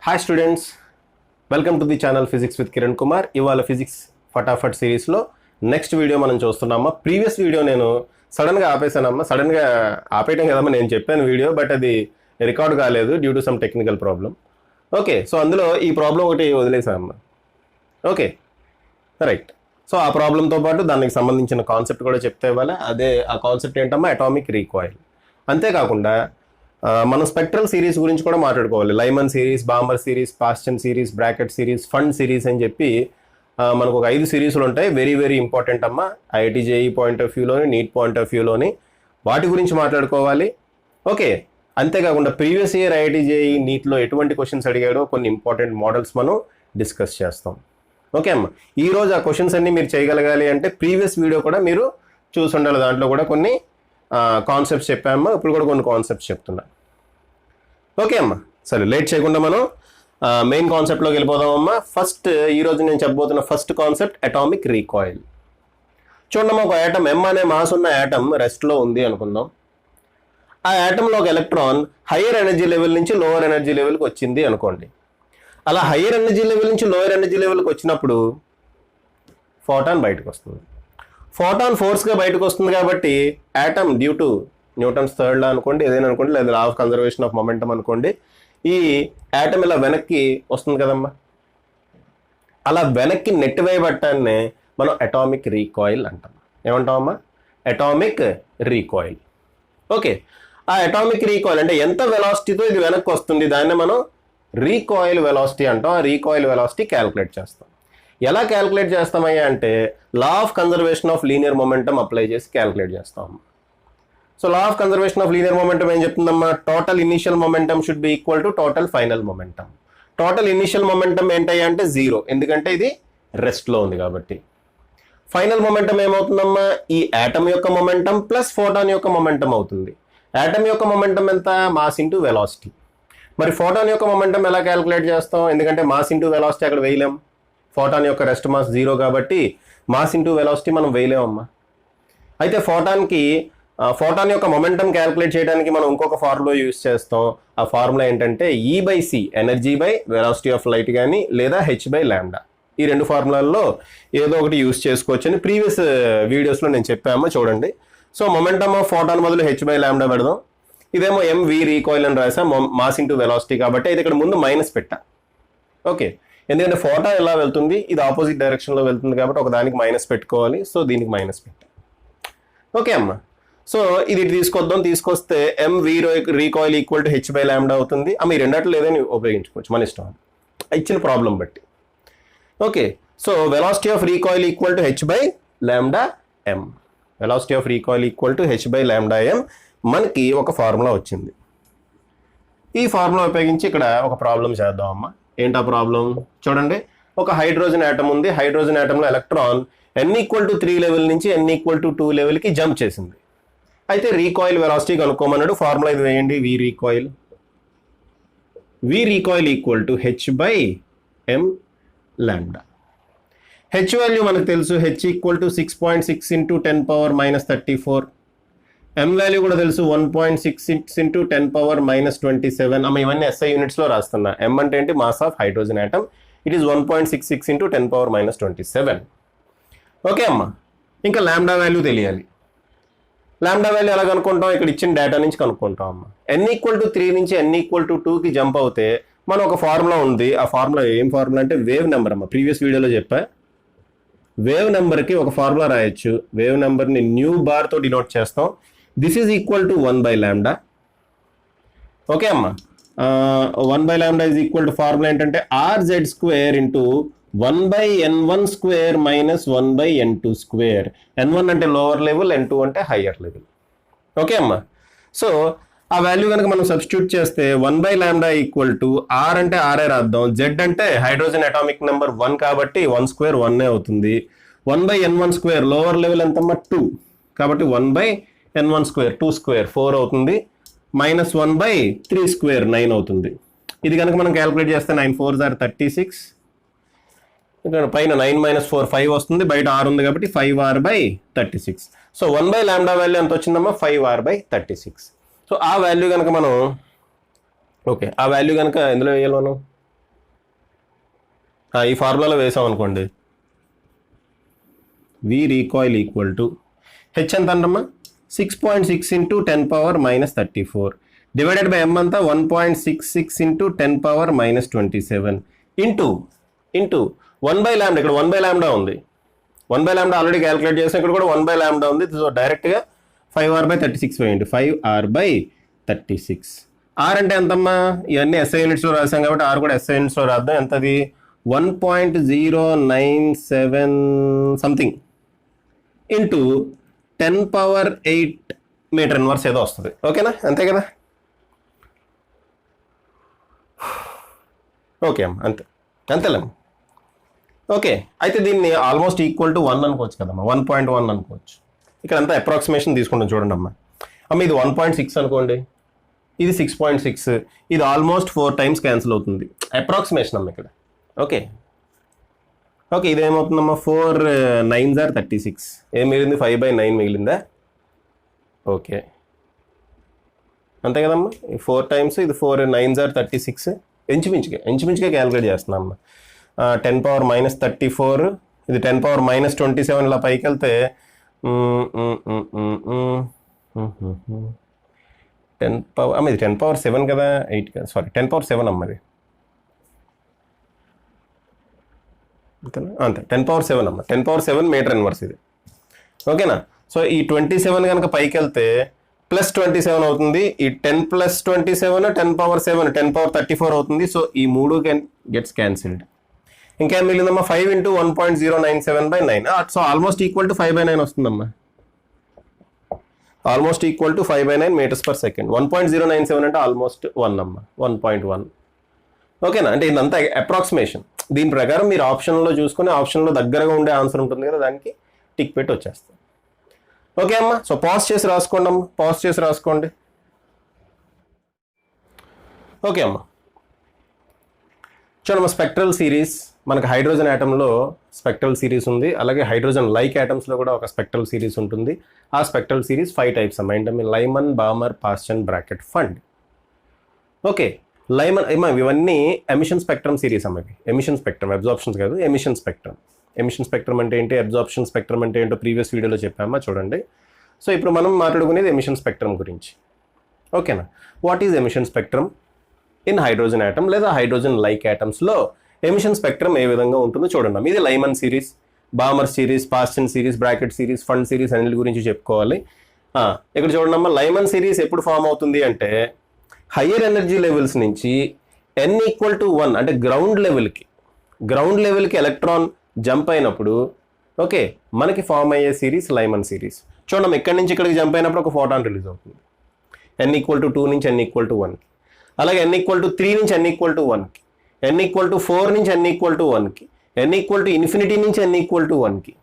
Hi students, welcome to the channel physics with Kiran Kumar. ఇవాళ physics ఫటాఫట్ సిరీస్లో నెక్స్ట్ వీడియో మనం చూస్తున్నామా. ప్రీవియస్ వీడియో నేను సడన్గా ఆపేసానమ్మా. సడన్గా ఆపేయటం కదమ్మా నేను చెప్పాను వీడియో, బట్ అది రికార్డ్ కాలేదు due to some technical problem. Okay, so అందులో ఈ ప్రాబ్లం ఒకటి వదిలేసానమ్మా. Okay right. సో ఆ ప్రాబ్లంతో పాటు దానికి సంబంధించిన కాన్సెప్ట్ కూడా చెప్తే ఇవ్వాలి. అదే ఆ కాన్సెప్ట్ ఏంటమ్మా, అటామిక్ రీకాయిల్. అంతేకాకుండా మనం స్పెక్ట్రల్ సిరీస్ గురించి కూడా మాట్లాడుకోవాలి. Lyman series, Balmer series, Paschen series, Brackett series, Pfund series అని చెప్పి మనకు ఒక 5 సిరీస్లు ఉంటాయి. వెరీ వెరీ ఇంపార్టెంట్ అమ్మా, ఐఐటి జేఈ పాయింట్ ఆఫ్ వ్యూలోని, నీట్ పాయింట్ ఆఫ్ వ్యూలోని వాటి గురించి మాట్లాడుకోవాలి. ఓకే, అంతేకాకుండా ప్రీవియస్ ఇయర్ ఐఐటి జేఈ నీట్లో ఎటువంటి క్వశ్చన్స్ అడిగాడో కొన్ని ఇంపార్టెంట్ మోడల్స్ మనం డిస్కస్ చేస్తాం. ఓకే అమ్మా, ఈరోజు ఆ క్వశ్చన్స్ అన్ని మీరు చేయగలగాలి అంటే ప్రీవియస్ వీడియో కూడా మీరు చూసి ఉండాలి. దాంట్లో కూడా కొన్ని కాన్సెప్ట్స్ చెప్పామమ్మా, ఇప్పుడు కూడా కొన్ని కాన్సెప్ట్స్ చెప్తున్నా. ఓకే అమ్మా, సరే లేట్ చేయకుండా మనం మెయిన్ కాన్సెప్ట్లోకి వెళ్ళిపోదామమ్మా. ఫస్ట్ ఈరోజు నేను చెప్పబోతున్న ఫస్ట్ కాన్సెప్ట్ అటామిక్ రీకాయిల్. చూడమ్మా, ఒక యాటమ్ ఎం అనే మాస్ ఉన్న యాటమ్ రెస్ట్లో ఉంది అనుకుందాం. ఆ యాటంలో ఒక ఎలక్ట్రాన్ హయ్యర్ ఎనర్జీ లెవెల్ నుంచి లోవర్ ఎనర్జీ లెవెల్కి వచ్చింది అనుకోండి. అలా హయ్యర్ ఎనర్జీ లెవెల్ నుంచి లోయర్ ఎనర్జీ లెవెల్కి వచ్చినప్పుడు ఫోటాన్ బయటకు వస్తుంది. ఫోటాన్ ఫోర్స్గా బయటకు వస్తుంది కాబట్టి atom due to Newton's third law అనుకోండి, ఏదైనా అనుకోండి, లేదా law of conservation of momentum అనుకోండి, ఈ యాటమ్ ఇలా వెనక్కి వస్తుంది కదమ్మా. అలా వెనక్కి నెట్టివేయబట్టాన్నే మనం అటామిక్ రీకాయిల్ అంటాం. ఏమంటామమ్మా? Atomic recoil. ఓకే, ఆ అటామిక్ రీకాయిల్ అంటే ఎంత వెలాసిటీతో ఇది వెనక్కి వస్తుంది, దాన్ని మనం రీకాయిల్ వెలాసిటీ అంటాం. ఆ రీకాయిల్ వెలాసిటీ క్యాలిక్యులేట్ చేస్తాం. ఎలా క్యాలిక్యులేట్ చేస్తామయ్యా అంటే law of conservation of linear momentum apply చేసి క్యాలిక్యులేట్ చేస్తాం. So law of conservation of linear momentum ఏం చెప్తుందమ్మా? Total initial momentum should be equal to total final momentum. Total initial momentum ఏంటయ్యా అంటే 0, ఎందుకంటే ఇది రెస్ట్లో ఉంది కాబట్టి. ఫైనల్ మొమెంటమ్ ఏమవుతుందమ్మా? ఈ యాటమ్ యొక్క మొమెంటమ్ ప్లస్ ఫోటాన్ యొక్క మొమెంటమ్ అవుతుంది. యాటమ్ యొక్క మొమెంటమ్ ఎంత? Mass into velocity. మరి ఫోటాన్ యొక్క మొమెంటమ్ ఎలా క్యాలిక్యులేట్ చేస్తాం? ఎందుకంటే మాస్ ఇంటూ వెలాసిటీ అక్కడ వేయలేం. ఫోటాన్ యొక్క రెస్ట్ మాస్ 0 కాబట్టి మాస్ ఇంటూ వెలాసిటీ మనం వేయలేమమ్మా. అయితే ఫోటాన్ యొక్క మొమెంటమ్ క్యాలిక్యులేట్ చేయడానికి మనం ఇంకొక ఫార్ములా యూజ్ చేస్తాం. ఆ ఫార్ములా ఏంటంటే E/c, energy by velocity of light కానీ, లేదా h/λ. ఈ 2 ఫార్ములాల్లో ఏదో ఒకటి యూజ్ చేసుకోవచ్చు అని ప్రీవియస్ వీడియోస్లో నేను చెప్పామో చూడండి. సో మొమెంటమ్ ఆఫ్ ఫోటాన్ బదులు h/λ పెడదాం. ఇదేమో mv రీకాయిల్ అని రాసా, మాస్ ఇంటూ వెలాసిటీ కాబట్టి అయితే ఇక్కడ ముందు మైనస్ పెట్టా. ఓకే, ఎందుకంటే ఫోటాన్ ఎలా వెళ్తుంది, ఇది ఆపోజిట్ డైరెక్షన్లో వెళ్తుంది కాబట్టి ఒక దానికి మైనస్ పెట్టుకోవాలి. సో దీనికి మైనస్ పెట్టా. ఓకే అమ్మా, సో ఇది తీసుకొస్తే mv recoil equal to h/λ అవుతుంది. ఈ రెండట్లు ఏదైనా ఉపయోగించుకోవచ్చు, మన ఇష్టం, ఇచ్చిన ప్రాబ్లం బట్టి. Okay, so velocity of recoil equal to h/λm. Velocity of recoil equal to h/λm మనకి ఒక ఫార్ములా వచ్చింది. ఈ ఫార్ములా ఉపయోగించి ఇక్కడ ఒక ప్రాబ్లం చేద్దాం అమ్మా. ఏంటా ప్రాబ్లం? చూడండి, ఒక హైడ్రోజన్ యాటమ్ ఉంది. హైడ్రోజన్ యాటంలో ఎలక్ట్రాన్ n=3 లెవెల్ నుంచి n=2 లెవెల్కి జంప్ చేసింది. అయితే రీకాయిల్ వెలాసిటీ కనుక్కోమన్నాడు. ఫార్ములా ఇది వేయండి, v recoil equal to h/mλ. H value మనకు తెలుసు, h = 6.6 × 10⁻⁻34. m వాల్యూ కూడా తెలుసు, 1.66 × 10⁻⁻27. ఇవన్నీ SI యూనిట్స్లో రాస్తున్నా. m అంటే ఏంటి? Mass of hydrogen atom. It is 1.66 × 10⁻⁻27. Okay అమ్మా, ఇంకా లాంబ్డా వాల్యూ తెలియాలి. లాంబ్డా వాల్యూ ఎలా కనుక్కుంటాం? ఇక్కడ ఇచ్చిన డేటా నుంచి కనుక్కుంటాం అమ్మా. n=3 నుంచి n=2కి జంప్ అవుతే మనం ఒక ఫార్ములా ఉంది. ఆ ఫార్ములా ఏం ఫార్ములా అంటే వేవ్ నెంబర్ అమ్మా. ప్రీవియస్ వీడియోలో చెప్పా, వేవ్ నెంబర్కి ఒక ఫార్ములా రాయొచ్చు. వేవ్ నెంబర్ని న్యూ బార్తో డినోట్ చేస్తాం. This is equal to 1/λ. Okay అమ్మా, 1/λ ఈజ్ ఈక్వల్ టు ఫార్ములా ఏంటంటే rz² into 1/n1² minus 1/n2². n1 అంటే లోవర్ లెవెల్, n2 అంటే హయ్యర్ లెవెల్. ఓకే అమ్మా, సో ఆ వాల్యూ కనుక మనం సబ్స్టిట్యూట్ చేస్తే 1/λ ఈక్వల్ టు r అంటే r రాద్దాం, z అంటే హైడ్రోజన్ అటామిక్ నెంబర్ 1 కాబట్టి 1² 1 అవుతుంది. 1/n1² లోవర్ లెవెల్ ఎంతమ్మా? 2 కాబట్టి 1/n1² 2² 4 అవుతుంది. మైనస్ 1/3² 9 అవుతుంది. ఇది కనుక మనం క్యాలిక్యులేట్ చేస్తే 9 4s are 36. ఇక్కడ పైన 9 - 4 5 వస్తుంది. బయట r ఉంది కాబట్టి 5r/36. సో 1/λ వాల్యూ ఎంత వచ్చిందమ్మా? 5r/36. సో ఆ వాల్యూ కనుక మనం, ఓకే, ఆ వాల్యూ కనుక ఎందులో వేయాలి మనం? ఈ ఫార్ములాలో వేసాం అనుకోండి, వి రీకాయిల్ ఈక్వల్ టు హెచ్ ఎంత అంటమ్మా 6.6 ఇంటూ 10⁻−34 డివైడెడ్ బై ఎం అంతా 1.66 ఇంటూ 10⁻−27 ఇంటూ 1/λ. ఇక్కడ 1/λ ఉంది, 1/λ ఆల్రెడీ క్యాలిక్యులేట్ చేసాం, ఇక్కడ కూడా 1/λ ఉంది. సో డైరెక్ట్గా 5r/36 వేయండి. 5r/36. ఆర్ అంటే ఎంతమ్మా, ఇవన్నీ ఎస్ఐ యూనిట్స్లో రాసాం కాబట్టి ఆర్ కూడా ఎస్ఐ యూనిట్స్లో రాద్దాం. ఎంతది 1.097 సంథింగ్ ఇంటూ 10⁸ మీటర్ ఇన్వర్స్ ఏదో వస్తుంది. ఓకేనా, అంతే కదా. ఓకే అమ్మ, అంతేలేమ్మ. ఓకే, అయితే దీన్ని ఆల్మోస్ట్ ఈక్వల్ టు 1 అనుకోవచ్చు కదమ్మా, 1.1 అనుకోవచ్చు. ఇక్కడ అంతా అప్రాక్సిమేషన్ తీసుకుంటాం చూడండి అమ్మ. ఇది 1.6 అనుకోండి, ఇది 6.6, ఇది ఆల్మోస్ట్ 4 టైమ్స్ క్యాన్సిల్ అవుతుంది. అప్రాక్సిమేషన్ అమ్మ ఇక్కడ. ఓకే, ఇదేమవుతుందమ్మా, 4 9s are 36. ఏం మిగిలింది, 5/9 మిగిలిందా. ఓకే, అంతే కదమ్మా. 4 టైమ్స్ ఇది 4 9s are 36. ఇంచుమించుగా క్యాలిక్యులేట్ చేస్తున్నామ్మా. 10⁻−34, ఇది 10⁻−27 ఇలా పైకి వెళ్తే 10 ఇది 10⁻7 కదా, 8 కదా, సారీ 10⁻7 అమ్మది. అంతే 10⁻7 అమ్మ, 10⁻7 మీటర్ ఇన్వర్స్ ఇది. ఓకేనా. సో ఈ 27 కనుక పైకి వెళ్తే +27 అవుతుంది. ఈ 10 + 27 10⁻7 10⁻34 అవుతుంది. సో ఈ 3 గెట్స్ క్యాన్సిల్డ్. ఇంకేం మిగిలిందమ్మా, 5 into 1.097/9. So almost equal to 5/9 వస్తుందమ్మా. Almost equal to 5/9 metres per second. 1.097 అంటే ఆల్మోస్ట్ 1 అమ్మ, 1.1. ఓకేనా, అంటే ఇదంతా అప్రాక్సిమేషన్. దీని ప్రకారం మీరు ఆప్షన్లో చూసుకుని ఆప్షన్లో దగ్గరగా ఉండే ఆన్సర్ ఉంటుంది కదా, దానికి టిక్ పెట్టి వచ్చేస్తాం. ఓకే అమ్మా. సో పాజ్ చేసి రాసుకోండి అమ్మ, రాసుకోండి. ఓకే అమ్మా, చూడమ్మా, స్పెక్ట్రల్ సిరీస్ మనకు హైడ్రోజన్ యాటంలో స్పెక్ట్రల్ సిరీస్ ఉంది, అలాగే హైడ్రోజన్ లైక్ యాటమ్స్లో కూడా ఒక స్పెక్ట్రల్ సిరీస్ ఉంటుంది. ఆ స్పెక్ట్రల్ సిరీస్ 5 టైప్స్ అమ్మా. ఏంటంటే Lyman, Balmer, Paschen, Brackett, Pfund. Okay, Lyman ఇవన్నీ ఎమిషన్ స్పెక్ట్రమ్ సిరీస్ అమ్మ. ఎమిషన్ స్పెక్ట్రమ్, అబ్జార్ప్షన్స్ కాదు, ఎమిషన్ స్పెక్ట్రమ్. ఎమిషన్ స్పెక్ట్రమ్ అంటే ఏంటి, అబ్జార్ప్షన్ స్పెక్ట్రమ్ అంటే ఏంటో ప్రీవియస్ వీడియోలో చెప్పామా, చూడండి. సో ఇప్పుడు మనం మాట్లాడుకునేది ఎమిషన్ స్పెక్ట్రమ్ గురించి. ఓకేనా. What is emission spectrum in hydrogen atom లేదా హైడ్రోజన్ లైక్ యాటమ్స్లో ఎమిషన్ స్పెక్ట్రమ్ ఏ విధంగా ఉంటుందో చూడండి. ఇది Lyman series, Balmer series, Paschen series, Brackett series, Pfund series అన్నిటి గురించి చెప్పుకోవాలి. ఇక్కడ చూడండి అమ్మ, లైమన్ సిరీస్ ఎప్పుడు ఫామ్ అవుతుంది అంటే హయ్యర్ ఎనర్జీ లెవెల్స్ నుంచి n=1 అంటే గ్రౌండ్ లెవెల్కి ఎలక్ట్రాన్ జంప్ అయినప్పుడు ఓకే మనకి ఫామ్ అయ్యే సిరీస్ లైమన్ సిరీస్. చూడండి, ఇక్కడి నుంచి ఇక్కడికి జంప్ అయినప్పుడు ఒక ఫోటాన్ రిలీజ్ అవుతుంది. n=2 నుంచి n=1, అలాగే n=3 నుంచి n=1కి, n=4 నుంచి n=1కి, n=∞ నుంచి n=1కి.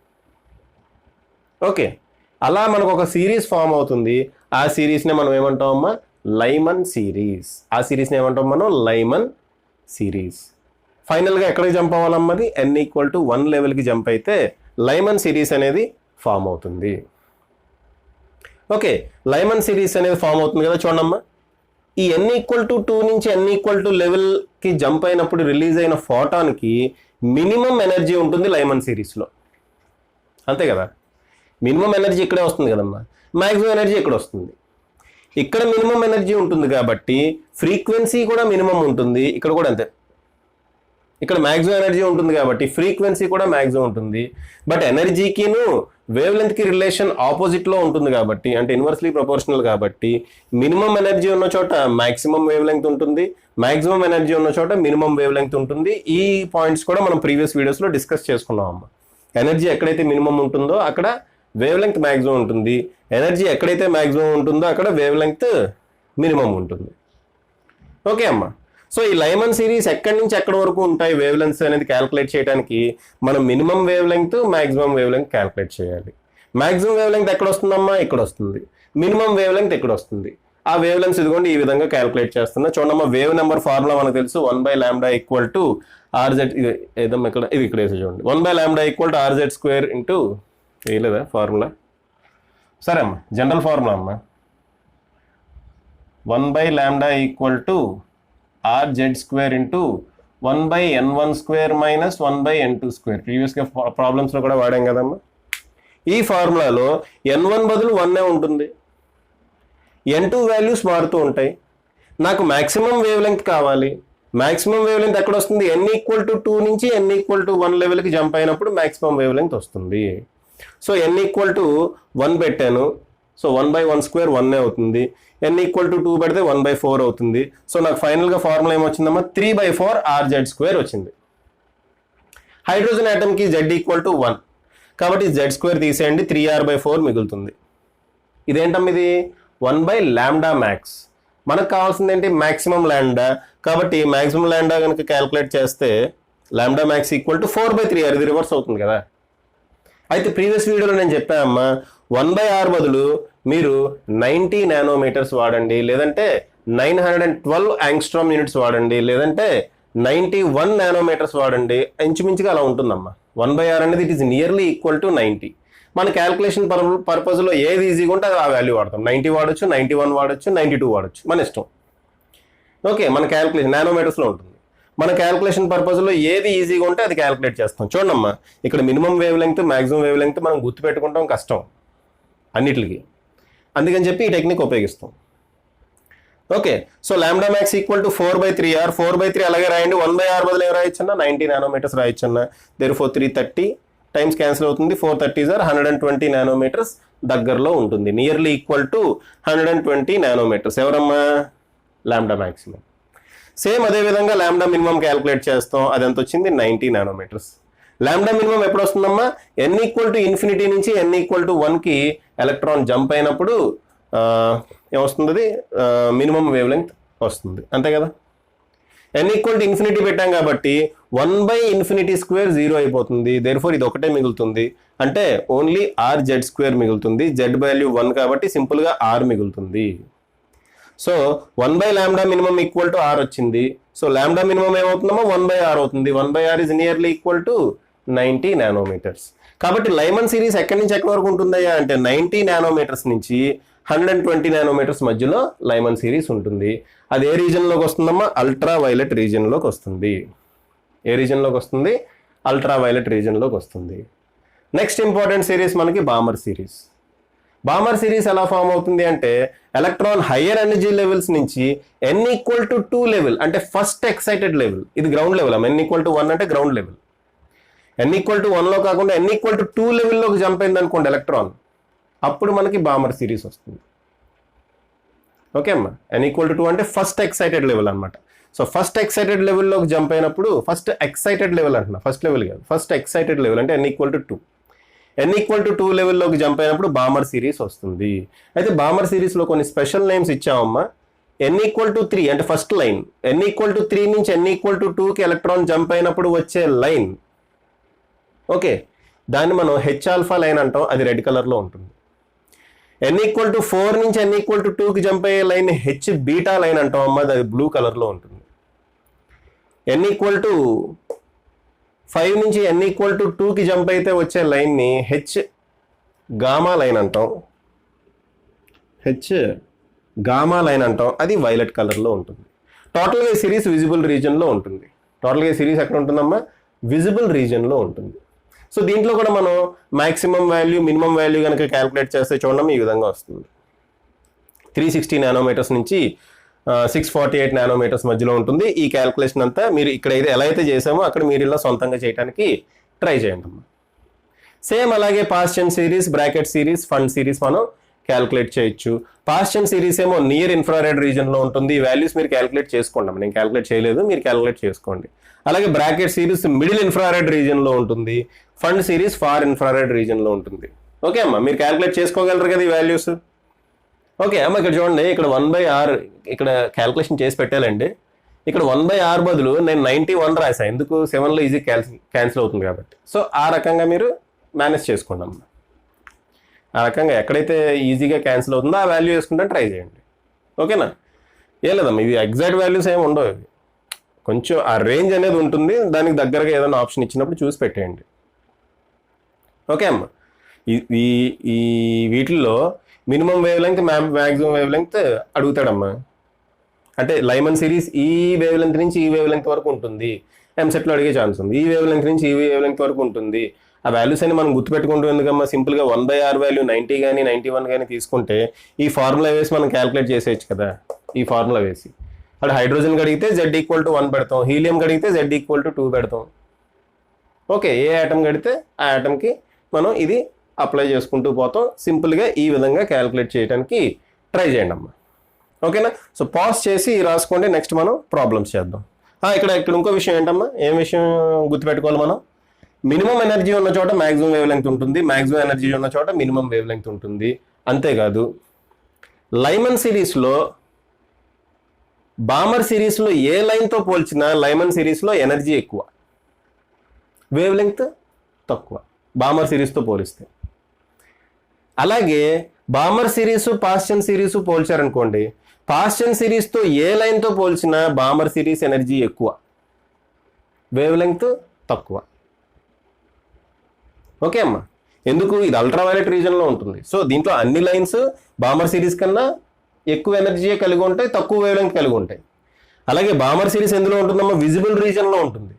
ఓకే, అలా మనకు ఒక సిరీస్ ఫామ్ అవుతుంది. ఆ సిరీస్నే మనం ఏమంటామమ్మా, లైమన్ సిరీస్. ఆ సిరీస్ని ఏమంటాం మనం, లైమన్ సిరీస్. ఫైనల్గా ఎక్కడికి జంప్ అవ్వాలమ్మది, n=1 లెవెల్కి జంప్ అయితే లైమన్ సిరీస్ అనేది ఫామ్ అవుతుంది. ఓకే, లైమన్ సిరీస్ అనేది ఫామ్ అవుతుంది కదా. చూడమ్మా, ఈ n=2 నుంచి n= లెవెల్కి జంప్ అయినప్పుడు రిలీజ్ అయిన ఫోటాన్కి మినిమం ఎనర్జీ ఉంటుంది లైమన్ సిరీస్లో. అంతే కదా, మినిమం ఎనర్జీ ఇక్కడే వస్తుంది కదమ్మా, మ్యాక్సిమం ఎనర్జీ ఇక్కడ వస్తుంది. ఇక్కడ మినిమం ఎనర్జీ ఉంటుంది కాబట్టి ఫ్రీక్వెన్సీ కూడా మినిమం ఉంటుంది. ఇక్కడ కూడా అంతే, ఇక్కడ మ్యాక్సిమం ఎనర్జీ ఉంటుంది కాబట్టి ఫ్రీక్వెన్సీ కూడా మ్యాక్సిమం ఉంటుంది. బట్ ఎనర్జీకిను వేవ్ లెంత్కి రిలేషన్ ఆపోజిట్లో ఉంటుంది కాబట్టి, అంటే ఇన్వర్స్లీ ప్రపోర్షనల్ కాబట్టి మినిమం ఎనర్జీ ఉన్న చోట మ్యాక్సిమం వేవ్ లెంగ్త్ ఉంటుంది, మ్యాక్సిమం ఎనర్జీ ఉన్న చోట మినిమం వేవ్ లెంగ్త్ ఉంటుంది. ఈ పాయింట్స్ కూడా మనం ప్రీవియస్ వీడియోస్లో డిస్కస్ చేసుకున్నాం అమ్మ. ఎనర్జీ ఎక్కడైతే మినిమం ఉంటుందో అక్కడ వేవ్ లెంగ్త్ మ్యాక్సిమం ఉంటుంది, ఎనర్జీ ఎక్కడైతే మ్యాక్సిమం ఉంటుందో అక్కడ వేవ్ లెంగ్త్ మినిమం ఉంటుంది. ఓకే అమ్మ. సో ఈ లైమన్ సిరీస్ ఎక్కడి నుంచి ఎక్కడి వరకు ఉంటాయి వేవ్ లెంగ్త్ అనేది క్యాలిక్యులేట్ చేయడానికి మనం minimum wave length, maximum wave length calculate చేయాలి. మ్యాక్సిమం వేవ్ లెంగ్త్ ఎక్కడ వస్తుందమ్మా, ఇక్కడ వస్తుంది. మినిమం వేవ్ లెంగ్త్ ఎక్కడ వస్తుంది, ఆ వేవ్ లెంగ్త్ ఇదిగోండి ఈ విధంగా క్యాలిక్యులేట్ చేస్తున్నా. చూడమ్మా, వేవ్ నెంబర్ ఫార్ములా మనకు తెలుసు, 1/λ = ఇది ఏదమ్మా ఇక్కడ, ఇది ఇక్కడ వేసి చూడండి, 1/λ = RZ² ఇంటూ వేయలేదా ఫార్ములా, సరే అమ్మా జనరల్ ఫార్ములా అమ్మా, 1/λ = RZ² into 1/n1² minus 1/n2². ప్రీవియస్గా ప్రాబ్లమ్స్లో కూడా వాడాం కదమ్మా. ఈ ఫార్ములాలో n1 బదులు 1 ఉంటుంది, n2 వాల్యూస్ మారుతూ ఉంటాయి. నాకు మ్యాక్సిమం వేవ్ లెంగ్త్ కావాలి. మ్యాక్సిమం వేవ్ లెంగ్త్ ఎక్కడ వస్తుంది? n=2 నుంచి n=1 లెవెల్కి జంప్ అయినప్పుడు మ్యాక్సిమం వేవ్ లెంగ్త్ వస్తుంది. సో n=1 పెట్టాను, సో 1/1² 1 అవుతుంది. n=2 పెడితే 1/4 అవుతుంది. సో నాకు ఫైనల్గా ఫార్ములా ఏమొచ్చిందమ్మా? 3/4 RZ² వచ్చింది. హైడ్రోజన్ ఆటమ్కి Z=1 కాబట్టి Z² తీసేయండి, 3R/4 మిగులుతుంది. ఇదేంటమ్మా? ఇది 1/λ మ్యాక్స్. మనకు కావాల్సింది ఏంటి? మ్యాక్సిమం ల్యాండా. కాబట్టి మ్యాక్సిమం ల్యాండా కనుక క్యాల్కులేట్ చేస్తే λ max = 4/3R. ఇది రివర్స్ అవుతుంది కదా. అయితే ప్రీవియస్ వీడియోలో నేను చెప్పానమ్మా, 1/R బదులు మీరు 90 నానోమీటర్స్ వాడండి, లేదంటే 912 యాంగ్స్ట్రామ్ యూనిట్స్ వాడండి, లేదంటే 91 నానోమీటర్స్ వాడండి. ఇంచుమించుగా అలా ఉంటుందమ్మా. 1/R అనేది it is nearly equal to 90. మన క్యాల్కులేషన్ పర్పస్లో ఏది ఈజీగా ఉంటే అది ఆ వాల్యూ వాడతాం. 90 వాడచ్చు, 91 వాడచ్చు, 92 వాడచ్చు, మన ఇష్టం. ఓకే, మన క్యాల్కులేషన్ నానోమీటర్స్లో ఉంటుంది. మన క్యాల్కులేషన్ పర్పస్లో ఏది ఈజీగా ఉంటే అది క్యాల్కులేట్ చేస్తాం. చూడమ్మా, ఇక్కడ minimum wave length, maximum wave length మనం గుర్తుపెట్టుకుంటాం కష్టం అన్నిటికి. అందుకని చెప్పి ఈ టెక్నిక్ ఉపయోగిస్తాం. Okay, so λ max = 4/3R. 4/3 అలాగే రాయండి. 1/R బదులు ఏం రాయొచ్చన్నా? 90 నానోమీటర్స్ రాయొచ్చన్నా. దేర్ఫోర్ 330 టైమ్స్ క్యాన్సిల్ అవుతుంది. 430 120 నానోమీటర్స్ దగ్గరలో ఉంటుంది. Nearly equal to 120 nanometers. ఎవరమ్మా? Lambda maximum. సేమ్ అదే విధంగా లాంబ్డా మినిమం క్యాల్కులేట్ చేస్తాం. అది ఎంత వచ్చింది? 90 నానోమీటర్స్. లాంబ్డా మినిమం ఎప్పుడు వస్తుందమ్మా? n=∞ నుంచి n=1కి ఎలక్ట్రాన్ జంప్ అయినప్పుడు ఏమొస్తుంది? అది మినిమం వేవ్ లెంగ్త్ వస్తుంది, అంతే కదా. n=∞ పెట్టాం కాబట్టి 1/∞² 0 అయిపోతుంది. దేర్ఫోర్ ఇది ఒకటే మిగులుతుంది, అంటే ఓన్లీ RZ² మిగులుతుంది. Z వాల్యూ 1 కాబట్టి సింపుల్గా R మిగులుతుంది. So 1/λ minimum equal to R వచ్చింది. సో లాంబ్డా మినిమం ఏమవుతుందమ్మా? 1/R అవుతుంది. 1/R is nearly equal to 90 nanometers. కాబట్టి లైమన్ సిరీస్ ఎక్కడి నుంచి ఎక్కడి వరకు ఉంటుందయ్యా అంటే 90 నానోమీటర్స్ నుంచి 120 నానోమీటర్స్ మధ్యలో లైమన్ సిరీస్ ఉంటుంది. అది ఏ రీజన్లోకి వస్తుందమ్మా? అల్ట్రా వైలెట్ రీజన్లోకి వస్తుంది. ఏ రీజన్లోకి వస్తుంది? అల్ట్రా వైలెట్ రీజన్లోకి వస్తుంది. నెక్స్ట్ ఇంపార్టెంట్ సిరీస్ మనకి బామర్ సిరీస్. బామర్ సిరీస్ ఎలా ఫామ్ అవుతుంది అంటే ఎలక్ట్రాన్ హయ్యర్ ఎనర్జీ లెవెల్స్ నుంచి n=2 లెవెల్ అంటే ఫస్ట్ ఎక్సైటెడ్ లెవెల్, ఇది గ్రౌండ్ లెవెల్. n=1 అంటే గ్రౌండ్ లెవెల్. n=1లో కాకుండా n=2 లెవెల్లోకి జంప్ అయింది అనుకోండి ఎలక్ట్రాన్, అప్పుడు మనకి బామర్ సిరీస్ వస్తుంది. ఓకే అమ్మా, n=2 అంటే ఫస్ట్ ఎక్సైటెడ్ లెవెల్ అనమాట. సో ఫస్ట్ ఎక్సైటెడ్ లెవెల్లోకి జంప్ అయినప్పుడు, ఫస్ట్ ఎక్సైటెడ్ లెవెల్ అంటున్నా, ఫస్ట్ లెవెల్ కాదు, ఫస్ట్ ఎక్సైటెడ్ లెవెల్ అంటే n=2. n=2 లెవెల్లోకి జంప్ అయినప్పుడు బామర్ సిరీస్ వస్తుంది. అయితే బామర్ సిరీస్లో కొన్ని స్పెషల్ నేమ్స్ ఇచ్చామమ్మా. n=3 అంటే ఫస్ట్ లైన్. n=3 నుంచి n=2కి ఎలక్ట్రాన్ జంప్ అయినప్పుడు వచ్చే లైన్, ఓకే, దాన్ని మనం H-ఆల్ఫా లైన్ అంటాం. అది రెడ్ కలర్లో ఉంటుంది. n=4 నుంచి n=2కి జంప్ అయ్యే లైన్ H-బీటా లైన్ అంటాం అమ్మా. అది బ్లూ కలర్లో ఉంటుంది. n=5 నుంచి n=2కి జంప్ అయితే వచ్చే లైన్ని H-గామా లైన్ అంటాం. H-గామా లైన్ అంటాం. అది వైలెట్ కలర్లో ఉంటుంది. టోటల్గా ఈ సిరీస్ విజిబుల్ రీజన్లో ఉంటుంది. టోటల్గా ఈ సిరీస్ ఎక్కడ ఉంటుందమ్మా? విజిబుల్ రీజన్లో ఉంటుంది. సో దీంట్లో కూడా మనం మ్యాక్సిమం వాల్యూ, మినిమం వాల్యూ కనుక క్యాల్కులేట్ చేస్తే చూడండి ఈ విధంగా వస్తుంది. 360 నానోమీటర్స్ నుంచి 648 నానోమీటర్స్ మధ్యలో ఉంటుంది. ఈ క్యాల్కులేషన్ అంతా మీరు ఇక్కడ ఎలా అయితే చేసామో అక్కడ మీరు ఇలా సొంతంగా చేయడానికి ట్రై చేయండి. సేమ్ అలాగే Paschen series, Brackett series, Pfund series మనం క్యాల్కులేట్ చేయొచ్చు. పాస్టన్ సిరీస్ ఏమో నియర్ ఇన్ఫ్రారెడ్ రీజన్లో ఉంటుంది. ఈ వాల్యూస్ మీరు క్యాల్కులేట్ చేసుకోండి. నేను క్యాల్కులేట్ చేయలేదు, మీరు క్యాల్కులేట్ చేసుకోండి. అలాగే బ్రాకెట్ సిరీస్ మిడిల్ ఇన్ఫ్రారెడ్ రీజన్లో ఉంటుంది. ఫండ్ సిరీస్ ఫార్ ఇన్ఫ్రారెడ్ రీజన్లో ఉంటుంది. ఓకే అమ్మా, మీరు క్యాల్కులేట్ చేసుకోగలరు కదా ఈ వాల్యూస్. ఓకే అమ్మ, ఇక్కడ చూడండి, ఇక్కడ 1/R ఇక్కడ క్యాల్కులేషన్ చేసి పెట్టాలండి. ఇక్కడ 1/R బదులు నేను 91 రాశాను. ఎందుకు? 7లో ఈజీ క్యాన్సిల్ అవుతుంది కాబట్టి. సో ఆ రకంగా మీరు మేనేజ్ చేసుకోండి అమ్మ. ఆ రకంగా ఎక్కడైతే ఈజీగా క్యాన్సిల్ అవుతుందో ఆ వాల్యూ వేసుకుంటే ట్రై చేయండి. ఓకేనా? ఏం లేదమ్మా, ఇది ఎగ్జాక్ట్ వాల్యూస్ ఏమి ఉండవు. ఇవి కొంచెం ఆ రేంజ్ అనేది ఉంటుంది. దానికి దగ్గరగా ఏదైనా ఆప్షన్ ఇచ్చినప్పుడు చూసి పెట్టేయండి. ఓకే అమ్మ, ఈ వీటిల్లో minimum wave length, maximum wave length అడుగుతాడమ్మా. అంటే లైమన్ సిరీస్ ఈ వేవ్ లెంత్ నుంచి ఈ వేవ్ లెంత్ వరకు ఉంటుంది. ఎంసెట్లో అడిగే ఛాన్స్ ఉంది. ఈ వేవ్ లెంత్ నుంచి ఈ వేవ్ లెంత్ వరకు ఉంటుంది. ఆ వాల్యూస్ అని మనం గుర్తుపెట్టుకుంటూ ఎందుకమ్మా, సింపుల్గా 1/r వాల్యూ 90 కానీ 91 కానీ తీసుకుంటే ఈ ఫార్ములా వేసి మనం క్యాలిక్యులేట్ చేసేయచ్చు కదా. ఈ ఫార్ములా వేసి అక్కడ హైడ్రోజన్ అడిగితే Z=1 పెడతాం, హీలియం అడిగితే Z=2 పెడతాం. ఓకే, ఏ ఆటమ్ కడితే ఆ ఆటమ్కి మనం ఇది అప్లై చేసుకుంటూ పోతాం. సింపుల్గా ఈ విధంగా క్యాలిక్యులేట్ చేయడానికి ట్రై చేయండి అమ్మా. ఓకేనా? సో పాజ్ చేసి రాసుకోండి. నెక్స్ట్ మనం ప్రాబ్లమ్స్ చేద్దాం. ఇక్కడ ఇంకో విషయం ఏంటమ్మా, ఏం విషయం గుర్తుపెట్టుకోవాలి మనం, మినిమం ఎనర్జీ ఉన్న చోట మ్యాక్సిమం వేవ్ లెంగ్త్ ఉంటుంది, మ్యాక్సిమం ఎనర్జీ ఉన్న చోట మినిమం వేవ్ లెంగ్త్ ఉంటుంది. అంతేకాదు లైమన్ సిరీస్లో బామర్ సిరీస్లో ఏ లైన్తో పోల్చినా లైమన్ సిరీస్లో ఎనర్జీ ఎక్కువ, వేవ్ లెంగ్త్ తక్కువ బామర్ సిరీస్తో పోలిస్తే. అలాగే బామర్ సిరీసు పాస్చన్ సిరీసు పోల్చారనుకోండి, పాస్చన్ సిరీస్తో ఏ లైన్తో పోల్చినా బామర్ సిరీస్ ఎనర్జీ ఎక్కువ, వేవ్ లెంగ్త్ తక్కువ. ఓకే అమ్మా, ఎందుకు, ఇది అల్ట్రావైలెట్ రీజన్లో ఉంటుంది. సో దీంట్లో అన్ని లైన్స్ బామర్ సిరీస్ కన్నా ఎక్కువ ఎనర్జీయే కలిగి ఉంటాయి, తక్కువ వేవ్ లెంగ్త్ కలిగి ఉంటాయి. అలాగే బామర్ సిరీస్ ఎందులో ఉంటుందమ్మా, విజిబుల్ రీజన్లో ఉంటుంది,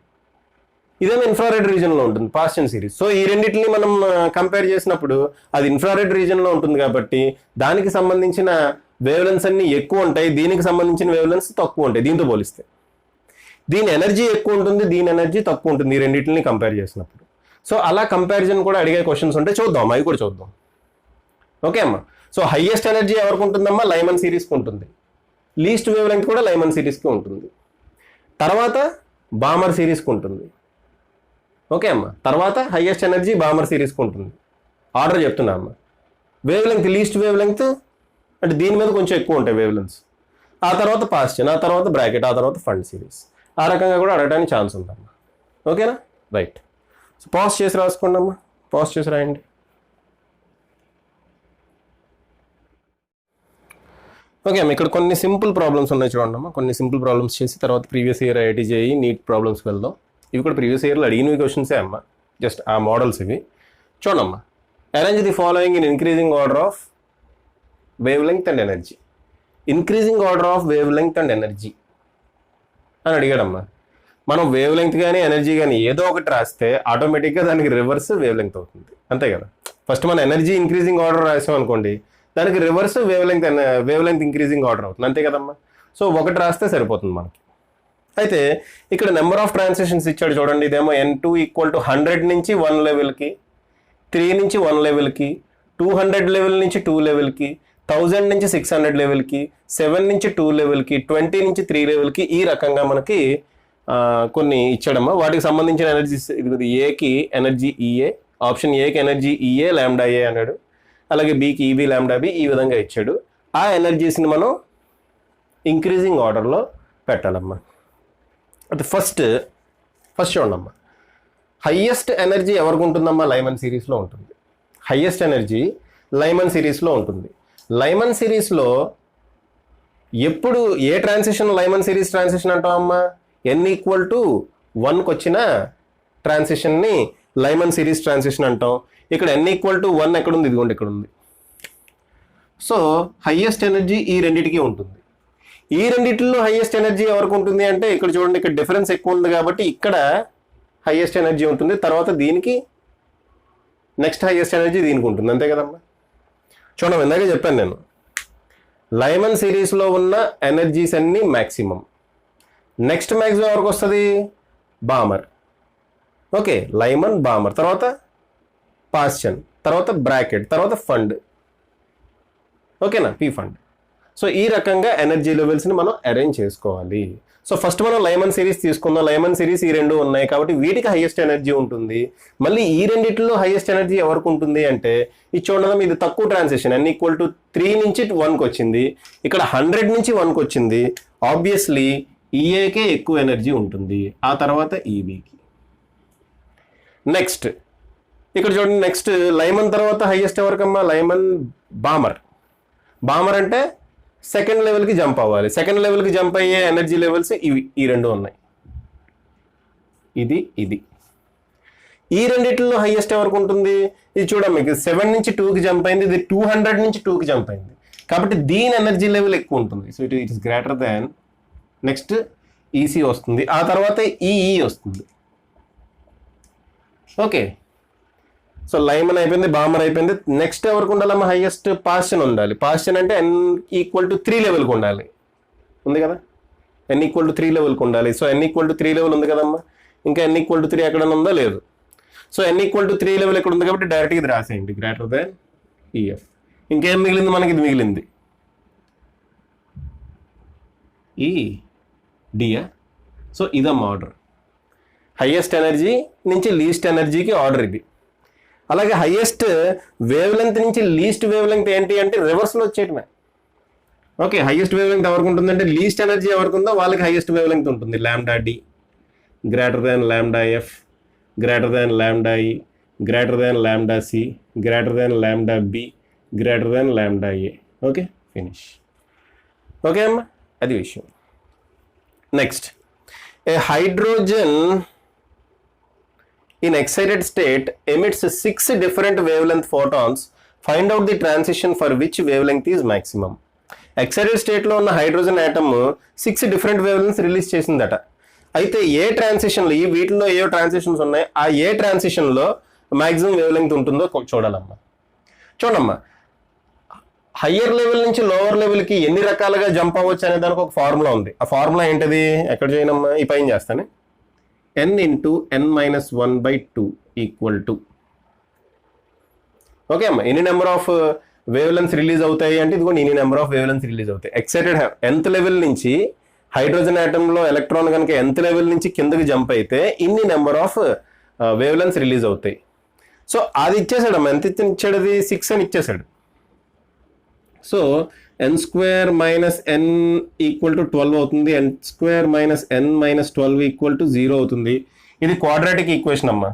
ఇదేమో ఇన్ఫ్రారెడ్ రీజన్లో ఉంటుంది పాస్చన్ సిరీస్. సో ఈ రెండింటిని మనం కంపేర్ చేసినప్పుడు అది ఇన్ఫ్రారెడ్ రీజన్లో ఉంటుంది కాబట్టి దానికి సంబంధించిన వేవ్ లెన్స్ అన్ని ఎక్కువ ఉంటాయి, దీనికి సంబంధించిన వేవ్ లెన్స్ తక్కువ ఉంటాయి దీంతో పోలిస్తే. దీని ఎనర్జీ ఎక్కువ ఉంటుంది, దీని ఎనర్జీ తక్కువ ఉంటుంది ఈ రెండింటిని కంపేర్ చేసినప్పుడు. సో అలా కంపారిజన్ కూడా అడిగే క్వశ్చన్స్ ఉంటే చూద్దాం, అవి కూడా చూద్దాం. ఓకే అమ్మా, సో హైయెస్ట్ ఎనర్జీ ఎవరికి ఉంటుందమ్మా, లైమన్ సిరీస్కి ఉంటుంది. లీస్ట్ వేవ్ లెంగ్త్ కూడా లైమన్ సిరీస్కి ఉంటుంది. తర్వాత బామర్ సిరీస్కి ఉంటుంది. ఓకే అమ్మా, తర్వాత హైయెస్ట్ ఎనర్జీ బామర్ సిరీస్కి ఉంటుంది. ఆర్డర్ చెప్తున్నా అమ్మా, wave length least wave length అంటే దీని మీద కొంచెం ఎక్కువ ఉంటాయి వేవ్ లెంగ్త్స్, ఆ తర్వాత పాస్చన్, ఆ తర్వాత బ్రాకెట్, ఆ తర్వాత ఫండ్ సిరీస్. ఆ రకంగా కూడా అడగడానికి ఛాన్స్ ఉందమ్మా. ఓకేనా? రైట్. సో పాజ్ చేసి రాసుకోండి అమ్మా, పాజ్ చేసి రాయండి. ఓకే అమ్మ, ఇక్కడ కొన్ని సింపుల్ ప్రాబ్లమ్స్ ఉన్నాయి చూడండి అమ్మా. కొన్ని సింపుల్ ప్రాబ్లమ్స్ చేసి తర్వాత previous year IIT JEE NEET ప్రాబ్లమ్స్కి వెళ్దాం. ఇవి కూడా ప్రీవియస్ ఇయర్లో అడిగినవి క్వశ్చన్సే అమ్మ, జస్ట్ ఆ మోడల్స్ ఇవి. చూడమ్మా, arrange the following in increasing order of wave length and energy. Increasing order of wave length and energy అని అడిగాడమ్మా. మనం వేవ్ లెంగ్త్ కానీ ఎనర్జీ కానీ ఏదో ఒకటి రాస్తే ఆటోమేటిక్గా దానికి రివర్స్ వేవ్ లెంగ్త్ అవుతుంది, అంతే కదా. ఫస్ట్ మనం ఎనర్జీ ఇంక్రీజింగ్ ఆర్డర్ రాసాం అనుకోండి, దానికి reverse wave length increasing order అవుతుంది, అంతే కదమ్మా. సో ఒకటి రాస్తే సరిపోతుంది మనకి. అయితే ఇక్కడ నెంబర్ ఆఫ్ ట్రాన్సాక్షన్స్ ఇచ్చాడు చూడండి. ఇదేమో N2 = 100 నుంచి 1 లెవెల్కి, 3 నుంచి 1 లెవెల్కి, 200 లెవెల్ నుంచి 2 లెవెల్కి, 1000 నుంచి 600 లెవెల్కి, 7 నుంచి 2 లెవెల్కి, 20 నుంచి 3 లెవెల్కి, ఈ రకంగా మనకి కొన్ని ఇచ్చాడమ్మా. వాటికి సంబంధించిన ఎనర్జీస్, ఇది ఏకి ఎనర్జీ ఈఏ, ఆప్షన్ ఏకి ఎనర్జీ ఈఏ లాంబ్డా ఏ అన్నాడు. అలాగే బీకి ఈబీ లాంబ్డా బి, ఈ విధంగా ఇచ్చాడు. ఆ ఎనర్జీస్ని మనం ఇంక్రీజింగ్ ఆర్డర్లో పెట్టాలమ్మా. అయితే ఫస్ట్ చూడమ్మా, హయ్యెస్ట్ ఎనర్జీ ఎవరికి ఉంటుందమ్మా, లైమన్ సిరీస్లో ఉంటుంది. హయ్యెస్ట్ ఎనర్జీ లైమన్ సిరీస్లో ఉంటుంది. లైమన్ సిరీస్లో ఎప్పుడు ఏ ట్రాన్సిషన్ లైమన్ సిరీస్ ట్రాన్సిషన్ అంటామమ్మా, N=1కి వచ్చిన ట్రాన్సిషన్ని లైమన్ సిరీస్ ట్రాన్సిషన్ అంటాం. ఇక్కడ N=1 ఎక్కడుంది, ఇదిగోండి ఇక్కడ ఉంది. సో హయ్యెస్ట్ ఎనర్జీ ఈ రెండింటికి ఉంటుంది. ఈ రెండింటిలో హైయెస్ట్ ఎనర్జీ ఎవరికి ఉంటుంది అంటే ఇక్కడ చూడండి, ఇక్కడ డిఫరెన్స్ ఎక్కువ ఉంది కాబట్టి ఇక్కడ హైయెస్ట్ ఎనర్జీ ఉంటుంది. తర్వాత దీనికి నెక్స్ట్ హైయెస్ట్ ఎనర్జీ దీనికి ఉంటుంది, అంతే కదమ్మా. చూడండి, ఇందాక చెప్పాను నేను, లైమన్ సిరీస్లో ఉన్న ఎనర్జీస్ అన్నీ మ్యాక్సిమం. నెక్స్ట్ మ్యాక్సిమం ఎవరికి వస్తుంది, బామర్. ఓకే, లైమన్, బామర్, తర్వాత పాస్చన్, తర్వాత బ్రాకెట్, తర్వాత ఫండ్. ఓకేనా, పీ ఫండ్. సో ఈ రకంగా ఎనర్జీ లెవెల్స్ని మనం అరేంజ్ చేసుకోవాలి. సో ఫస్ట్ మనం లైమన్ సిరీస్ తీసుకుందాం. లైమన్ సిరీస్ ఈ రెండు ఉన్నాయి కాబట్టి వీటికి హైయెస్ట్ ఎనర్జీ ఉంటుంది. మళ్ళీ ఈ రెండిట్లో హైయెస్ట్ ఎనర్జీ ఎవరికి ఉంటుంది అంటే ఇది చూడడం, ఇది తక్కువ ట్రాన్సిషన్, N=3 నుంచి 1కి వచ్చింది. ఇక్కడ 100 నుంచి 1కి వచ్చింది. ఆబ్వియస్లీ ఈఏకే ఎక్కువ ఎనర్జీ ఉంటుంది, ఆ తర్వాత ఈబీకి. నెక్స్ట్ ఇక్కడ చూడండి, నెక్స్ట్ లైమన్ తర్వాత హైయెస్ట్ ఎవరికమ్మా, లైమన్, బామర్. బామర్ అంటే సెకండ్ లెవెల్కి జంప్ అవ్వాలి. సెకండ్ లెవెల్కి జంప్ అయ్యే ఎనర్జీ లెవెల్స్ ఇవి, ఈ రెండు ఉన్నాయి, ఇది. ఈ రెండిట్లో హైయెస్ట్ ఎవరికి ఉంటుంది, ఇది చూడండి, మీకు 7 నుంచి 2కి జంప్ అయింది, ఇది 200 నుంచి 2కి జంప్ అయింది కాబట్టి దీని ఎనర్జీ లెవెల్ ఎక్కువ ఉంటుంది. So it is greater than next EC వస్తుంది, ఆ తర్వాత ఈఈ వస్తుంది. ఓకే, సో లైమన్ అయిపోయింది, బామర్ అయిపోయింది. నెక్స్ట్ ఎవరికి ఉండాలమ్మా? హైయెస్ట్ పాస్చన్ ఉండాలి. పాస్చన్ అంటే n=3 లెవెల్కి ఉండాలి, ఉంది కదా, n=3 లెవెల్కి ఉండాలి. సో n=3 లెవెల్ ఉంది కదమ్మా, ఇంకా n=3 ఎక్కడన్నా ఉందా? లేదు. సో n=3 లెవెల్ ఇక్కడ ఉంది కాబట్టి డైరెక్ట్గా ఇది రాసేయండి, గ్రేటర్ దాన్ ఈఎఫ్. ఇంకేం మిగిలింది మనకి? ఇది మిగిలింది ఈ డియా. సో ఇదమ్మా ఆర్డర్, హైయెస్ట్ ఎనర్జీ నుంచి లీస్ట్ ఎనర్జీకి ఆర్డర్ ఇది. అలాగే హైయెస్ట్ వేవ్ లెంత్ నుంచి లీస్ట్ వేవ్ లెంత్ ఏంటి అంటే రివర్స్లో వచ్చేయటమే. ఓకే, హైయెస్ట్ వేవ్ లెంత్ ఎవరికి ఉంటుందంటే లీస్ట్ ఎనర్జీ ఎవరికి ఉందో వాళ్ళకి హైయెస్ట్ వేవ్ లెంత్ ఉంటుంది. Lambda D greater than lambda F, greater than lambda E, greater than lambda C, greater than lambda B, greater than lambda A. Okay, finish. Okay అమ్మా, అది విషయం. Next, A hydrogen in excited state emits 6 different wavelength photons. Find out the transition for which wavelength is maximum. Excited state లో ఉన్న hydrogen atom 6 different వేవ్లెంగ్త్స్ release చేసిందట. అయితే ఏ ట్రాన్సిషన్లో, ఈ వీటిలో ఏ transitions ఉన్నాయి, ఆ ఏ ట్రాన్సిషన్లో మ్యాక్సిమం వేవ్లెంగ్త్ ఉంటుందో చూడాలమ్మా. చూడమ్మా, హయ్యర్ లెవెల్ నుంచి లోవర్ లెవెల్కి ఎన్ని రకాలుగా జంప్ అవ్వచ్చు అనే దానికి ఒక ఫార్ములా ఉంది. ఆ ఫార్ములా ఏంటిది? ఎక్కడ చేయనమ్మా, ఈ పైన చేస్తాను. n into n-1/2 equal to, okay అమ్మా, ఎన్ని number of wave lens release అవుతాయి అంటే ఇదిగోండి ఎన్ని number of wave lens release అవుతాయి. ఎక్సైటెడ్ nth లెవెల్ నుంచి హైడ్రోజన్ ఆటంలో ఎలక్ట్రాన్ కనుక nth లెవెల్ నుంచి కిందకి జంప్ అయితే ఇన్ని number of wave lens release అవుతాయి. సో అది ఇచ్చేసాడు అమ్మా, ఎంత ఇచ్చాడు? అది 6 అని ఇచ్చేసాడు. సో n² - n = 12 అవుతుంది, n² - n - 12 = 0 అవుతుంది. ఇది క్వాడ్రాటిక్ ఈక్వేషన్ అమ్మా.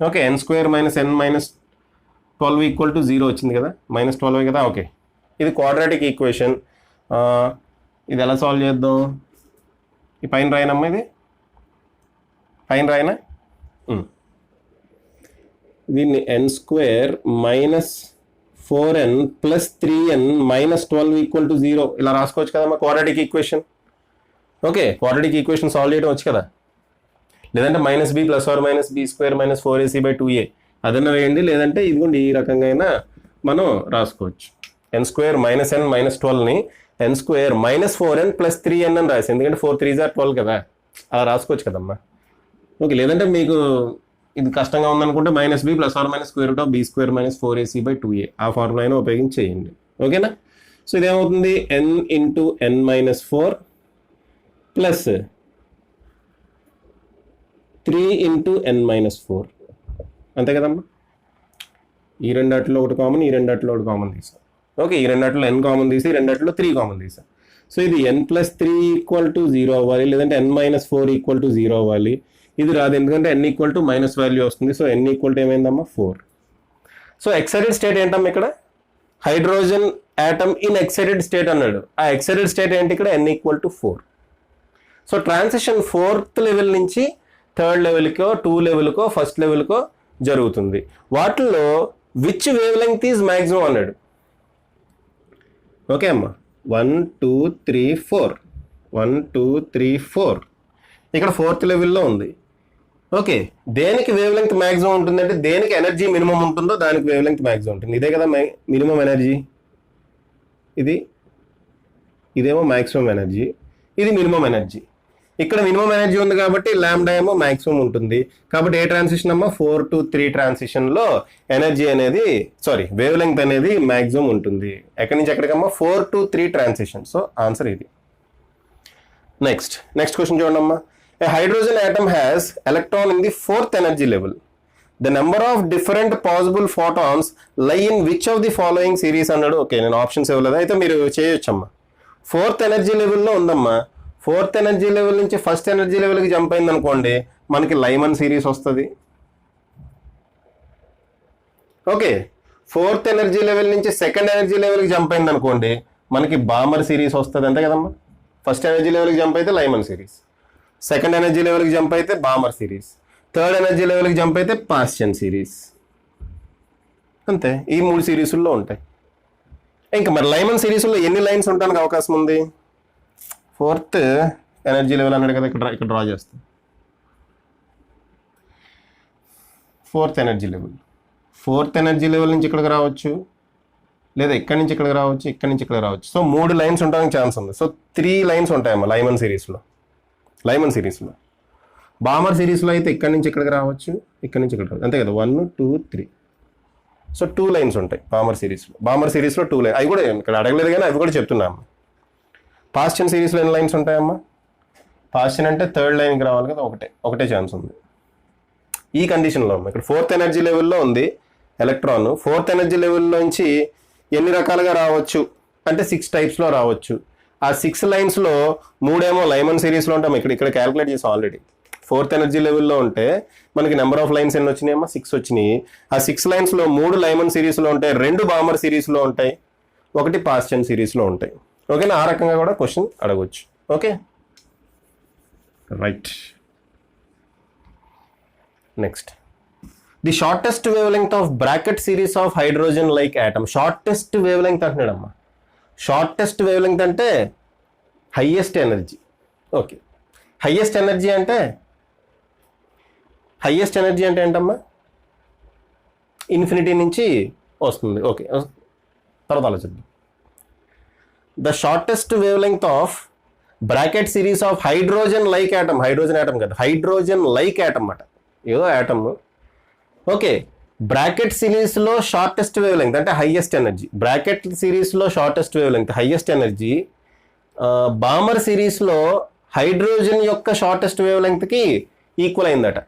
ఓకే, n² - n - 12 = 0 వచ్చింది కదా, -12 కదా. ఓకే, ఇది క్వాడ్రాటిక్ ఈక్వేషన్. ఇది ఎలా సాల్వ్ చేద్దాం? ఈ పైన రాయనమ్మా, ఇది పైన రాయనా? దీన్ని n² - 4n + 3n - 12 = 0 ఇలా రాసుకోవచ్చు కదమ్మా, quadratic equation. Okay, quadratic equation solve చేయడం వచ్చు కదా. లేదంటే -b + or -b² - 4ac/2a అదన్నా వేయండి, లేదంటే ఇదిగోండి ఈ రకంగా అయినా మనం రాసుకోవచ్చు. n² - n - 12ని n² - 4n + 3n అని రాసి, ఎందుకంటే 4 3s are 12 కదా, అలా రాసుకోవచ్చు కదమ్మా. ఓకే, లేదంటే మీకు ఇది కష్టంగా ఉందనుకుంటే -b + or -√b² - 4ac/2a ఆ ఫార్ములా అయినా ఉపయోగించి చేయండి. ఓకేనా? సో ఇదేమవుతుంది? n into n - 4 plus 3 into n - 4, అంతే కదమ్మా. ఈ రెండాటిలో ఒకటి కామన్, ఈ రెండాటిలో ఒకటి కామన్ తీసాం. ఓకే, ఈ రెండాటిలో n కామన్ తీసి, ఈ రెండాటిలో 3 కామన్ తీసాం. సో ఇది n + 3 = 0 అవ్వాలి, లేదంటే n - 4 = 0 అవ్వాలి. ఇది రాదు, ఎందుకంటే n = మైనస్ వాల్యూ వస్తుంది. సో n = ఏమైందమ్మా? 4. సో ఎక్సైటెడ్ స్టేట్ ఏంటమ్మా? ఇక్కడ hydrogen atom in excited state అన్నాడు. ఆ ఎక్సైటెడ్ స్టేట్ ఏంటి? ఇక్కడ n = 4. So transition 4th level నుంచి 3rd లెవెల్కో, 2 లెవెల్కో, 1st లెవెల్కో జరుగుతుంది. వాటిల్లో which wave length is maximum అన్నాడు. ఓకే అమ్మా, 1 2 3 4 1 2 3 4 ఇక్కడ 4th లెవెల్లో ఉంది. ఓకే, దేనికి వేవ్ లెంగ్త్ మ్యాక్సిమం ఉంటుందంటే దేనికి ఎనర్జీ మినిమం ఉంటుందో దానికి వేవ్ లెంగ్త్ మ్యాక్సిమం ఉంటుంది. ఇదే కదా మినిమం ఎనర్జీ, ఇదేమో మ్యాక్సిమం ఎనర్జీ, ఇది మినిమం ఎనర్జీ. ఇక్కడ మినిమం ఎనర్జీ ఉంది కాబట్టి లాంబ్డా ఏమో మ్యాక్సిమం ఉంటుంది. కాబట్టి ఏ ట్రాన్సిషన్ అమ్మా? 4 to 3 ట్రాన్సిషన్లో ఎనర్జీ అనేది, వేవ్ లెంగ్త్ అనేది మ్యాక్సిమం ఉంటుంది. ఎక్కడి నుంచి ఎక్కడికమ్మా? 4 to 3 ట్రాన్సిషన్. సో ఆన్సర్ ఇది. నెక్స్ట్ క్వశ్చన్ చూడండి అమ్మా. A hydrogen atom has electron in the 4th energy level. The number of different possible photons lie in which of the following series అన్నాడు. Okay, నేను options ఇవ్వలేదు, అయితే మీరు చేయొచ్చమ్మా. 4th energy లెవెల్లో ఉందమ్మా. 4th ఎనర్జీ లెవెల్ నుంచి 1st ఎనర్జీ లెవెల్కి jump అయింది అనుకోండి, మనకి లైమన్ సిరీస్ వస్తుంది. ఓకే, 4th ఎనర్జీ లెవెల్ నుంచి 2nd ఎనర్జీ లెవెల్కి జంప్ అయింది అనుకోండి, మనకి బామర్ సిరీస్ వస్తుంది. అంతే కదమ్మా. 1st ఎనర్జీ లెవెల్కి జంప్ అయితే లైమన్ సిరీస్, 2nd ఎనర్జీ లెవెల్కి జంప్ అయితే బామర్ సిరీస్, 3rd ఎనర్జీ లెవెల్కి జంప్ అయితే పాస్చన్ సిరీస్. అంతే, ఈ 3 సిరీసుల్లో ఉంటాయి. ఇంకా మరి లైమన్ సిరీస్లో ఎన్ని లైన్స్ ఉండడానికి అవకాశం ఉంది? 4th ఎనర్జీ లెవెల్ అన్నాడు కదా, ఇక్కడ డ్రా చేస్తాం. ఫోర్త్ ఎనర్జీ లెవెల్ నుంచి ఇక్కడికి రావచ్చు, లేదా ఇక్కడి నుంచి ఇక్కడికి రావచ్చు, ఇక్కడి నుంచి ఇక్కడికి రావచ్చు. సో 3 లైన్స్ ఉండడానికి ఛాన్స్ ఉంది. సో 3 లైన్స్ ఉంటాయమ్మా లైమన్ సిరీస్లో. బామర్ సిరీస్లో అయితే ఇక్కడి నుంచి ఇక్కడికి రావచ్చు, ఇక్కడి నుంచి ఇక్కడికి రావచ్చు, అంతే కదా, 1 2 3. సో 2 లైన్స్ ఉంటాయి బామర్ సిరీస్లో 2 లైన్స్. అవి కూడా ఇక్కడ అడగలేదు కానీ అవి కూడా చెప్తున్నాము. పాస్టియన్ సిరీస్లో ఎన్ని లైన్స్ ఉంటాయమ్మా? పాస్టియన్ అంటే థర్డ్ లైన్కి రావాలి కదా, ఒకటే ఛాన్స్ ఉంది ఈ కండిషన్లో. ఇక్కడ 4th ఎనర్జీ లెవెల్లో ఉంది ఎలక్ట్రాన్. 4th ఎనర్జీ లెవెల్లోంచి ఎన్ని రకాలుగా రావచ్చు అంటే 6 టైప్స్లో రావచ్చు. ఆ 6 లైన్స్లో 3 ఏమో లైమన్ సిరీస్లో ఉంటాం. ఇక్కడ క్యాలిక్యులేట్ చేసాం ఆల్రెడీ. 4th ఎనర్జీ లెవెల్లో ఉంటే మనకి నెంబర్ ఆఫ్ లైన్స్ ఎన్ని వచ్చినాయమ్మా? 6 వచ్చినాయి. ఆ 6 లైన్స్లో 3 లైమన్ సిరీస్లో ఉంటాయి, 2 బామర్ సిరీస్లో ఉంటాయి, 1 పాస్టియన్ సిరీస్లో ఉంటాయి. ఓకేనా? ఆ రకంగా కూడా క్వశ్చన్ అడగవచ్చు. Okay, right. Next, the shortest wave length of Brackett series of hydrogen like atom. Shortest wave length అంటున్నాడమ్మా. షార్టెస్ట్ వేవ్ లెంగ్త్ అంటే highest energy. Okay, highest energy అంటే ఏంటమ్మా? ఇన్ఫినిటీ నుంచి వస్తుంది. ఓకే, తర్వాత ఆలోచిద్దాం. The shortest wave length of Brackett series of hydrogen like atom. Hydrogen atom కదా, hydrogen like atom అన్నమాట, ఏదో యాటమ్. ఓకే, బ్రాకెట్ సిరీస్లో షార్టెస్ట్ వేవ్ లెంగ్త్ అంటే హైయెస్ట్ ఎనర్జీ. బ్రాకెట్ సిరీస్లో shortest wave length highest energy. Balmer సిరీస్లో hydrogen యొక్క shortest wave లెంగ్త్కి equal అయిందట.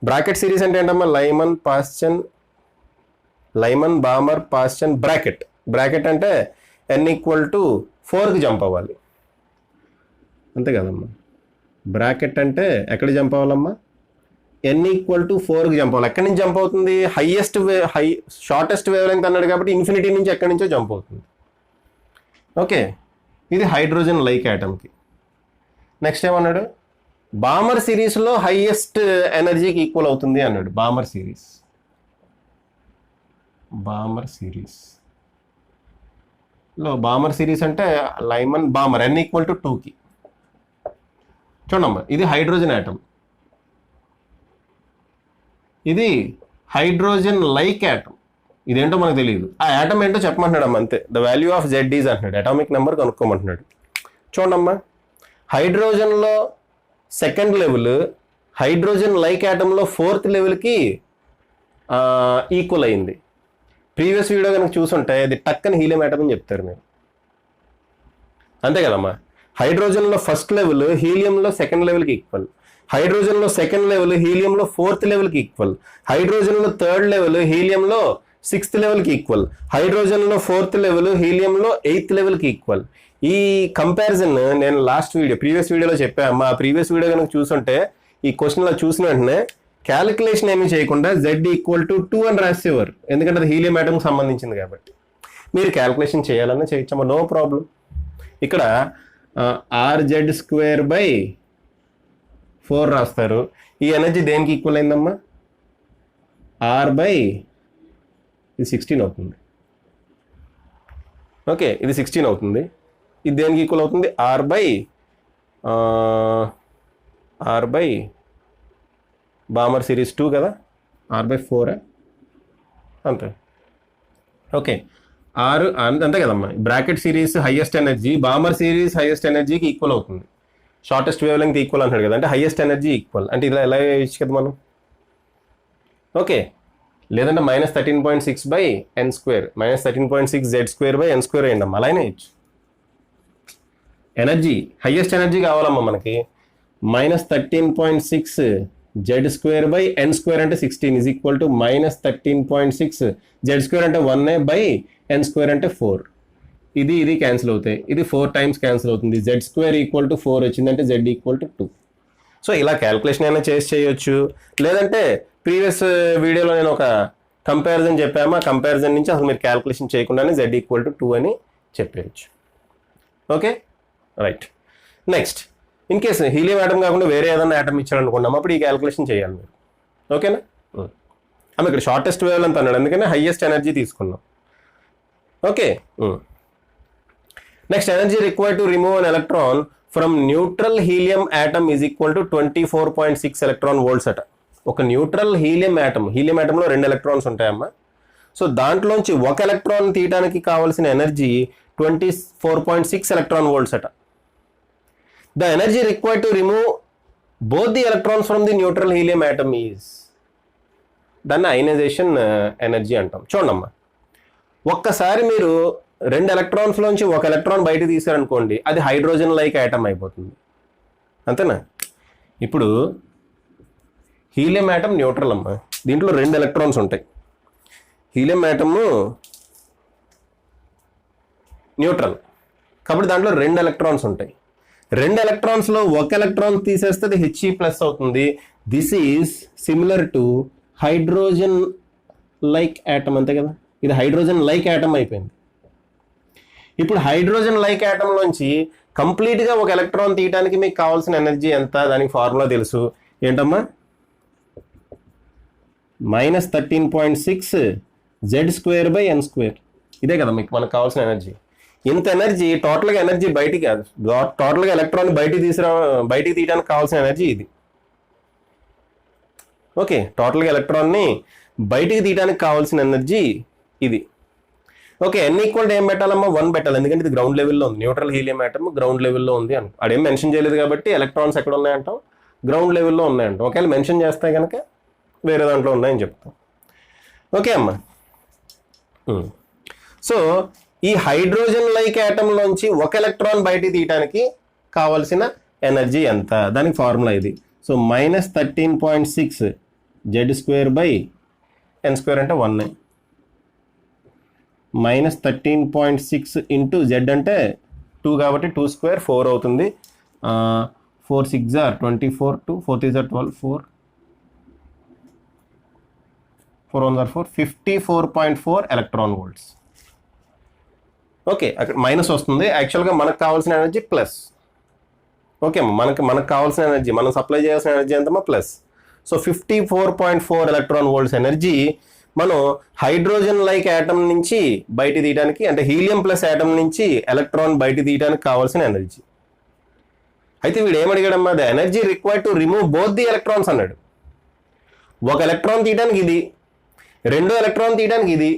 Bracket series అంటే ఏంటమ్మా? లైమన్, బామర్, పాస్టియన్, బ్రాకెట్ అంటే n=4కి జంప్ అవ్వాలి, అంతే కదమ్మా. బ్రాకెట్ అంటే ఎక్కడ జంప్ అవ్వాలమ్మా? n=4కి జంప్ అవ్వాలి. ఎక్కడి నుంచి జంప్ అవుతుంది? షార్టెస్ట్ వేవ్ లెంగ్త్ అన్నాడు కాబట్టి ఇన్ఫినిటీ నుంచి ఎక్కడి నుంచో జంప్ అవుతుంది. ఓకే, ఇది హైడ్రోజన్ లైక్ యాటమ్కి. నెక్స్ట్ ఏమన్నాడు? బామర్ సిరీస్లో హైయెస్ట్ ఎనర్జీకి ఈక్వల్ అవుతుంది అన్నాడు. బామర్ సిరీస్ అంటే లైమన్, బామర్, n=2కి. చూడమ్మా, ఇది హైడ్రోజన్ యాటమ్, ఇది హైడ్రోజన్ లైక్ యాటమ్. ఇదేంటో మనకు తెలియదు. ఆ యాటమ్ ఏంటో చెప్పమంటున్నాడు అమ్మ, అంతే. The value of Z is అంటున్నాడు, అటామిక్ నెంబర్ కనుక్కోమంటున్నాడు. చూడమ్మా, హైడ్రోజన్లో 2nd లెవెల్, హైడ్రోజన్ లైక్ యాటంలో 4th లెవెల్కి ఈక్వల్ అయింది. ప్రీవియస్ వీడియో కనుక చూసుంటే అది టక్కని హీలియం యాటమ్ అని చెప్తారు మీరు, అంతే కదమ్మా. హైడ్రోజన్లో 1st లెవెల్ హీలియంలో 2nd లెవెల్కి ఈక్వల్, హైడ్రోజన్లో 2nd లెవెల్ హీలియంలో 4th లెవెల్కి ఈక్వల్, హైడ్రోజన్లో 3rd లెవెల్ హీలియంలో 6th లెవెల్కి ఈక్వల్, హైడ్రోజన్లో 4th లెవెల్ హీలియంలో 8th లెవెల్కి ఈక్వల్. ఈ కంపారిజన్ నేను ప్రీవియస్ వీడియోలో చెప్పాను. ఆ ప్రీవియస్ వీడియో కనుక చూసుంటే ఈ క్వశ్చన్లో చూసిన వెంటనే క్యాలిక్యులేషన్ ఏమీ చేయకుండా Z=2 అని రాసేవారు, ఎందుకంటే అది హీలియం యాటమ్కి సంబంధించింది కాబట్టి. మీరు క్యాలిక్యులేషన్ చేయాలన్నా చేయొచ్చమ్మా, నో ప్రాబ్లం. ఇక్కడ RZ²/4 రాస్తారు. ఈ ఎనర్జీ దేనికి ఈక్వల్ అయిందమ్మా? ఇది 16 అవుతుంది. ఓకే, ఇది 16 అవుతుంది. ఇది దేనికి ఈక్వల్ అవుతుంది? R బై బామర్ సిరీస్ 2 కదా, R/4 అంతే. ఓకే, అంతే కదమ్మా. Brackett series highest energy, Balmer series highest ఎనర్జీకి ఈక్వల్ అవుతుంది. షార్టెస్ట్ వేవ్ లెంగ్త్ ఈక్వల్ అంటాడు కదా, అంటే హైయెస్ట్ ఎనర్జీ ఈక్వల్ అంటే ఇలా ఎలా వేయచ్చు కదా మనం. ఓకే, లేదంటే -13.6/n², -13.6Z²/n² అయ్యిందమ్మా, అలానే ఇచ్చు. ఎనర్జీ హైయెస్ట్ ఎనర్జీ కావాలమ్మా మనకి. -13.6 Z²/n² అంటే 16 = -13.6 Z² అంటే 1/n² అంటే 4. ఇది క్యాన్సిల్ అవుతాయి, ఇది 4 టైమ్స్ క్యాన్సిల్ అవుతుంది. Z² = 4 వచ్చిందంటే Z = 2. సో ఇలా క్యాల్కులేషన్ అయినా చేయొచ్చు, లేదంటే ప్రీవియస్ వీడియోలో నేను ఒక కంపారిజన్ చెప్పాము, ఆ కంపారిజన్ నుంచి అసలు మీరు క్యాల్కులేషన్ చేయకుండానే Z = 2 అని చెప్పేయచ్చు. Okay, right. Next, in case helium atom కాకుండా వేరే ఏదైనా యాటమ్ ఇచ్చాడు అనుకున్నాం, అప్పుడు ఈ క్యాల్కులేషన్ చేయాలి మీరు. ఓకేనా? ఆమె ఇక్కడ షార్టెస్ట్ వేవ్ లెంగ్త్ అన్నాడు, అందుకని హైయెస్ట్ ఎనర్జీ తీసుకున్నాం. Okay, next, energy required to remove an electron from neutral helium atom is equal to 24.6 electron volts అట. ఒక న్యూట్రల్ హీలియం యాటంలో 2 ఎలక్ట్రాన్స్ ఉంటాయమ్మా. సో దాంట్లోంచి ఒక ఎలక్ట్రాన్ తీయడానికి కావాల్సిన ఎనర్జీ 24.6 ఎలక్ట్రాన్ వోల్ట్స్ అట. The energy required to remove both the electrons from the neutral helium atom is, దాన్ని ionisation energy అంటాం. చూడమ్మా, ఒక్కసారి మీరు 2 ఎలక్ట్రాన్స్లోంచి ఒక ఎలక్ట్రాన్ బయట తీసారనుకోండి, అది హైడ్రోజన్ లైక్ యాటమ్ అయిపోతుంది, అంతేనా? ఇప్పుడు హీలియం యాటమ్ న్యూట్రల్ అమ్మా, దీంట్లో 2 ఎలక్ట్రాన్స్ ఉంటాయి. హీలియం యాటమ్ న్యూట్రల్ కాబట్టి దాంట్లో 2 ఎలక్ట్రాన్స్ ఉంటాయి. 2 ఎలక్ట్రాన్స్లో ఒక ఎలక్ట్రాన్ తీసేస్తే అది He+ అవుతుంది. This is similar to hydrogen like atom, అంతే కదా? ఇది హైడ్రోజన్ లైక్ యాటమ్ అయిపోయింది. ఇప్పుడు హైడ్రోజన్ లైక్ యాటంలోంచి కంప్లీట్గా ఒక ఎలక్ట్రాన్ తీయడానికి మీకు కావాల్సిన ఎనర్జీ ఎంత? దానికి ఫార్ములా తెలుసు. ఏంటమ్మా? -13.6 Z²/n². ఇదే కదా మనకు కావాల్సిన ఎనర్జీ. ఇంత ఎనర్జీ టోటల్గా ఎనర్జీ బయటికి కాదు, టోటల్గా ఎలక్ట్రాన్ బయటికి తీయడానికి కావాల్సిన ఎనర్జీ ఇది. ఓకే, టోటల్గా ఎలక్ట్రాన్ని బయటికి తీయడానికి కావాల్సిన ఎనర్జీ ఇది. ఓకే, n ఈక్వల్ ఏం పెట్టాలమ్మా? 1 పెట్టాలి, ఎందుకంటే ఇది గ్రౌండ్ లెవెల్లో ఉంది. న్యూట్రల్ హీలియం యాటమ్ గ్రౌండ్ లెవెల్లో ఉంది అని అదేం మెన్షన్ చేయలేదు కాబట్టి ఎలక్ట్రాన్స్ ఎక్కడ ఉన్నాయంటాం? గ్రౌండ్ లెవెల్లో ఉన్నాయంటాం. ఒకవేళ మెన్షన్ చేస్తే కనుక వేరే దాంట్లో ఉన్నాయని చెప్తాం. ఓకే అమ్మా. సో ఈ హైడ్రోజన్ లైక్ యాటంలోంచి ఒక ఎలక్ట్రాన్ బయటికి తీయడానికి కావాల్సిన ఎనర్జీ ఎంత? దానికి ఫార్ములా ఇది. సో -13.6 Z²/n² అంటే 1. -13.6 ఇంటూ Z అంటే 2 కాబట్టి 2² 4 అవుతుంది. 4 6 24, 2 4 3 12, 4 1 4 54.4 ఎలక్ట్రాన్ వోల్ట్స్. ఓకే, అక్కడ మైనస్ వస్తుంది. యాక్చువల్గా మనకు కావాల్సిన ఎనర్జీ ప్లస్. ఓకే, మనకు కావాల్సిన ఎనర్జీ, మనం సప్లై చేయాల్సిన ఎనర్జీ ఎంతమా? Plus. So 54.4 electron volts energy మనం హైడ్రోజన్ లైక్ యాటమ్ నుంచి బయట తీయడానికి, అంటే హీలియం ప్లస్ యాటమ్ నుంచి ఎలక్ట్రాన్ బయట తీయడానికి కావాల్సిన ఎనర్జీ. అయితే వీడు ఏమడిగాడమ్మా? The energy required to remove both the electrons అన్నాడు. ఒక ఎలక్ట్రాన్ తీయడానికి ఇది, 2 ఎలక్ట్రాన్ తీయడానికి ఇది.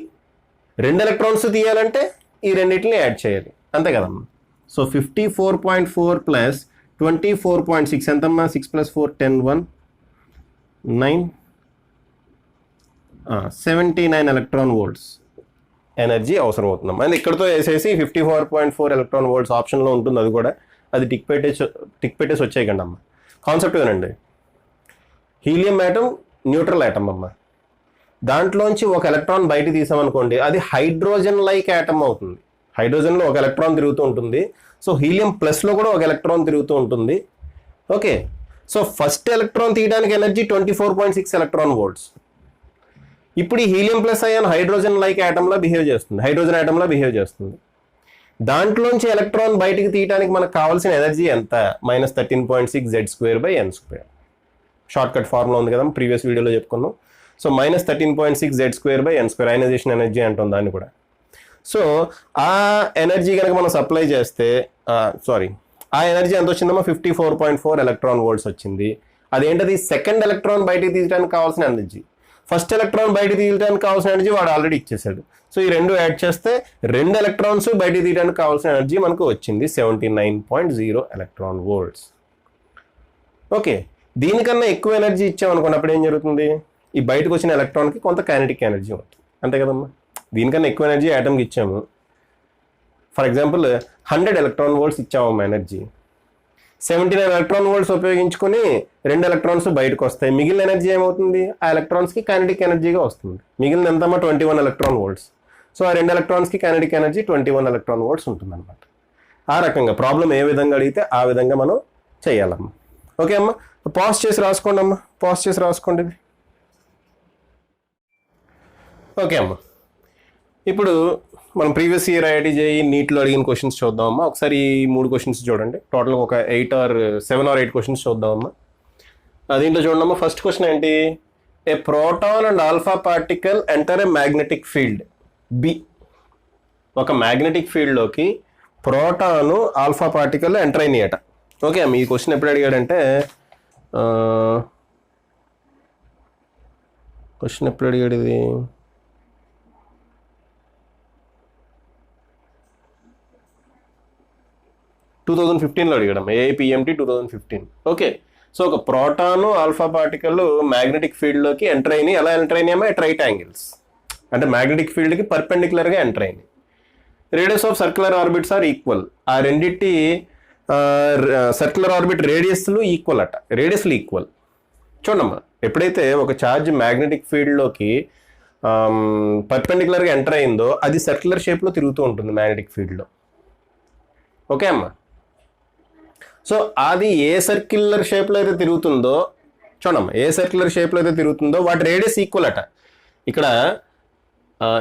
2 ఎలక్ట్రాన్స్ తీయాలంటే ఈ రెండింటిని యాడ్ చేయాలి, అంతే కదమ్మా? సో 54.4 ప్లస్ 24.6 ఎంతమ్మా? 6 + 4 10 1 9 79 ఎలక్ట్రాన్ వోల్ట్స్ ఎనర్జీ అవసరం అవుతుందమ్మా. అది ఇక్కడతో వేసేసి 54.4 ఎలక్ట్రాన్ వోల్ట్స్ ఆప్షన్లో ఉంటుంది. అది కూడా అది టిక్ పెట్టేసి వచ్చేయకండి అమ్మ. కాన్సెప్ట్ ఏనండి, హీలియం యాటమ్ న్యూట్రల్ యాటమ్ అమ్మ. దాంట్లోంచి ఒక ఎలక్ట్రాన్ బయట తీసామనుకోండి, అది హైడ్రోజన్ లైక్ యాటమ్ అవుతుంది. హైడ్రోజన్లో ఒక ఎలక్ట్రాన్ తిరుగుతూ ఉంటుంది. సో హీలియం ప్లస్లో కూడా ఒక ఎలక్ట్రాన్ తిరుగుతూ ఉంటుంది. ఓకే, సో ఫస్ట్ ఎలక్ట్రాన్ తీయడానికి ఎనర్జీ 24.6 ఎలక్ట్రాన్ వోల్ట్స్. ఇప్పుడు ఈ helium plus ion hydrogen like యాటమ్లా బిహేవ్ చేస్తుంది, హైడ్రోజన్ యాటమ్లా బిహేవ్ చేస్తుంది. దాంట్లోంచి ఎలక్ట్రాన్ బయటికి తీయడానికి మనకు కావాల్సిన ఎనర్జీ ఎంత? -13.6 Z²/n². షార్ట్ కట్ ఫార్ములా ఉంది కదా, ప్రీవియస్ వీడియోలో చెప్పుకున్నాం. సో -13.6 Z²/n², అయనైజేషన్ ఎనర్జీ అంటాం దాన్ని కూడా. సో ఆ ఎనర్జీ కనుక మనం సప్లై చేస్తే ఆ ఎనర్జీ ఎంత వచ్చిందమ్మా? 54.4 ఎలక్ట్రాన్ వోల్ట్స్ వచ్చింది. అదేంటది? సెకండ్ ఎలక్ట్రాన్ బయటికి తీయడానికి కావాల్సిన ఎనర్జీ. ఫస్ట్ ఎలక్ట్రాన్ బయటికి తీయడానికి కావాల్సిన ఎనర్జీ వాడు ఆల్రెడీ ఇచ్చేసాడు. సో ఈ రెండు యాడ్ చేస్తే 2 ఎలక్ట్రాన్స్ బయటికి తీయడానికి కావాల్సిన ఎనర్జీ మనకు వచ్చింది 79.0 ఎలక్ట్రాన్ వోల్ట్స్. ఓకే, దీనికన్నా ఎక్కువ ఎనర్జీ ఇచ్చామనుకోండి, అప్పుడు ఏం జరుగుతుంది? ఈ బయటకు వచ్చిన ఎలక్ట్రాన్కి కొంత కైనెటిక్ ఎనర్జీ ఉంటుంది, అంతే కదమ్మా? దీనికన్నా ఎక్కువ ఎనర్జీ యాటమ్కి ఇచ్చాము. ఫర్ ఎగ్జాంపుల్ 100 ఎలక్ట్రాన్ వోల్ట్స్ ఇచ్చామమ్మా ఎనర్జీ. 79 ఎలక్ట్రాన్ వోల్ట్స్ ఉపయోగించుకొని 2 ఎలక్ట్రాన్స్ బయటకు వస్తాయి. మిగిలిన ఎనర్జీ ఏమవుతుంది? ఆ ఎలక్ట్రాన్స్కి కైనెటిక్ ఎనర్జీగా వస్తుంది. మిగిలిన ఎంతమ్మా? 21 ఎలక్ట్రాన్ వోల్ట్స్. సో ఆ 2 ఎలక్ట్రాన్స్కి కైనెటిక్ ఎనర్జీ 21 ఎలక్ట్రాన్ వోల్ట్స్ ఉంటుంది అనమాట. ఆ రకంగా ప్రాబ్లం ఏ విధంగా అడిగితే ఆ విధంగా మనం చేయాలమ్మా. ఓకే అమ్మా, పాజ్ చేసి రాసుకోండి అమ్మా, పాజ్ చేసి రాసుకోండి. ఓకే అమ్మా, ఇప్పుడు మనం ప్రీవియస్ ఇయర్ ఐఐటీ జేఈ నీట్లో అడిగిన క్వశ్చన్స్ చూద్దామమ్మా. ఒకసారి ఈ 3 క్వశ్చన్స్ చూడండి. టోటల్గా ఒక 7 or 8 క్వశ్చన్స్ చూద్దామమ్మా. దీంట్లో చూడమ్మా, ఫస్ట్ క్వశ్చన్ ఏంటి? A proton and alpha particle enter a magnetic field బి. ఒక మ్యాగ్నెటిక్ ఫీల్డ్లోకి ప్రోటాను ఆల్ఫా పార్టికల్ ఎంటర్ అయినాయట. ఓకే అమ్మ, ఈ క్వశ్చన్ ఎప్పుడు అడిగాడంటే క్వశ్చన్ ఎప్పుడు అడిగాడు ఇది? టూ 2015లో అడిగాడు ఏఐపిఎంటి 2015. ఓకే, సో ఒక ప్రోటాను ఆల్ఫా పార్టికల్ మ్యాగ్నెటిక్ ఫీల్డ్లోకి ఎంటర్ అయినాయి. ఎలా ఎంటర్ అయినాయమ్మా? ఎట్ రైట్ యాంగిల్స్, అంటే మ్యాగ్నెటిక్ ఫీల్డ్కి పర్పెండిక్యులర్గా ఎంటర్ అయినాయి. Radius of circular orbits are equal. ఆ రెండింటి సర్క్యులర్ ఆర్బిట్ రేడియస్లు ఈక్వల్ అట, రేడియస్లు ఈక్వల్. చూడమ్మా, ఎప్పుడైతే ఒక ఛార్జ్ మ్యాగ్నెటిక్ ఫీల్డ్లోకి పర్పెండిక్యులర్గా ఎంటర్ అయిందో అది సర్క్యులర్ షేప్లో తిరుగుతూ ఉంటుంది మ్యాగ్నెటిక్ ఫీల్డ్లో. ఓకే అమ్మా, సో అది ఏ సర్క్యులర్ షేప్లో అయితే తిరుగుతుందో చూడమ్మా, ఏ సర్క్యులర్ షేప్లో అయితే తిరుగుతుందో వాటి రేడియస్ ఈక్వల్ అట. ఇక్కడ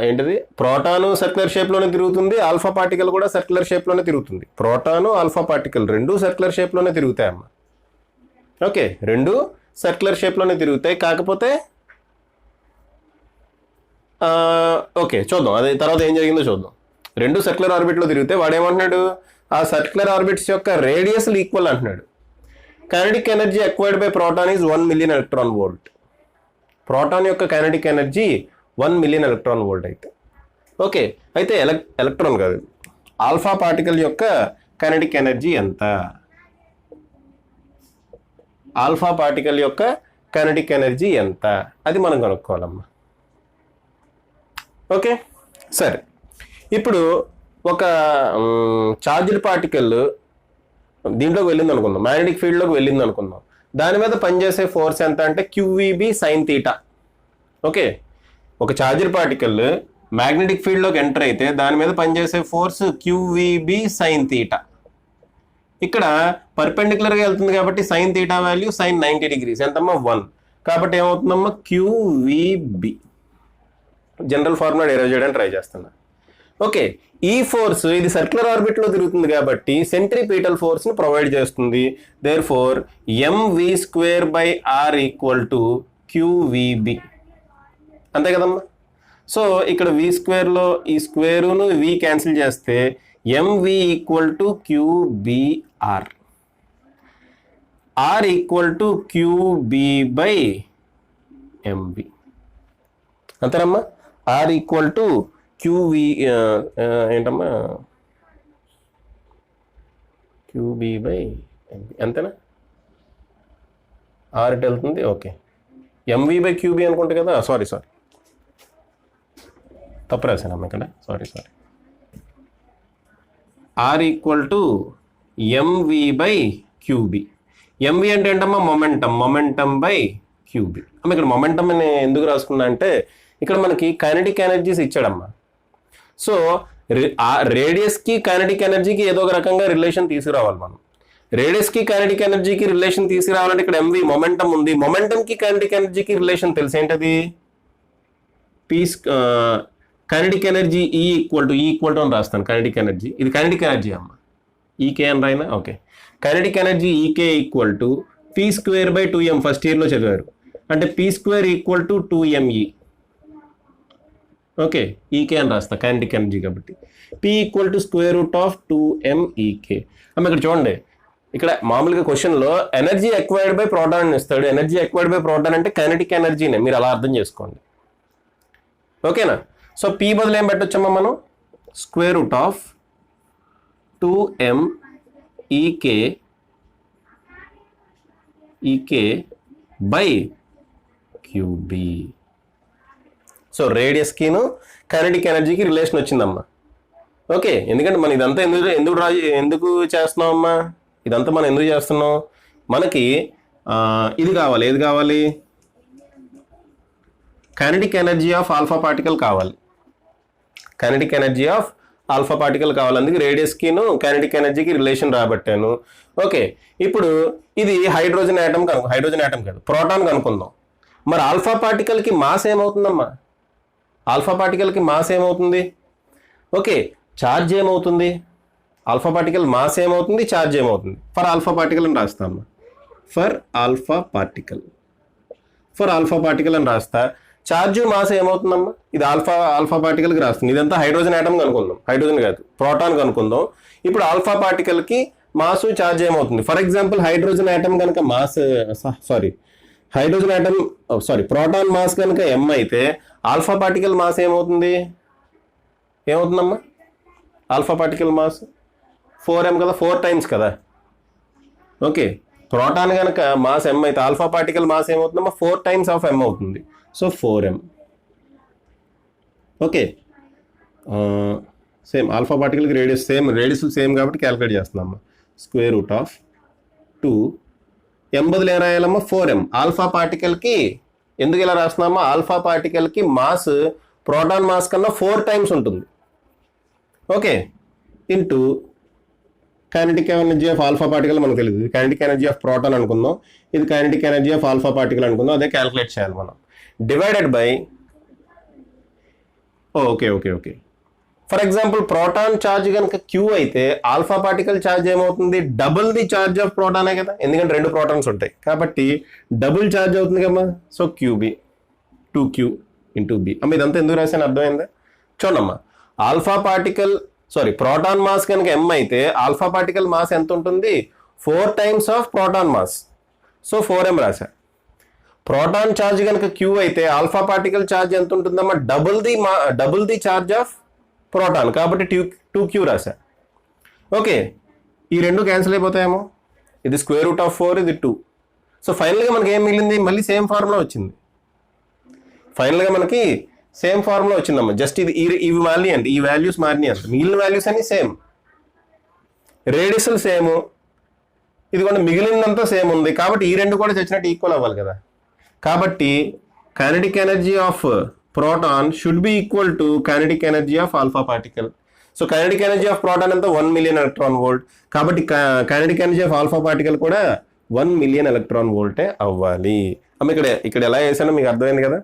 ఏంటిది, ప్రోటాను సర్క్యులర్ షేప్లోనే తిరుగుతుంది, ఆల్ఫా పార్టికల్ కూడా సర్క్యులర్ షేప్లోనే తిరుగుతుంది. ప్రోటాను ఆల్ఫా పార్టికల్ రెండు సర్క్యులర్ షేప్లోనే తిరుగుతాయమ్మా. ఓకే, రెండు సర్క్యులర్ షేప్లోనే తిరుగుతాయి. కాకపోతే ఓకే చూద్దాం, అదే తర్వాత ఏం జరిగిందో చూద్దాం. రెండు సర్క్యులర్ ఆర్బిట్లో తిరిగితే వాడేమంటున్నాడు, ఆ సర్క్యులర్ ఆర్బిట్స్ యొక్క రేడియస్లు ఈక్వల్ అంటున్నాడు. Kinetic energy acquired by proton is 1 million electron volt. Proton యొక్క kinetic energy 1 million electron volt అయితే. ఓకే, అయితే ఎలక్ట్రాన్ కాదు, ఆల్ఫా పార్టికల్ యొక్క కైనెటిక్ ఎనర్జీ ఎంత? ఆల్ఫా పార్టికల్ యొక్క కైనెటిక్ ఎనర్జీ ఎంత అది మనం కనుక్కోవాలమ్మా. ఓకే సరే, ఇప్పుడు ఒక చార్జ్డ్ పార్టికల్ దీంట్లోకి వెళ్ళింది అనుకుందాం, మ్యాగ్నెటిక్ ఫీల్డ్లోకి వెళ్ళింది అనుకుందాం. దాని మీద పనిచేసే ఫోర్స్ ఎంత అంటే QVB sin θ. ఓకే, ఒక చార్జ్డ్ పార్టికల్ మ్యాగ్నెటిక్ ఫీల్డ్లోకి ఎంటర్ అయితే దాని మీద పనిచేసే ఫోర్స్ QVB sin θ. ఇక్కడ పర్పెండిక్యులర్గా వెళ్తుంది కాబట్టి sin θ వాల్యూ sin 90 degrees ఎంతమ్మా? 1. కాబట్టి ఏమవుతుందమ్మా? QVB. జనరల్ ఫార్ములా డెరైవ్ చేయడానికి ట్రై చేస్తున్నా. ఓకే, ఈ ఫోర్స్ ఇది సర్క్యులర్ ఆర్బిట్లో తిరుగుతుంది కాబట్టి సెంట్రిపీటల్ ఫోర్స్ని ప్రొవైడ్ చేస్తుంది. Therefore mv²/r = QVB. అంతే కదమ్మా? సో ఇక్కడ v² ఈ స్క్వేరును v క్యాన్సిల్ చేస్తే mv = QBR. R = QB/mv. అంతేనమ్మా? R = QV ఏంటమ్మా? QB/mv అంతేనా? R ఇటు వెళ్తుంది. ఓకే, mv/QB అనుకుంటే కదా. సారీ తప్పు రాశానమ్మా ఇక్కడ. Sorry R = mv/QB. mv అంటే ఏంటమ్మా? మొమెంటం/QB. అమ్మ ఇక్కడ మొమెంటం అని ఎందుకు రాసుకున్నా అంటే ఇక్కడ మనకి కైనెటిక్ ఎనర్జీస్ ఇచ్చాడమ్మా. సో రేడియస్కి కైనెటిక్ ఎనర్జీకి ఏదో ఒక రకంగా రిలేషన్ తీసుకురావాలి మనం. రేడియస్కి కైనెటిక్ ఎనర్జీకి రిలేషన్ తీసుకురావాలంటే ఇక్కడ MV మొమెంటం ఉంది. మొమెంటంకి కైనెటిక్ ఎనర్జీకి రిలేషన్ తెలుసు ఏంటది? పీస్ కైనెటిక్ ఎనర్జీ E = అని రాస్తాను. కైనెటిక్ ఎనర్జీ ఇది కైనెటిక్ ఎనర్జీ అమ్మ. ఈకే అని రాయినా? Okay, kinetic energy EK = p²/2m. First ఇయర్లో చదివారు. అంటే p² = 2me. ఓకే, ఈకే అని రాస్తా కైనెటిక్ ఎనర్జీ కాబట్టి. p = √2mEk. అమ్మ ఇక్కడ చూడండి, ఇక్కడ మామూలుగా క్వశ్చన్లో ఎనర్జీ అక్వైర్డ్ బై ప్రోటాన్ అని ఇస్తాడు. ఎనర్జీ అక్వైర్డ్ బై ప్రోటాన్ అంటే కైనెటిక్ ఎనర్జీనే, మీరు అలా అర్థం చేసుకోండి. ఓకేనా? సో p బదులు ఏం పెట్టొచ్చమ్మా మనం? √2mEk/QB. సో రేడియస్కిను కైనెటిక్ ఎనర్జీకి రిలేషన్ వచ్చిందమ్మా. ఓకే, ఎందుకంటే మనం ఇదంతా ఎందుకు చేస్తున్నామమ్మా? ఇదంతా మనం ఎందుకు చేస్తున్నాం? మనకి ఇది కావాలి. ఏది కావాలి? Kinetic energy of alpha particle కావాలి. Kinetic energy of alpha particle కావాలి. అందుకే రేడియస్కిను కైనెటిక్ ఎనర్జీకి రిలేషన్ రాబట్టాను. ఓకే, ఇప్పుడు ఇది హైడ్రోజన్ యాటమ్ కాదు, ప్రోటాన్ కనుక్కుందాం. మరి ఆల్ఫా పార్టికల్కి మాస్ ఏమవుతుందమ్మా? ఆల్ఫా పార్టికల్కి మాస్ ఏమవుతుంది? ఓకే, ఛార్జ్ ఏమవుతుంది? ఆల్ఫా పార్టికల్ మాస్ ఏమవుతుంది, ఛార్జ్ ఏమవుతుంది? ఫర్ ఆల్ఫా పార్టికల్ అని రాస్తామా? ఫర్ ఆల్ఫా పార్టికల్ అని రాస్తా. ఛార్జ్ మాస్ ఏమవుతుందమ్మా? ఇది ఆల్ఫా పార్టికల్కి రాస్తుంది. ఇదంతా హైడ్రోజన్ యాటమ్ కనుక్కుందాం. హైడ్రోజన్ కాదు, ప్రోటాన్ కనుక్కుందాం. ఇప్పుడు ఆల్ఫా పార్టికల్కి మాస్ ఛార్జ్ ఏమవుతుంది. ఫర్ ఎగ్జాంపుల్ హైడ్రోజన్ ఆటమ్ కనుక ప్రోటాన్ మాస్ కనుక m అయితే ఆల్ఫా పార్టికల్ మాస్ ఏమవుతుందమ్మా? ఆల్ఫా పార్టికల్ మాస్ 4m కదా, 4 టైమ్స్ కదా. ఓకే, ప్రోటాన్ కనుక మాస్ m అయితే ఆల్ఫా పార్టికల్ మాస్ ఏమవుతుందమ్మా? 4 టైమ్స్ ఆఫ్ m అవుతుంది. So 4m. Okay, same alpha పార్టికల్కి రేడియస్ సేమ్ కాబట్టి క్యాలిక్యులేట్ చేస్తున్నామ్మా. స్క్వేర్ రూట్ ఆఫ్ 2 m బదులు ఏం రాయాలమ్మా? 4m. ఆల్ఫా పార్టికల్కి ఎందుకు ఇలా రాస్తున్నామా? ఆల్ఫా పార్టికల్కి మాస్ ప్రోటాన్ మాస్ కన్నా 4 టైమ్స్ ఉంటుంది. Okay, into kinetic energy of alpha particle మనకు తెలియదు. కైనెటిక్ ఎనర్జీ ఆఫ్ ప్రోటాన్ అనుకుందాం, ఇది kinetic energy of alpha particle అనుకుందాం. అదే క్యాలిక్యులేట్ చేయాలి మనం. Divided by okay for example proton charge కనుక Q అయితే ఆల్ఫా పార్టికల్ ఛార్జ్ ఏమవుతుంది? డబుల్ ది ఛార్జ్ ఆఫ్ ప్రోటానే కదా, ఎందుకంటే 2 ప్రోటాన్స్ ఉంటాయి కాబట్టి డబుల్ ఛార్జ్ అవుతుంది కమ్మా. So QB 2Q into B. అమ్మ ఇదంతా ఎందుకు రాశాను అర్థమైందా? చూడమ్మా, ప్రోటాన్ మాస్ కనుక m అయితే ఆల్ఫా పార్టికల్ మాస్ ఎంత ఉంటుంది? 4 times of proton mass. So 4m రాశా. ప్రోటాన్ ఛార్జ్ కనుక Q అయితే ఆల్ఫా పార్టికల్ ఛార్జ్ ఎంత ఉంటుందమ్మా? Double the charge of proton కాబట్టి 2Q రాశా. ఓకే, ఈ రెండు క్యాన్సిల్ అయిపోతాయేమో. ఇది స్క్వేర్ రూట్ ఆఫ్ 4, ఇది 2. సో ఫైనల్గా మనకి ఏం మిగిలింది? మళ్ళీ సేమ్ ఫార్ములా వచ్చింది. వచ్చిందమ్మా. జస్ట్ ఇవి మారినాయి అంటే, ఈ వాల్యూస్ మారినాయి అంట, మిగిలిన వాల్యూస్ అన్ని సేమ్. రేడియస్లు సేమ్, ఇది కూడా మిగిలినంతా సేమ్ ఉంది కాబట్టి ఈ రెండు కూడా చచ్చినట్టు ఈక్వల్ అవ్వాలి కదా. కాబట్టి kinetic energy of proton should be equal to kinetic energy of alpha particle. So kinetic energy of proton అంతా 1 మిలియన్ ఎలక్ట్రాన్ వోల్ట్ కాబట్టి kinetic energy of alpha particle కూడా 1 మిలియన్ ఎలక్ట్రాన్ వోల్టే అవ్వాలి. అమ్మ ఇక్కడ ఎలా వేసానో మీకు అర్థమైంది కదా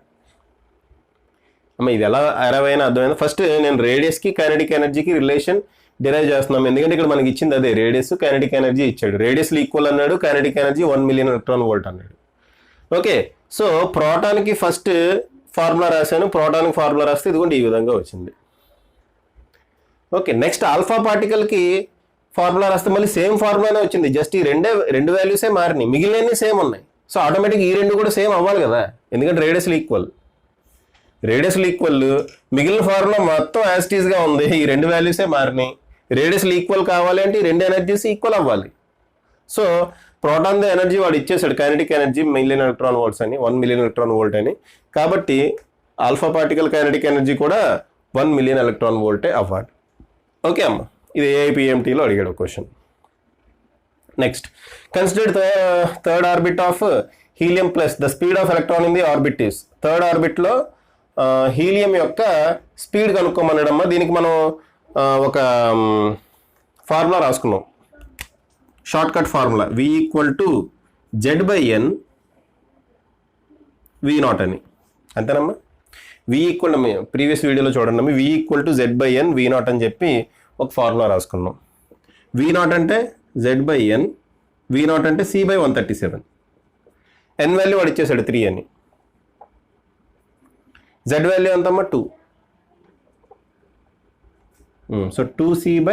అమ్మ. ఇది ఎలా అరవైనా అర్థమైంది. ఫస్ట్ నేను రేడియస్కి కైనెటిక్ ఎనర్జీకి రిలేషన్ డిరైవ్ చేస్తున్నాం, ఎందుకంటే ఇక్కడ మనకి ఇచ్చింది అదే, రేడియస్ కైనెటిక్ ఎనర్జీ ఇచ్చాడు. రేడియస్లు ఈక్వల్ అన్నాడు, kinetic energy 1 million electron volt అన్నాడు. ఓకే, సో ప్రోటాన్కి ఫస్ట్ ఫార్ములా రాశాను, ప్రోటాన్కి ఫార్ములా రాస్తే ఇదిగోండి ఈ విధంగా వచ్చింది. ఓకే, నెక్స్ట్ ఆల్ఫా పార్టికల్కి ఫార్ములా రాస్తే మళ్ళీ సేమ్ ఫార్ములానే వచ్చింది. జస్ట్ ఈ రెండు వాల్యూసే మారినాయి, మిగిలినవి సేమ్ ఉన్నాయి. సో ఆటోమేటిక్ ఈ రెండు కూడా సేమ్ అవ్వాలి కదా, ఎందుకంటే రేడియస్లు ఈక్వల్. మిగిలిన ఫార్ములా మొత్తం యాస్టీస్గా ఉంది, ఈ రెండు వాల్యూసే మారినాయి. రేడియస్లు ఈక్వల్ కావాలి అంటే ఈ రెండు ఎనర్జీస్ ఈక్వల్ అవ్వాలి. సో ప్రోటాన్ ది ఎనర్జీ వాడు ఇచ్చేసాడు, kinetic energy million electron volts అని, 1 మిలియన్ ఎలక్ట్రాన్ వోల్ట్ అని. కాబట్టి ఆల్ఫా పార్టికల్ కైనెటిక్ ఎనర్జీ కూడా 1 మిలియన్ ఎలక్ట్రాన్ వోల్టే అవ్వాలి. ఓకే అమ్మ, ఇది ఏఐపిఎంటీలో అడిగాడు question. Next, consider third orbit of helium plus the speed of electron in the orbit is. Third ఆర్బిట్లో హీలియం యొక్క స్పీడ్ కనుక్కోమన్నాడమ్మా. దీనికి మనం ఒక ఫార్ములా రాసుకున్నాం, short cut formula, V = Z/N V0 అని. అంతేనమ్మా. ప్రీవియస్ వీడియోలో చూడండి, V = Z/N V0 అని చెప్పి ఒక ఫార్ములా రాసుకున్నాం. V0 అంటే Z/N, V0 అంటే C/137. N వాల్యూ వాడు ఇచ్చేసాడు 3 అని. Z వాల్యూ ఎంతమ్మా? 2. సో 2C/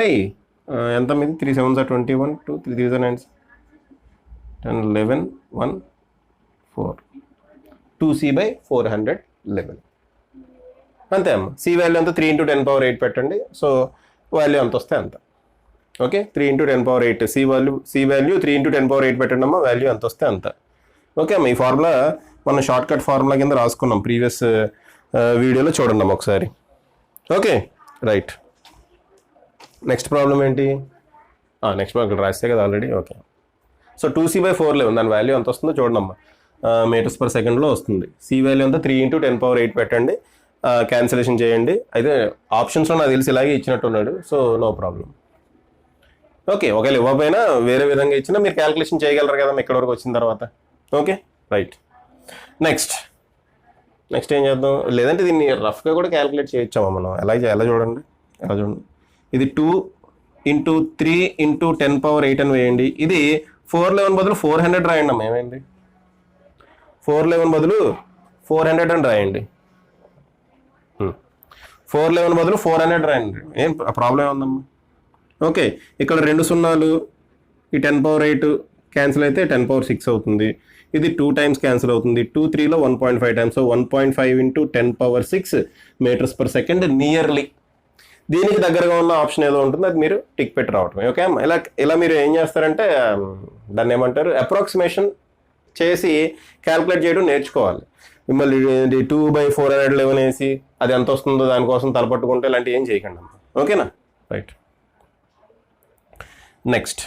ఎంత మీది? 3 7s are 21, 2 3 3 9 10 11 1 4, 2C/411 అంతే అమ్మ. C వాల్యూ అంతా 3 × 10⁸ పెట్టండి. సో వాల్యూ ఎంత వస్తే అంత. ఓకే, 3 × 10⁸. C వాల్యూ 3 × 10⁸ పెట్టండి అమ్మ, వాల్యూ ఎంత వస్తే అంత. ఓకే అమ్మ, ఈ ఫార్ములా మనం షార్ట్ కట్ ఫార్ములా కింద రాసుకున్నాం, ప్రీవియస్ వీడియోలో చూడండి అమ్మ ఒకసారి. Okay right. నెక్స్ట్ ప్రాబ్లం ఏంటి? నెక్స్ట్ ప్రాబ్లం ఇక్కడ రాస్తే కదా ఆల్రెడీ. ఓకే, సో 2C/411 దాని వాల్యూ ఎంత వస్తుందో చూడమ్మా, మీటర్స్ పర్ సెకండ్లో వస్తుంది. C వాల్యూ అంతా 3 × 10⁸ పెట్టండి, క్యాన్సిలేషన్ చేయండి. అయితే ఆప్షన్స్లో నాకు తెలిసి ఇలాగే ఇచ్చినట్టున్నాడు, సో నో ప్రాబ్లం. ఓకే, ఒకవేళ ఇవ్వకపోయినా వేరే విధంగా ఇచ్చినా మీరు క్యాల్కులేషన్ చేయగలరు కదా ఇక్కడ వరకు వచ్చిన తర్వాత. Okay right. నెక్స్ట్ ఏం చేద్దాం? లేదంటే దీన్ని రఫ్గా కూడా క్యాల్కులేట్ చేయొచ్చామా మనం? ఎలా చూడండి. ఇది 2 × 3 × 10⁸ అని వేయండి. ఇది 411 బదులు 400 రాయండి అమ్మ. ఏమైంది? 411 బదులు 400 అని రాయండి. 411 బదులు 400 రాయండి. ఏం ప్రాబ్లం ఏముందమ్మా? ఓకే, ఇక్కడ 2 సున్నాలు ఈ 10^8 క్యాన్సిల్ అయితే 10^6 అవుతుంది. ఇది 2 టైమ్స్ క్యాన్సిల్ అవుతుంది. 2 3లో 1.5 times. So 1.5 into 10^6 metres per second nearly. దీనికి దగ్గరగా ఉన్న ఆప్షన్ ఏదో ఉంటుంది, అది మీరు టిక్ పెట్టి రావటమే. ఓకే, ఇలా మీరు ఏం చేస్తారంటే దాన్ని ఏమంటారు, అప్రాక్సిమేషన్ చేసి క్యాల్కులేట్ చేయడం నేర్చుకోవాలి. మిమ్మల్ని 2/411 వేసి అది ఎంత వస్తుందో దానికోసం తలపట్టుకుంటే ఇలాంటివి ఏం చేయకండి అమ్మా. ఓకేనా, right. Next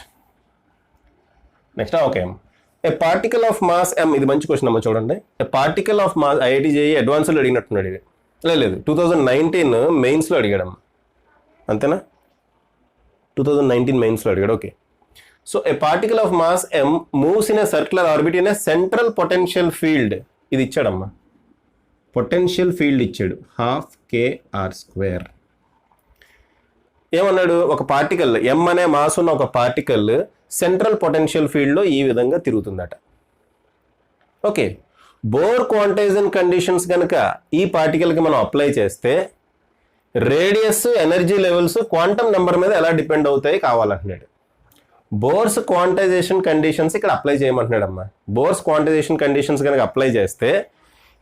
okay, a particle of mass m, ఇది మంచి క్వశ్చన్ అమ్మ చూడండి. A particle of mass, IIT JEE అడ్వాన్స్లో అడిగినట్టున్నాడు ఇది. లేదు 2019 మెయిన్స్లో అడిగాడమ్మ, అంతేనా? 2019 మెయిన్స్లో అడిగాడు. Okay, so a particle of mass m moves in a circular orbit in a central potential field. ఇది ఇచ్చాడమ్మా, పొటెన్షియల్ ఫీల్డ్ ఇచ్చాడు 12kr². ఏమన్నాడు, ఒక పార్టికల్ m అనే మాస్ ఉన్న ఒక పార్టికల్ సెంట్రల్ పొటెన్షియల్ ఫీల్డ్లో ఈ విధంగా తిరుగుతుందట. ఓకే, బోర్ క్వాంటైజేషన్ కండిషన్స్ కనుక ఈ పార్టికల్కి మనం అప్లై చేస్తే radius, energy levels quantum number మీద ఎలా డిపెండ్ అవుతాయి కావాలంటున్నాడు. బోర్స్ క్వాంటైజేషన్ కండిషన్స్ ఇక్కడ అప్లై చేయమంటున్నాడు అమ్మా. బోర్స్ క్వాంటైజేషన్ కండిషన్స్ కనుక అప్లై చేస్తే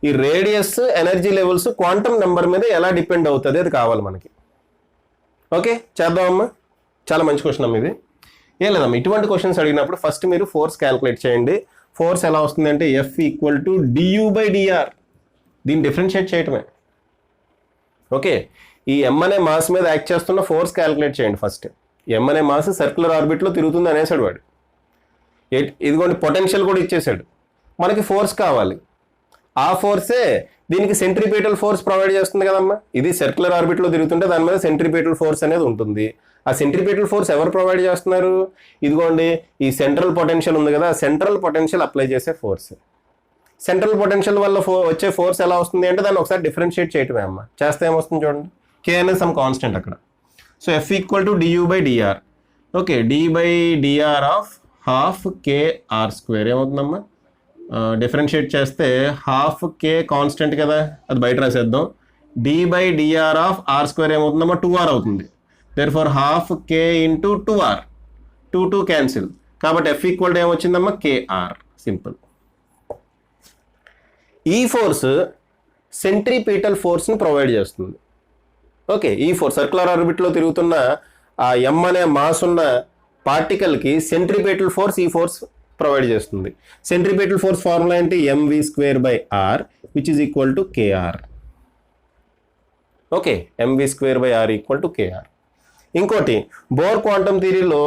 ఈ radius, energy levels quantum number మీద ఎలా డిపెండ్ అవుతుంది అది కావాలి మనకి. ఓకే, చేద్దామమ్మా. చాలా మంచి క్వశ్చన్ అమ్మ ఇది. ఏం లేదమ్మా, ఇటువంటి క్వశ్చన్స్ అడిగినప్పుడు ఫస్ట్ మీరు ఫోర్స్ క్యాల్కులేట్ చేయండి. ఫోర్స్ ఎలా వస్తుంది అంటే F = du/dr. దీన్ని డిఫరెన్షియేట్ చేయటమే. ఓకే, ఈ m అనే మాస్ మీద యాక్ట్ చేస్తున్న ఫోర్స్ క్యాల్కులేట్ చేయండి ఫస్ట్. m అనే మాస్ సర్క్యులర్ ఆర్బిట్లో తిరుగుతుంది అనేసాడు వాడు. ఇదిగోండి పొటెన్షియల్ కూడా ఇచ్చేసాడు. మనకి ఫోర్స్ కావాలి. ఆ ఫోర్సే దీనికి సెంట్రిపీటల్ ఫోర్స్ ప్రొవైడ్ చేస్తుంది కదమ్మా. ఇది సర్క్యులర్ ఆర్బిట్లో తిరుగుతుంటే దాని మీద సెంట్రిపీటల్ ఫోర్స్ అనేది ఉంటుంది. ఆ సెంట్రిపీటల్ ఫోర్స్ ఎవరు ప్రొవైడ్ చేస్తున్నారు? ఇదిగోండి ఈ సెంట్రల్ పొటెన్షియల్ ఉంది కదా, సెంట్రల్ పొటెన్షియల్ అప్లై చేసే ఫోర్స్. సెంట్రల్ పొటెన్షియల్ వల్ల వచ్చే ఫోర్స్ ఎలా వస్తుంది అంటే దాన్ని ఒకసారి డిఫరెన్షియేట్ చేయటమే అమ్మ. చేస్తే ఏమొస్తుంది చూడండి, k అనేది సమ్ కాన్స్టెంట్ అక్కడ. So F = du/dr. Okay, d/dr of 12kr² ఏమవుతుందమ్మా? డిఫరెన్షియేట్ చేస్తే 12k కాన్స్టెంట్ కదా, అది బయట రాసేద్దాం. d/dr of r² ఏమవుతుందమ్మా? 2r అవుతుంది. therefore 12k into 2r, 2 cancel. కాబట్టి F = ఏమొచ్చిందమ్మా? kr. సింపుల్. ఈ ఫోర్స్ సెంట్రిపీటల్ ఫోర్స్ని ప్రొవైడ్ చేస్తుంది. ఓకే, ఈ ఫోర్స్ సర్క్యులర్ ఆర్బిట్లో తిరుగుతున్న ఆ m అనే మాస్ ఉన్న పార్టికల్కి సెంట్రిపీటల్ ఫోర్స్ ఈ ఫోర్స్ ప్రొవైడ్ చేస్తుంది. సెంట్రిపీటల్ ఫోర్స్ ఫార్ములా ఏంటి? mv²/r which is equal to kr. Okay, mv²/r = kr. ఇంకోటి, బోర్ క్వాంటమ్ థియరీలో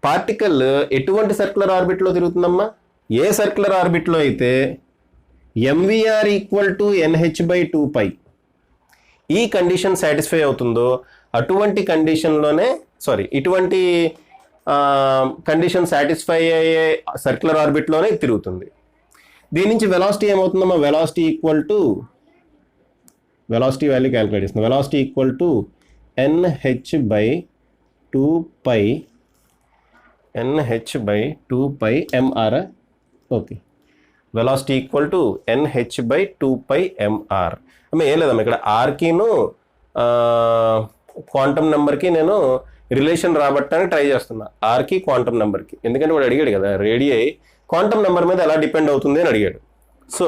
పార్టికల్ ఎటువంటి సర్క్యులర్ ఆర్బిట్లో తిరుగుతుందమ్మా? ఏ సర్క్యులర్ ఆర్బిట్లో అయితే mvr = nh/2π ఈ కండిషన్ సాటిస్ఫై అవుతుందో అటువంటి కండిషన్లోనే, ఇటువంటి కండిషన్ సాటిస్ఫై అయ్యే సర్క్యులర్ ఆర్బిట్లోనే తిరుగుతుంది. దీని నుంచి వెలాసిటీ ఏమవుతుందమ్మా? వెలాసిటీ వాల్యూ క్యాలిక్యులేట్ చేస్తుంది. Velocity nh/2π okay, velocity nh/2πmr. ఏం లేదమ్మా, ఇక్కడ ఆర్కిను క్వాంటమ్ నెంబర్కి నేను రిలేషన్ రాబట్టడానికి ట్రై చేస్తున్నా. ఆర్కి క్వాంటమ్ నెంబర్కి, ఎందుకంటే వాడు అడిగాడు కదా రేడియై క్వాంటమ్ నెంబర్ మీద ఎలా డిపెండ్ అవుతుంది అని అడిగాడు. సో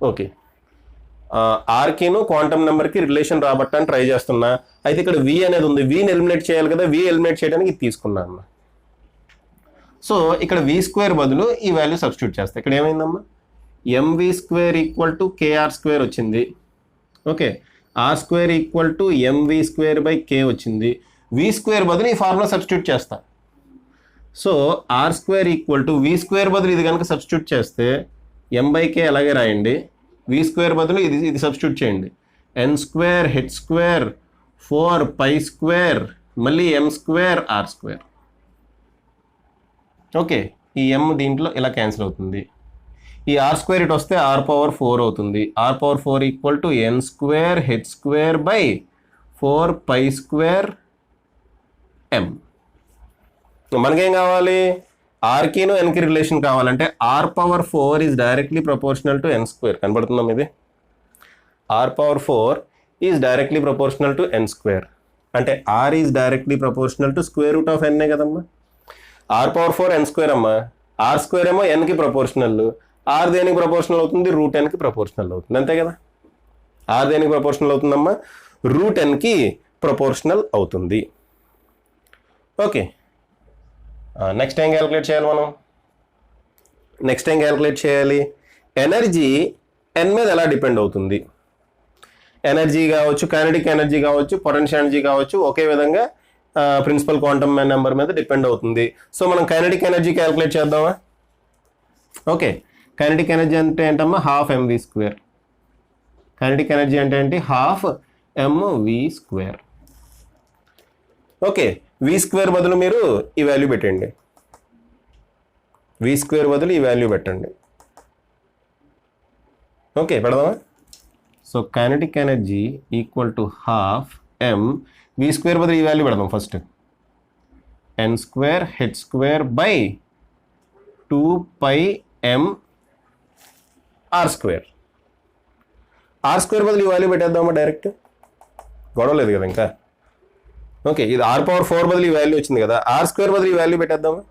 ఓకే, ఆర్కిను క్వాంటమ్ నెంబర్కి రిలేషన్ రాబట్టడానికి ట్రై చేస్తున్నా. అయితే ఇక్కడ v అనేది ఉంది, vని ఎలిమినేట్ చేయాలి కదా, v ఎలిమినేట్ చేయడానికి ఇది తీసుకున్నాను. సో ఇక్కడ v² బదులు ఈ వాల్యూ సబ్స్టిట్యూట్ చేస్తే ఇక్కడ ఏమైందమ్మా? mv² = kr² వచ్చింది. ఓకే, r² = mv²/k వచ్చింది. v² బదులు ఈ ఫార్ములా సబ్స్టిట్యూట్ చేస్తా. సో r² = v² బదులు ఇది కనుక సబ్స్టిట్యూట్ చేస్తే m/k అలాగే రాయండి. v² బదులు ఇది సబ్స్టిట్యూట్ చేయండి. n² h² 4π² మళ్ళీ m² r². ఓకే, ఈ m దీంట్లో ఇలా క్యాన్సిల్ అవుతుంది. ఈ r² ఇటు వస్తే r⁴ అవుతుంది. r⁴ = n² h² 4π² m. మనకేం కావాలి? ఆర్కిను ఎన్కి రిలేషన్ కావాలంటే r⁴ is directly proportional to n². కనబడుతుందాం ఇది? r⁴ is directly proportional to n². అంటే r is directly proportional to square root of ఎన్నే కదమ్మా. ఆర్ పవర్ 4 ఎన్ స్క్వేర్ అమ్మా. ఆర్ స్క్వేర్ ఏమో ఎన్కి ప్రపోర్షనల్, ఆర్ దేనికి ప్రపోర్షనల్ అవుతుంది, రూట్ ఎన్కి ప్రపోర్షనల్ అవుతుంది, అంతే కదా. ఆర్ దేనికి ప్రపోర్షనల్ అవుతుందమ్మా, రూట్ ఎన్కి ప్రపోర్షనల్ అవుతుంది. ఓకే, నెక్స్ట్ ఏం క్యాలిక్యులేట్ చేయాలి మనం, నెక్స్ట్ ఏం క్యాలిక్యులేట్ చేయాలి, ఎనర్జీ ఎన్ మీద ఎలా డిపెండ్ అవుతుంది. ఎనర్జీ కావచ్చు, కైనెటిక్ ఎనర్జీ కావచ్చు, పొటెన్షియల్ ఎనర్జీ కావచ్చు, ఒకే విధంగా ప్రిన్సిపల్ క్వాంటమ్ నెంబర్ మీద డిపెండ్ అవుతుంది. సో మనం కైనెటిక్ ఎనర్జీ క్యాలిక్యులేట్ చేద్దామా. ఓకే, కైనెటిక్ ఎనర్జీ అంటే ఏంటమ్మా, half m v square. Kinetic energy అంటే ఏంటి, half m v square. Okay, v square బదులు మీరు ఈ వాల్యూ పెట్టండి, వి స్క్వేర్ బదులు ఈ వాల్యూ పెట్టండి. ఓకే, పెడదామా. So kinetic energy equal to half m, v square బదులు ఈ వాల్యూ పెడదాం first, n square h square by 2πm r square. R square బదులు ఈ వాల్యూ పెట్టేద్దామా డైరెక్ట్, గొడవ లేదు కదా ఇంకా. ఓకే, ఇది ఆర్ పవర్ 4 బదులు ఈ వాల్యూ వచ్చింది కదా, ఆర్ స్క్వేర్ బదులు ఈ వాల్యూ పెట్టేద్దామా.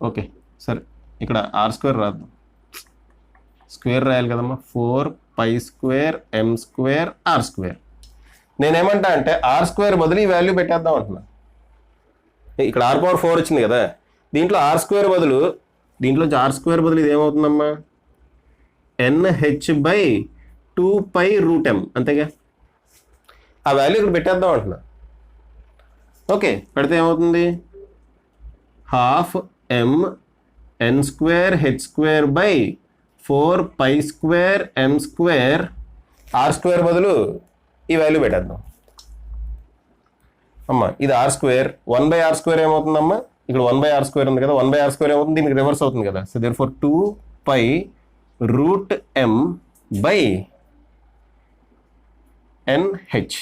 ఓకే సరే, ఇక్కడ ఆర్ స్క్వేర్ రాద్దాం, స్క్వేర్ రాయాలి కదమ్మా, 4π square m square r square. నేనేమంటా అంటే ఆర్ స్క్వేర్ బదులు ఈ వాల్యూ పెట్టేద్దాం అంటున్నా. ఇక్కడ ఆర్ పవర్ 4 వచ్చింది కదా, దీంట్లో ఆర్ స్క్వేర్ బదులు, దీంట్లో ఆర్ స్క్వేర్ బదులు ఇది ఏమవుతుందమ్మా, ఎన్హెచ్ బై 2π రూట్ ఎం, అంతేగా. ఆ వాల్యూ ఇక్కడ పెట్టేద్దాం అంటున్నా. ఓకే, పెడితే ఏమవుతుంది, half m n square h square by 4π square m square r square బదులు ఈ వాల్యూ పెట్టేద్దాం అమ్మా. ఇది ఆర్ స్క్వేర్, 1/r స్క్వేర్ ఏమవుతుందమ్మా, ఇక్కడ 1/r స్క్వేర్ ఉంది కదా, 1/r స్క్వేర్ ఏమవుతుంది, దీనికి రివర్స్ అవుతుంది కదా. So therefore 2π root m by nh.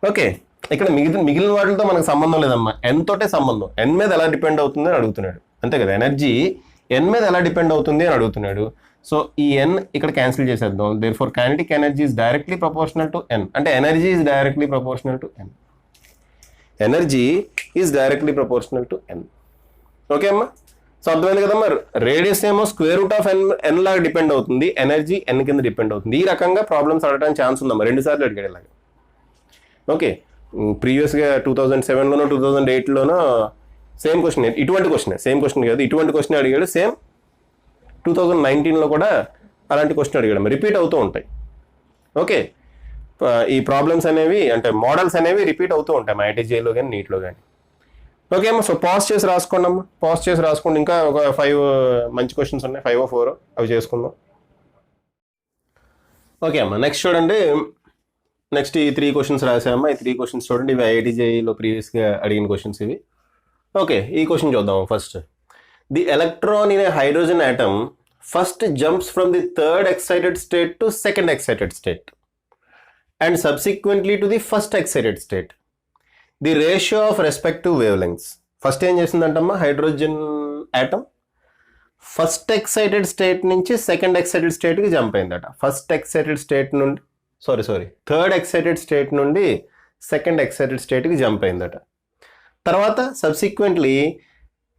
Okay, ఇక్కడ మిగిలిన వాటితో మనకు సంబంధం లేదమ్మా, ఎన్ తోటే సంబంధం. ఎన్ మీద ఎలా డిపెండ్ అవుతుంది అని అడుగుతున్నాడు, అంతే కదా. ఎనర్జీ ఎన్ మీద ఎలా డిపెండ్ అవుతుంది అని అడుగుతున్నాడు. సో ఈ ఎన్ ఇక్కడ క్యాన్సిల్ చేసేద్దాం. Therefore kinetic energy is directly proportional to n, అంటే energy is directly proportional to n. Energy is directly proportional to n. Okay అమ్మా, సో అర్థమైంది కదమ్మా. రేడియస్ ఏమో స్క్వేర్ రూట్ ఆఫ్ ఎన్ లాగా డిపెండ్ అవుతుంది, ఎనర్జీ ఎన్ కింద డిపెండ్ అవుతుంది. ఈ రకంగా ప్రాబ్లమ్స్ అడగడానికి ఛాన్స్ ఉందమ్మా, 2 సార్లు అడిగాడు ఇలాగా. ఓకే, ప్రీవియస్గా 2007లోనో 2008లోనో సేమ్ క్వశ్చన్, ఇటువంటి క్వశ్చన్, సేమ్ క్వశ్చన్ కాదు, ఇటువంటి క్వశ్చన్ అడిగాడు. సేమ్ 2019లో కూడా అలాంటి క్వశ్చన్ అడిగాడు, రిపీట్ అవుతూ ఉంటాయి. ఓకే, ఈ ప్రాబ్లమ్స్ అనేవి అంటే మోడల్స్ అనేవి రిపీట్ అవుతూ ఉంటాయి మా ఐటీజేలో కానీ నీట్లో కానీ. ఓకే అమ్మా, సో పాజ్ చేసి రాసుకోండి అమ్మా, పాజ్ చేసి రాసుకోండి. ఇంకా ఒక 5 మంచి క్వశ్చన్స్ ఉన్నాయి, 5 or 4 అవి చేసుకుందాం. ఓకే అమ్మా, నెక్స్ట్ చూడండి. నెక్స్ట్ ఈ 3 క్వశ్చన్స్ రాసామమ్మా. ఈ 3 క్వశ్చన్స్ చూడండి, ఇవి ఐఐటీజేఈలో ప్రీవియస్గా అడిగిన క్వశ్చన్స్ ఇవి. ఓకే, ఈ క్వశ్చన్ చూద్దాం first. The electron in a hydrogen atom first jumps from the third excited state to second excited state and subsequently to the first excited state. The ratio of respective wave lengths. First ఏం చేసిందంటమ్మా, hydrogen atom first excited state నుంచి second excited స్టేట్కి jump అయిందట. First excited state నుండి third excited state నుండి second excited స్టేట్కి jump అయిందట. తర్వాత subsequently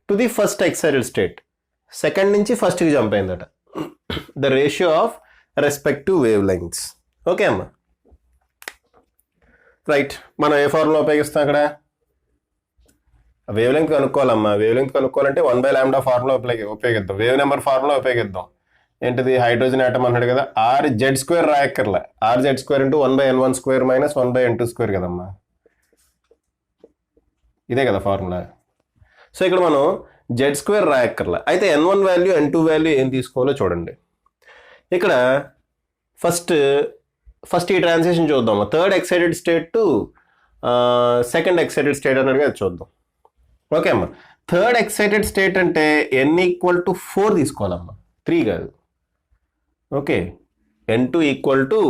to the first excited state, second నుంచి ఫస్ట్కి జంప్ అయిందట. The ratio of respective wave lengths. Okay అమ్మా, రైట్. మనం ఏ ఫార్ములా ఉపయోగిస్తాం అక్కడ, వేవ్ లెంగ్త్ కనుక్కోవాలమ్మా. వేవ్ లెంగ్త్ కనుక్కోవాలంటే 1/λ ఫార్ములా ఉపయోగిద్దాం, వేవ్ నెంబర్ ఫార్ములా ఉపయోగిద్దాం. ఏంటిది, హైడ్రోజన్ ఆటమ్ అన్నాడు కదా, RZ² రాయక్కర్లే, RZ² into 1/n1² minus 1/n2² కదమ్మా, ఇదే కదా ఫార్ములా. సో ఇక్కడ మనం Z² రాయక్కర్లే. అయితే n1 వాల్యూ n2 వాల్యూ ఏం తీసుకోవాలో చూడండి. ఇక్కడ ఫస్ట్ ఈ ట్రాన్సిషన్ చూద్దాం. Third excited state to second excited state అన్నట్టుగా అది చూద్దాం. ఓకే అమ్మా, థర్డ్ ఎక్సైటెడ్ స్టేట్ అంటే n = 4 తీసుకోవాలమ్మా, 3 కాదు. ఓకే, n2 =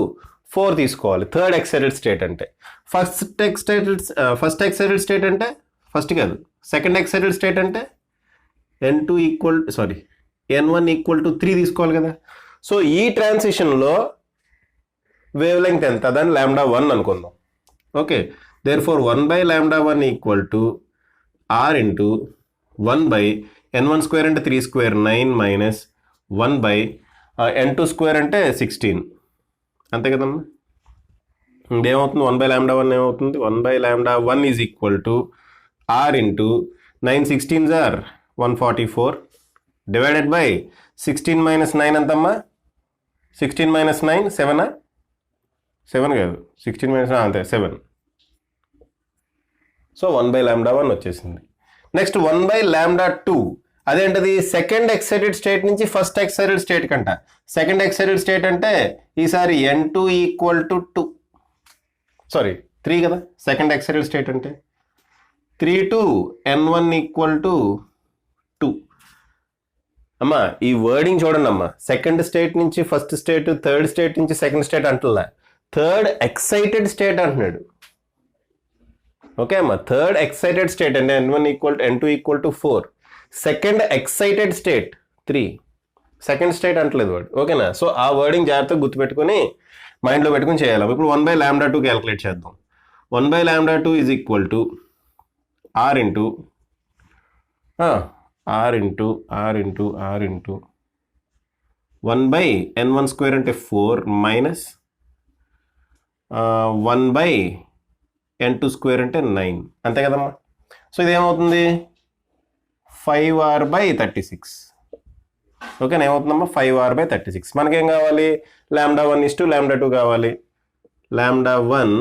4 తీసుకోవాలి థర్డ్ ఎక్సైటెడ్ స్టేట్ అంటే. ఫస్ట్ ఎక్సైటెడ్ స్టేట్ అంటే ఫస్ట్ కాదు, సెకండ్ ఎక్సైటెడ్ స్టేట్ అంటే n2 = n1 ఈక్వల్ టు 3 తీసుకోవాలి కదా. సో ఈ ట్రాన్సిషన్లో వేవ్ లెంగ్త్ ఎంత, దాన్ని λ1 అనుకుందాం. Okay, therefore 1/λ1 equal to r into 1/n1 square అంటే 3 స్క్వేర్ 9 మైనస్ 1/n2 స్క్వేర్ అంటే 16, అంతే కదమ్మా. ఇదేమవుతుంది, 1/λ1 ఏమవుతుంది, 1/λ1 is equal to r into 9 16s R 144 divided by 16 minus 9 ఎంతమ్మా, 16 మైనస్ 9 7 7 కాదు, 16 మైనస్ అంతే 7. సో 1/λ1 వచ్చేసింది. నెక్స్ట్ 1/λ2 అదేంటది, సెకండ్ ఎక్సైటెడ్ స్టేట్ నుంచి ఫస్ట్ ఎక్సైటెడ్ స్టేట్ కంట. సెకండ్ ఎక్సైటెడ్ స్టేట్ అంటే ఈసారి n2 ఈక్వల్ టు 2, సారీ 3 కదా, సెకండ్ ఎక్సైటెడ్ స్టేట్ అంటే 3 టు n1 ఈక్వల్ టు 2. అమ్మా ఈ వర్డింగ్ చూడండి అమ్మా, సెకండ్ స్టేట్ నుంచి ఫస్ట్ స్టేట్, థర్డ్ స్టేట్ నుంచి సెకండ్ స్టేట్ అంటున్నా, థర్డ్ ఎక్సైటెడ్ స్టేట్ అంటున్నాడు. ఓకే అమ్మా, థర్డ్ ఎక్సైటెడ్ స్టేట్ అంటే n2 equal to 4, second excited state 3, second state అంటలేదు వాడు. ఓకేనా, సో ఆ వర్డింగ్ జాగ్రత్తగా గుర్తుపెట్టుకొని మైండ్లో పెట్టుకుని చేయాలి. ఇప్పుడు 1/λ2 క్యాలిక్యులేట్ చేద్దాం. 1/λ2 is equal to r into 1/n1 square అంటే 4 మైనస్ 1/n2 స్క్వేర్ అంటే 9, అంతే కదమ్మా. సో ఇదేమవుతుంది 5r/36. ఓకేనా, ఏమవుతుందమ్మా 5r/36. మనకేం కావాలి, λ1 λ2 కావాలి. λ1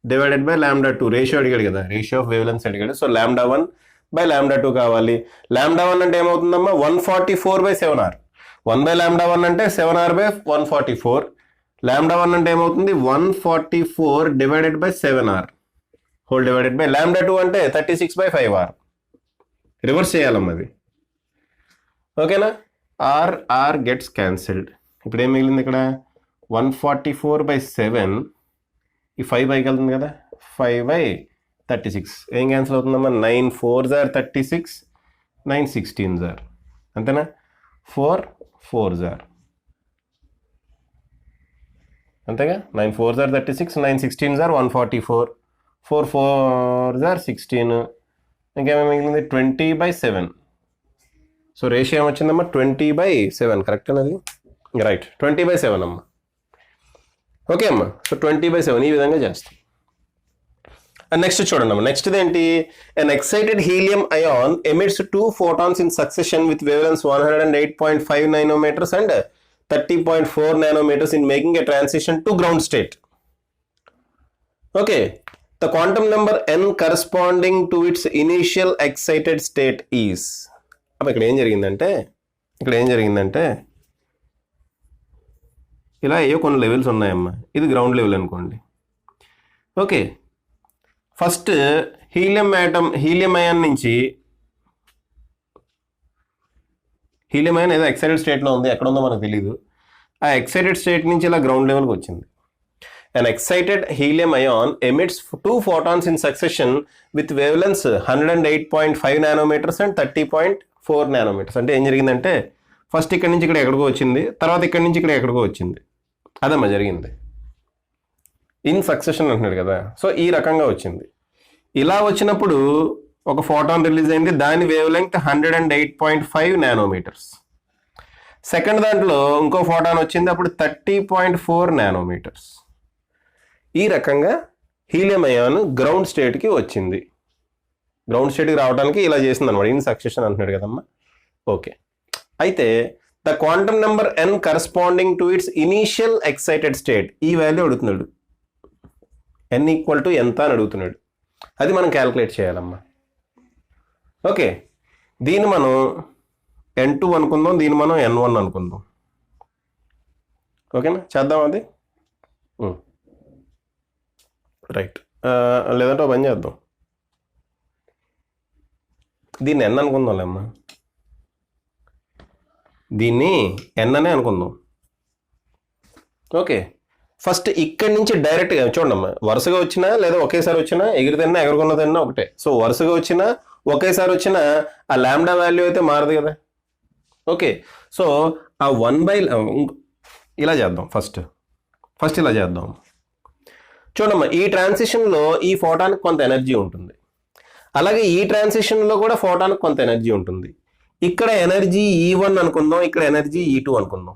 డివైడెడ్ బై λ2 రేషియో అడిగాడు కదా, రేషియో ఆఫ్ వేవ్ లెంగ్త్స్ అడిగాడు. సో λ1/λ2 కావాలి. λ1 అంటే ఏమవుతుందమ్మా 144/7r. 1/λ1 అంటే 7r/144. λ1 అంటే ఏమవుతుంది 144 divided by 7r whole divided by λ2 అంటే 36/5r. రివర్స్ చేయాలమ్మా అది. ఓకేనా, r గెట్స్ క్యాన్సిల్డ్. ఇప్పుడు ఏం మిగిలింది ఇక్కడ, 144/7, ఈ 5 పైకి వెళ్తుంది కదా, 5/36 ఏం క్యాన్సిల్ అవుతుందమ్మా, 9 4s ఆర్ 36, 9 16s ఆర్, అంతేనా, 4 4s ఆర్, అంతేగా, 9 4s are 36, 9 16s R 144, 4 4s are 16, ఇంకేమేమి మిగిలింది 20/7. సో రేషియో ఏమొచ్చిందమ్మా 20/7, కరెక్ట్ అది, రైట్, 20/7 అమ్మా. ఓకే అమ్మా, సో 20/7 ఈ విధంగా చేస్తాం. నెక్స్ట్ చూడండి అమ్మా, నెక్స్ట్ ఏంటి, an excited helium ion emits 2 photons in succession with wavelengths 108.5 nanometers and 30.4 nanometers in making a transition to ground state. Okay, the quantum number n corresponding to its initial excited state is. అప్పుడు ఇక్కడ ఏం జరిగిందంటే ఇలా ఏవో కొన్ని levels ఉన్నాయమ్మా. ఇది ground level అనుకోండి. ఓకే, ఫస్ట్ హీలియం అయాన్ నుంచి, హీలియం అయాన్ ఏదో ఎక్సైటెడ్ స్టేట్లో ఉంది, ఎక్కడ ఉందో మనకు తెలియదు. ఆ ఎక్సైటెడ్ స్టేట్ నుంచి ఇలా గ్రౌండ్ లెవెల్కి వచ్చింది. An excited helium ion emits 2 photons in succession with wavelengths 108.5 nanometers and 30.4 nanometers. అంటే ఏం జరిగిందంటే ఫస్ట్ ఇక్కడ నుంచి ఇక్కడ ఎక్కడికో వచ్చింది, తర్వాత ఇక్కడ నుంచి ఇక్కడ ఎక్కడికో వచ్చింది, అదమ్మా జరిగింది. ఇన్ సక్సెషన్ అంటున్నాడు కదా, సో ఈ రకంగా వచ్చింది. ఇలా వచ్చినప్పుడు ఒక ఫోటాన్ రిలీజ్ అయింది, దాని వేవ్ లెంగ్త్ 108.5 నానోమీటర్స్. సెకండ్ దాంట్లో ఇంకో ఫోటాన్ వచ్చింది, అప్పుడు 30.4 నానోమీటర్స్. ఈ రకంగా హీలియం అయాన్ గ్రౌండ్ స్టేట్కి వచ్చింది. గ్రౌండ్ స్టేట్కి రావడానికి ఇలా చేసింది అనమాట, ఇన్ సక్సెషన్ అంటున్నాడు కదమ్మా. ఓకే, అయితే the quantum number n corresponding to it's initial excited state, ఈ వాల్యూ అడుగుతున్నాడు. n ఈక్వల్ టు ఎంత అని అడుగుతున్నాడు, అది మనం క్యాలిక్యులేట్ చేయాలమ్మా. ఓకే, దీన్ని మనం n2 అనుకుందాం, దీన్ని మనం n1 అనుకుందాం. ఓకేనా, చేద్దాం అది, రైట్. లేదంటే పని చేద్దాం, దీన్ని n అనుకుందాంలేమ్మా, దీన్ని n అనే అనుకుందాం. ఓకే, ఫస్ట్ ఇక్కడి నుంచి డైరెక్ట్గా చూడమ్మా, వరుసగా వచ్చినా లేదా ఒకేసారి వచ్చినా, ఎగిరితేనా ఎగరగొన్నదన్నా ఒకటే. సో వరుసగా వచ్చినా ఒకేసారి వచ్చినా ఆ లాంబ్డా వాల్యూ అయితే మారదు కదా. ఓకే, సో ఆ 1 బై ఇలా చేద్దాం. ఫస్ట్ ఇలా చేద్దాం. చూడమ్మా, ఈ ట్రాన్సిషన్లో ఈ ఫోటాన్కి కొంత ఎనర్జీ ఉంటుంది, అలాగే ఈ ట్రాన్సిషన్లో కూడా ఫోటాన్కి కొంత ఎనర్జీ ఉంటుంది. ఇక్కడ ఎనర్జీ E1 అనుకుందాం, ఇక్కడ ఎనర్జీ E2 అనుకుందాం.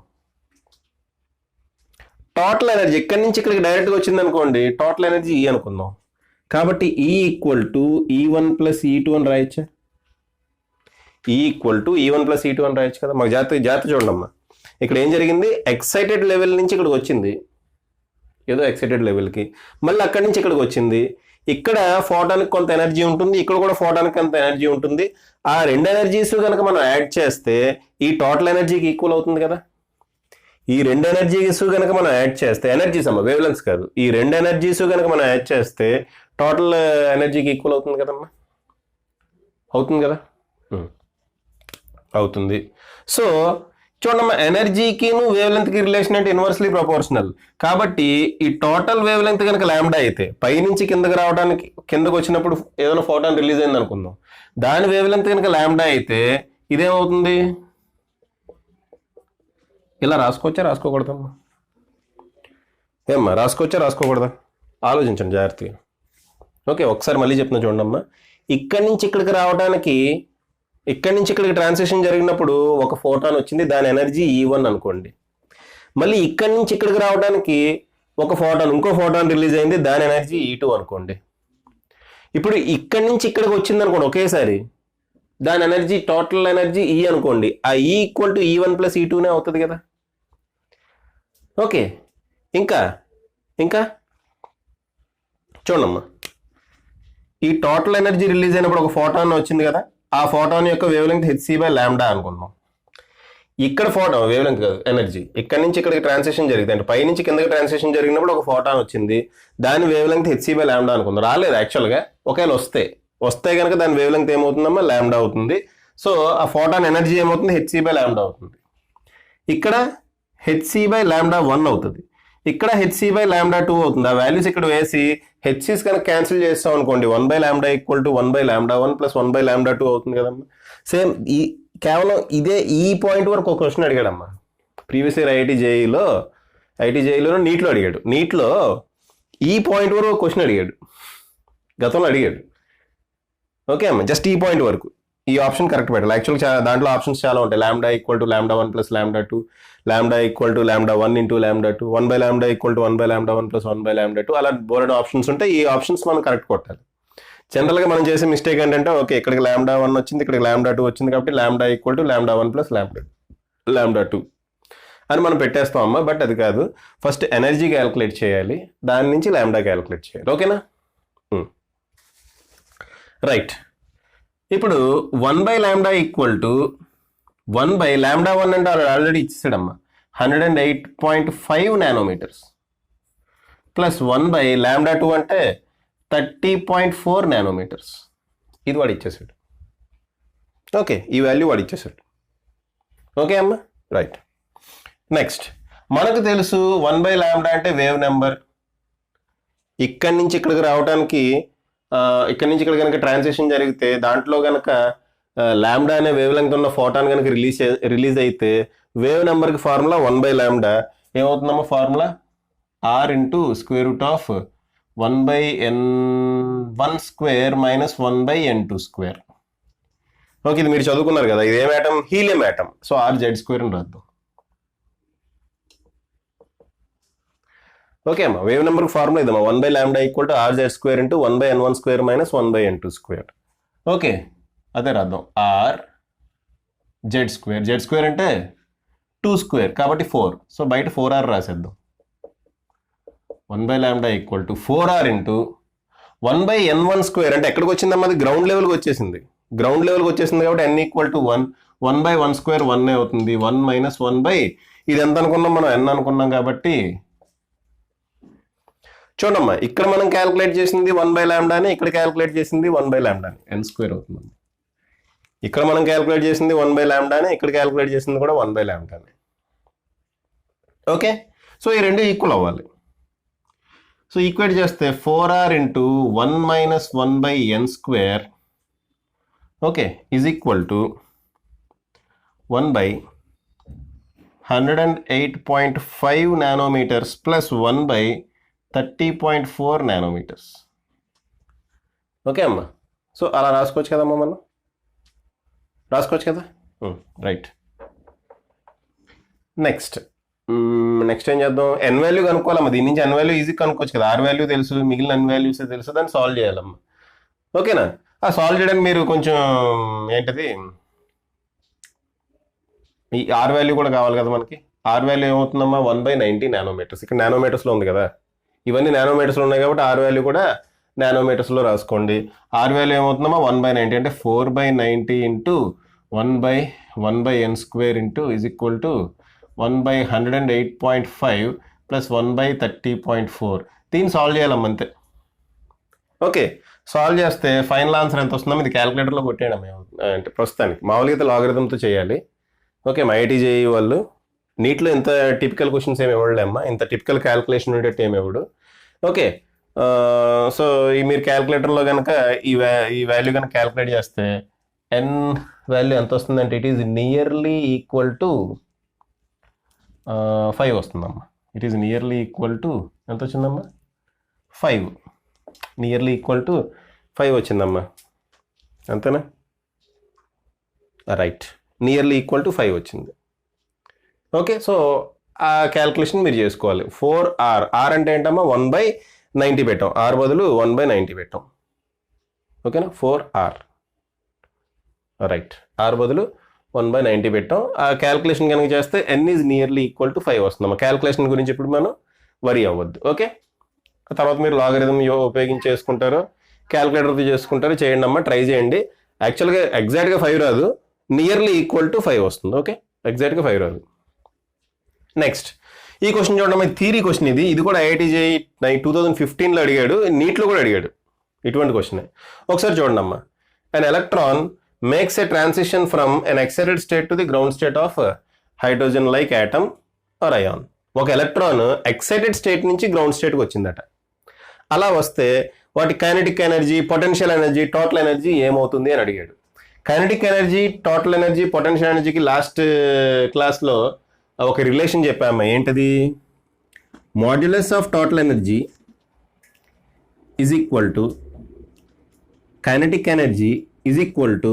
టోటల్ ఎనర్జీ ఇక్కడి నుంచి ఇక్కడికి డైరెక్ట్గా వచ్చింది అనుకోండి, టోటల్ ఎనర్జీ E అనుకుందాం. కాబట్టి E equal to E1 plus E2 అని రాయొచ్చా? E equal to E1 plus E2 అని రాయొచ్చు కదా. మాకు జాగ్రత్త చూడండి. ఇక్కడ ఏం జరిగింది, ఎక్సైటెడ్ లెవెల్ నుంచి ఇక్కడికి వచ్చింది, ఏదో ఎక్సైటెడ్ లెవెల్కి, మళ్ళీ అక్కడి నుంచి ఇక్కడికి వచ్చింది. ఇక్కడ ఫోటాన్కి కొంత ఎనర్జీ ఉంటుంది, ఇక్కడ కూడా ఫోటాన్కి కొంత ఎనర్జీ ఉంటుంది. ఆ రెండు ఎనర్జీస్ కనుక మనం యాడ్ చేస్తే ఈ టోటల్ ఎనర్జీకి ఈక్వల్ అవుతుంది కదా. ఈ రెండు ఎనర్జీస్ కనుక మనం యాడ్ చేస్తే, ఎనర్జీస్ అమ్మ, వేవ్ లెంగ్త్స్ కాదు, ఈ రెండు ఎనర్జీస్ కనుక మనం యాడ్ చేస్తే టోటల్ ఎనర్జీకి ఈక్వల్ అవుతుంది కదమ్మా. అవుతుంది కదా, అవుతుంది. సో చూడమ్మా, ఎనర్జీకిను వేవ్ లెంత్కి రిలేషన్ అంటే ఇన్వర్స్లీ ప్రపోర్షనల్. కాబట్టి ఈ టోటల్ వేవ్ లెంత్ కనుక లాంబ్డా అయితే, పైనుంచి కిందకి రావడానికి, కిందకు వచ్చినప్పుడు ఏదైనా ఫోటాన్ రిలీజ్ అయింది అనుకుందాం, దాని వేవ్ లెంత్ కనుక లాంబ్డా అయితే ఇదేమవుతుంది, ఇలా రాసుకోవచ్చా? ఏమ్మా, రాసుకోకూడదా? ఆలోచించండి జాగ్రత్తగా. ఓకే, ఒకసారి మళ్ళీ చెప్తున్నా చూడమ్మా. ఇక్కడి నుంచి ఇక్కడికి రావడానికి, ఇక్కడి నుంచి ఇక్కడికి ట్రాన్సిషన్ జరిగినప్పుడు ఒక ఫోటాన్ వచ్చింది, దాని ఎనర్జీ E1 అనుకోండి. మళ్ళీ ఇక్కడి నుంచి ఇక్కడికి రావడానికి ఇంకో ఫోటాన్ రిలీజ్ అయింది, దాని ఎనర్జీ E2 అనుకోండి. ఇప్పుడు ఇక్కడి నుంచి ఇక్కడికి వచ్చింది అనుకోండి ఒకేసారి, దాని ఎనర్జీ, టోటల్ ఎనర్జీ E అనుకోండి. ఆ E equal to E1 plus E2నే అవుతుంది కదా. ఓకే, ఇంకా చూడమ్మా, ఈ టోటల్ ఎనర్జీ రిలీజ్ అయినప్పుడు ఒక ఫోటాన్ వచ్చింది కదా, ఆ ఫోటాన్ యొక్క వేవ్ లెంగ్త్ hc/λ అనుకుందాం. ఇక్కడ ఫోటాన్ వేవ్ లెంగ్త్ కాదు, ఎనర్జీ. ఇక్కడ నుంచి ఇక్కడికి ట్రాన్సిషన్ జరిగింది అంటే పై నుంచి కిందకి ట్రాన్సిషన్ జరిగినప్పుడు ఒక ఫోటాన్ వచ్చింది, దాని వేవ్ లెంగ్త్ hc/λ అనుకుందాం. రాలేదు యాక్చువల్గా, ఒకవేళ వస్తే కనుక దాని వేవ్ లెంగ్త్ ఏమవుతుందమ్మా, లాంబ్డా అవుతుంది. సో ఆ ఫోటాన్ ఎనర్జీ ఏమవుతుంది, hc/λ అవుతుంది. ఇక్కడ hc/λ1 అవుతుంది, ఇక్కడ hc/λ2 అవుతుంది. ఆ వాల్యూస్ ఇక్కడ వేసి హెచ్సిస్ కనుక క్యాన్సిల్ చేస్తాం అనుకోండి, 1/λ ఈక్వల్ టు 1/λ1 ప్లస్ 1/λ2 అవుతుంది కదమ్మా. సేమ్ కేవలం ఈ పాయింట్ వరకు ఒక క్వశ్చన్ అడిగాడమ్మా ప్రీవియస్ ఇయర్ ఐఐటి జేఈలో నీట్లో అడిగాడు. నీట్లో ఈ పాయింట్ వరకు ఒక క్వశ్చన్ అడిగాడు, గతంలో అడిగాడు. ఓకే అమ్మా, జస్ట్ ఈ పాయింట్ వరకు ఈ ఆప్షన్ కరెక్ట్ పెట్టాలి. యాక్చువల్గా దాంట్లో ఆప్షన్స్ చాలా ఉంటాయి. λ equal to λ1 plus λ2, λ equal to λ1 into λ2, 1/λ equal to 1/λ1 plus 1/λ2, అలా బోర్డ్ ఆప్షన్స్ ఉంటాయి. ఈ ఆప్షన్స్ మనం కరెక్ట్ కొట్టాలి. జనరల్గా మనం చేసే మిస్టేక్ ఏంటంటే, ఓకే ఇక్కడికి λ1 వచ్చింది, ఇక్కడికి λ2 వచ్చింది, కాబట్టి λ ఈక్వల్ టు λ1 ప్లస్ λ2 అని మనం పెట్టేస్తాం అమ్మా. బట్ అది కాదు, ఫస్ట్ ఎనర్జీ క్యాలిక్యులేట్ చేయాలి, దాని నుంచి λ క్యాలిక్యులేట్ చేయాలి. ఓకేనా, రైట్. ఇప్పుడు 1/λ ఈక్వల్ టు 1/λ1 అంటే ఆల్రెడీ ఇచ్చేసాడమ్మా 108.5 నానోమీటర్స్ ప్లస్ 1/λ2 అంటే 30.4 నానోమీటర్స్. ఇది వాడు ఇచ్చేసాడు. ఓకే, ఈ వాల్యూ వాడు ఇచ్చేసాడు. ఓకే అమ్మా, రైట్. నెక్స్ట్ మనకు తెలుసు 1/λ అంటే వేవ్ నెంబర్. ఇక్కడి నుంచి ఇక్కడికి రావడానికి, ఇక్కడి నుంచి ఇక్కడ కనుక ట్రాన్సిషన్ జరిగితే దాంట్లో కనుక లాంబ్డా అనే వేవ్ లెంగ్త్ ఉన్న ఫోటాన్ కనుక రిలీజ్ అయితే వేవ్ నెంబర్కి ఫార్ములా 1/λ ఏమవుతుందమ్మా, formula r into square root of 1/n1 square minus 1/n2 square. Okay, ఇది మీరు చదువుకున్నారు కదా. ఇది ఏం atom, helium atom. So RZ² అని రాద్దాం. ఓకే అమ్మా, వేవ్ నెంబర్ ఫార్ములా ఇదమ్మా, 1/λ equal to RZ² into 1/n1 square minus 1/n2 square. Okay, అదే రాద్దాం, RZ². Z² అంటే 2 స్క్వేర్ కాబట్టి 4. సో బయట 4r రాసేద్దాం. 1/λ equal to 4r into 1/n1 square అంటే ఎక్కడికి వచ్చిందమ్మా, అది గ్రౌండ్ లెవెల్కి వచ్చేసింది. కాబట్టి n ఈక్వల్ టు 1, 1/1 స్క్వేర్ 1 అవుతుంది. 1 మైనస్ 1 ఇది ఎంత అనుకున్నాం మనం, n అనుకున్నాం. కాబట్టి చూడమ్మా, ఇక్కడ మనం క్యాలిక్యులేట్ చేసింది 1/λ అని, ఇక్కడ క్యాలిక్యులేట్ చేసింది 1/λ అని, n² అవుతుంది. ఇక్కడ మనం క్యాలిక్యులేట్ చేసింది 1/λ అని, ఇక్కడ క్యాలిక్యులేట్ చేసింది కూడా 1/λ అని. ఓకే, సో ఈ రెండు ఈక్వల్ అవ్వాలి. సో ఈక్వేట్ చేస్తే 4r into 1 minus 1/n² okay is equal to 1/108.5 nanometres plus 1/30.4 nanometres. Okay అమ్మా. సో అలా రాసుకోవచ్చు కదమ్మా, మనం రాసుకోవచ్చు కదా. రైట్. నెక్స్ట్ ఏం చేద్దాం, ఎన్ వాల్యూ కనుక్కోవాలమ్మా. దీని నుంచి ఎన్ వాల్యూ ఈజీ కనుక్కోవచ్చు కదా. ఆర్ వాల్యూ తెలుసు, మిగిలిన ఎన్ వాల్యూస్ తెలుసు, దాన్ని సాల్వ్ చేయాలమ్మా. ఓకేనా. ఆ సాల్వ్ చేయడానికి మీరు కొంచెం ఏంటది, ఈ ఆర్ వాల్యూ కూడా కావాలి కదా మనకి. ఆర్ వాల్యూ ఏమవుతుందమ్మా, 1/90 నానోమీటర్స్. ఇక్కడ నానోమీటర్స్లో ఉంది కదా, ఇవన్నీ నానోమీటర్స్లో ఉన్నాయి కాబట్టి ఆర్ వాల్యూ కూడా నానోమీటర్స్లో రాసుకోండి. ఆర్ వాల్యూ ఏమవుతుందమ్మా, 1/90 అంటే 4/90 into 1/n² into is equal to 1/108.5 plus 1/30.4. దీన్ని సాల్వ్ చేయాలమ్మ, అంతే. ఓకే, సాల్వ్ చేస్తే ఫైనల్ ఆన్సర్ ఎంత వస్తుందో ఇది క్యాలిక్యులేటర్లో కొట్టేయడం. అంటే ప్రస్తుతానికి మామూలుగా లాగరిథంతో చేయాలి. ఓకే, మా ఐటీ జేఈ వాళ్ళు నీట్లో ఇంత టిపికల్ క్వశ్చన్స్ ఏమి ఇవ్వలేమ్మా, ఇంత టిపికల్ క్యాలిక్యులేషన్ ఉండేట్టు ఏమి ఇవ్వడు. ఓకే, సో ఈ మీరు క్యాలిక్యులేటర్లో కనుక ఈ వాల్యూ కనుక క్యాలిక్యులేట్ చేస్తే ఎన్ వాల్యూ ఎంత వస్తుందంటే it is nearly equal to 5 వస్తుందమ్మా. It is nearly equal to ఎంత వచ్చిందమ్మా, 5. నియర్లీ ఈక్వల్ టు 5 వచ్చిందమ్మా, అంతేనా. రైట్, నియర్లీ ఈక్వల్ టు 5 వచ్చింది. ఓకే, సో ఆ క్యాల్కులేషన్ మీరు చేసుకోవాలి. 4R, R అంటే ఏంటమ్మా, 1/90 పెట్టాం, R బదులు 1/90 పెట్టాం. ఓకేనా, 4R. రైట్, R బదులు 1/90 పెట్టాం. ఆ క్యాల్కులేషన్ కనుక చేస్తే ఎన్ ఈజ్ నియర్లీ ఈక్వల్ టు 5 వస్తుందమ్మా. క్యాల్కులేషన్ గురించి ఇప్పుడు మనం వరి అవ్వద్దు. ఓకే, తర్వాత మీరు లాగరిథం ఉపయోగించి చేసుకుంటారో క్యాల్కులేటర్తో చేసుకుంటారో చేయండి అమ్మా, ట్రై చేయండి. యాక్చువల్గా ఎగ్జాక్ట్గా 5 రాదు, నియర్లీ ఈక్వల్ టు 5 వస్తుంది. ఓకే, ఎగ్జాక్ట్గా 5 రాదు. నెక్స్ట్ ఈ క్వశ్చన్ చూడండి, థియరీ క్వశ్చన్ ఇది కూడా ఐఐటీ జేఈ 2015లో అడిగాడు, నీట్లో కూడా అడిగాడు ఇటువంటి క్వశ్చన్. ఒకసారి చూడండి అమ్మా. an electron makes a transition from an excited state to the ground state of hydrogen like atom or ion. ఒక ఎలక్ట్రాన్ ఎక్సైటెడ్ స్టేట్ నుంచి గ్రౌండ్ స్టేట్కి వచ్చిందట. అలా వస్తే వాటి kinetic energy, potential energy, total energy ఏమవుతుంది అని అడిగాడు. Kinetic energy, total energy, potential ఎనర్జీకి లాస్ట్ క్లాస్లో ఒక రిలేషన్ చెప్పాము. ఏంటది, modulus of total energy is equal to kinetic energy is equal to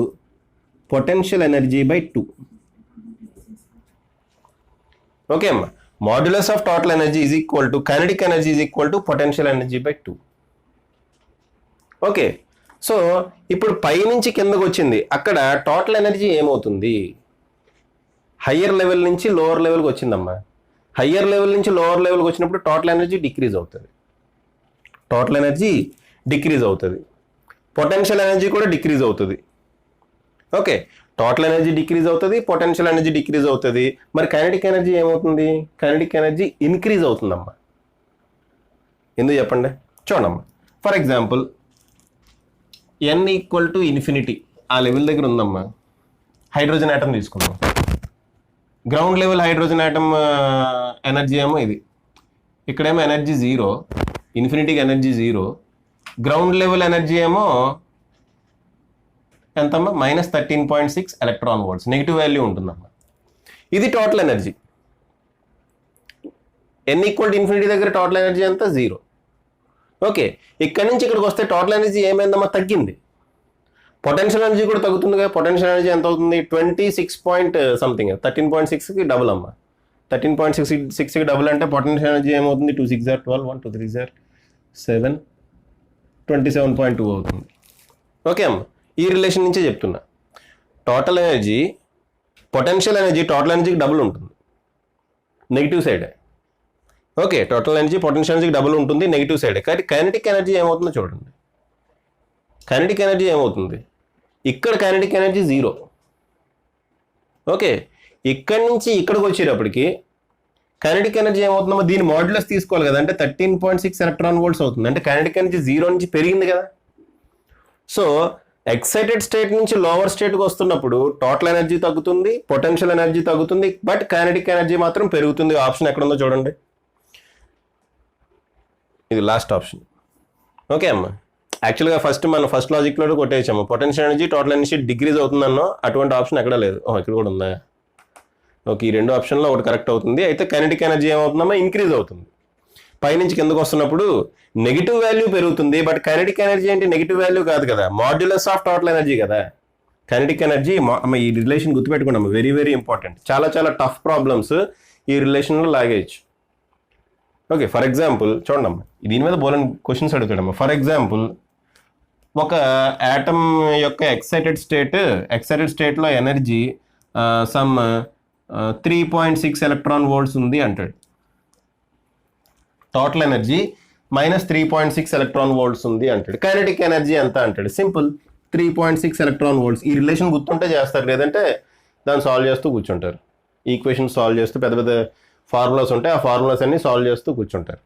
potential energy by 2. Okay అమ్మా, modulus of total energy is equal to kinetic energy is equal to potential energy by 2. Okay, so ఇప్పుడు పై నుంచి కిందకు వచ్చింది, అక్కడ total energy ఏమవుతుంది, higher level నుంచి lower లెవెల్కి వచ్చిందమ్మా. హయ్యర్ లెవెల్ నుంచి లోవర్ లెవెల్కి వచ్చినప్పుడు టోటల్ ఎనర్జీ డిక్రీజ్ అవుతుంది. టోటల్ ఎనర్జీ డిక్రీజ్ అవుతుంది, పొటెన్షియల్ ఎనర్జీ కూడా డిక్రీజ్ అవుతుంది. ఓకే, టోటల్ ఎనర్జీ డిక్రీజ్ అవుతుంది, పొటెన్షియల్ ఎనర్జీ డిక్రీజ్ అవుతుంది. మరి కైనెటిక్ ఎనర్జీ ఏమవుతుంది, కైనెటిక్ ఎనర్జీ ఇంక్రీజ్ అవుతుందమ్మా. ఎందుకు చెప్పండి, చూడమ్మా. For example n equal to infinity ఆ లెవెల్ దగ్గర ఉందమ్మా. హైడ్రోజన్ ఆటమ్ తీసుకుందాం. Ground level hydrogen atom energy ఏమో ఇది, ఇక్కడేమో ఎనర్జీ 0, ఇన్ఫినిటీకి ఎనర్జీ 0. గ్రౌండ్ లెవెల్ ఎనర్జీ ఏమో ఎంతమ్మా, -13.6 ఎలక్ట్రాన్ వోల్ట్స్, నెగిటివ్ వాల్యూ ఉంటుందమ్మా. ఇది total energy. n equal to infinity దగ్గర టోటల్ ఎనర్జీ అంతా 0. ఓకే, ఇక్కడ నుంచి ఇక్కడికి వస్తే టోటల్ ఎనర్జీ ఏమైందమ్మా, తగ్గింది. పొటెన్షియల్ ఎనర్జీ కూడా తగ్గుతుంది కదా. పొటెన్షియల్ ఎనర్జీ ఎంత అవుతుంది, 26 పాయింట్ సంథింగ్, 13.6కి డబుల్ అమ్మా. 13.6కి డబుల్ అంటే పొటెన్షియల్ ఎనర్జీ ఏమవుతుంది, 2 6 12 1 2 3 7 27.2 అవుతుంది. ఓకే అమ్మా, ఈ రిలేషన్ నుంచే చెప్తున్నా. Total energy potential energy total ఎనర్జీకి డబుల్ ఉంటుంది, నెగిటివ్ సైడే. ఓకే, టోటల్ ఎనర్జీ పొటెన్షియల్ ఎనర్జీకి డబుల్ ఉంటుంది, నెగిటివ్ సైడే. కానీ కైనెటిక్ ఎనర్జీ ఏమవుతుందో చూడండి. కైనెటిక్ ఎనర్జీ ఏమవుతుంది, ఇక్కడ కైనెటిక్ ఎనర్జీ 0. ఓకే, ఇక్కడి నుంచి ఇక్కడికి వచ్చేటప్పటికి కైనెటిక్ ఎనర్జీ ఏమవుతుందమ్మా, దీని మాడ్యులస్ తీసుకోవాలి కదా, అంటే 13.6 ఎలక్ట్రాన్ వోల్ట్స్ అవుతుంది. అంటే కైనెటిక్ ఎనర్జీ 0 నుంచి పెరిగింది కదా. సో ఎక్సైటెడ్ స్టేట్ నుంచి లోవర్ స్టేట్కి వస్తున్నప్పుడు టోటల్ ఎనర్జీ తగ్గుతుంది, పొటెన్షియల్ ఎనర్జీ తగ్గుతుంది, బట్ కైనెటిక్ ఎనర్జీ మాత్రం పెరుగుతుంది. ఆప్షన్ ఎక్కడ ఉందో చూడండి, ఇది లాస్ట్ ఆప్షన్. ఓకే అమ్మా, యాక్చువల్గా మనం ఫస్ట్ లాజిక్లో కొట్టేసాము. Potential energy total energy decrease అవుతుందన్నో, అటువంటి ఆప్షన్ ఎక్కడ లేదు. ఇక్కడ కూడా ఉందా, ఓకే, ఈ రెండు ఆప్షన్లో ఒకటి కరెక్ట్ అవుతుంది. అయితే కైనెటిక్ ఎనర్జీ ఏమవుతుందమ్మా, ఇంక్రీజ్ అవుతుంది. పైనుంచి కిందకు వస్తున్నప్పుడు నెగిటివ్ వాల్యూ పెరుగుతుంది. బట్ కైనెటిక్ ఎనర్జీ అంటే నెగిటివ్ వాల్యూ కాదు కదా, మాడ్యులస్ ఆఫ్ టోటల్ ఎనర్జీ కదా కైనెటిక్ ఎనర్జీ. ఈ రిలేషన్ గుర్తుపెట్టుకున్నాము, వెరీ వెరీ ఇంపార్టెంట్. చాలా చాలా టఫ్ ప్రాబ్లమ్స్ ఈ రిలేషన్లో లాగేయచ్చు. ఓకే, ఫర్ ఎగ్జాంపుల్ చూడమ్మా, దీని మీద బోలని క్వశ్చన్స్ అడుగుతాడమ్మా. ఫర్ ఎగ్జాంపుల్, ఒక యాటమ్ యొక్క ఎక్సైటెడ్ స్టేట్లో ఎనర్జీ సమ్ 3.6 ఎలక్ట్రాన్ వోల్ట్స్ ఉంది అంటాడు. టోటల్ ఎనర్జీ -3.6 ఎలక్ట్రాన్ వోల్ట్స్ ఉంది అంటాడు. కైనెటిక్ ఎనర్జీ ఎంత అంటాడు. Simple, 3.6 electron volts. ఈ రిలేషన్ గుర్తుంటే చేస్తారు, లేదంటే దాన్ని సాల్వ్ చేస్తూ కూర్చుంటారు. ఈక్వేషన్ సాల్వ్ చేస్తూ పెద్ద పెద్ద ఫార్ములాస్ ఉంటాయి, ఆ ఫార్ములాస్ అన్ని సాల్వ్ చేస్తూ కూర్చుంటారు.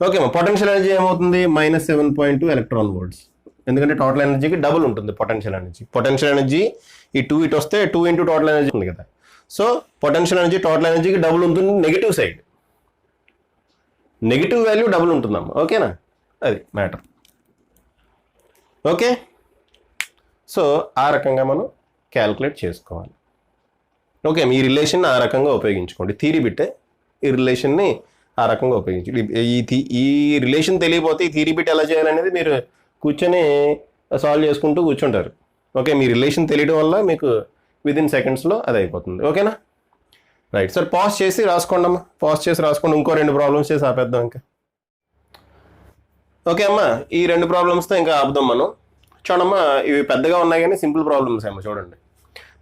ఓకే, పొటెన్షియల్ ఎనర్జీ ఏమవుతుంది, -7.2 ఎలక్ట్రాన్ వోల్ట్స్. ఎందుకంటే టోటల్ ఎనర్జీకి డబుల్ ఉంటుంది పొటెన్షియల్ ఎనర్జీ. పొటెన్షియల్ ఎనర్జీ ఈ 2 ఇటు వస్తే 2 ఇంటూ టోటల్ ఎనర్జీ ఉంది కదా. సో పొటెన్షియల్ ఎనర్జీ టోటల్ ఎనర్జీకి డబుల్ ఉంటుంది, negative side. Negative value double ఉంటుందమ్మా. ఓకేనా, అది మ్యాటర్. ఓకే, సో ఆ రకంగా మనం క్యాల్కులేట్ చేసుకోవాలి. ఓకే, మీ రిలేషన్ ఆ రకంగా ఉపయోగించుకోండి. థీరీ బిట్టే ఈ రిలేషన్ని ఆ రకంగా ఉపయోగించండి. ఈ రిలేషన్ తెలియకపోతే ఈ థీరీ బిట్ ఎలా చేయాలనేది మీరు కూర్చొని సాల్వ్ చేసుకుంటూ కూర్చుంటారు. ఓకే, మీ రిలేషన్ తెలియడం వల్ల మీకు విదిన్ సెకండ్స్లో అది అయిపోతుంది. ఓకేనా, రైట్. సార్ పాజ్ చేసి రాసుకోండి అమ్మా, పాజ్ చేసి రాసుకోండి. ఇంకో 2 ప్రాబ్లమ్స్ చేసి ఆపేద్దాం ఇంకా. ఓకే అమ్మా, ఈ 2 ప్రాబ్లమ్స్తో ఇంకా ఆపుదాం మనం. చూడమ్మా, ఇవి పెద్దగా ఉన్నాయి కానీ సింపుల్ ప్రాబ్లమ్స్ ఏమో. చూడండి,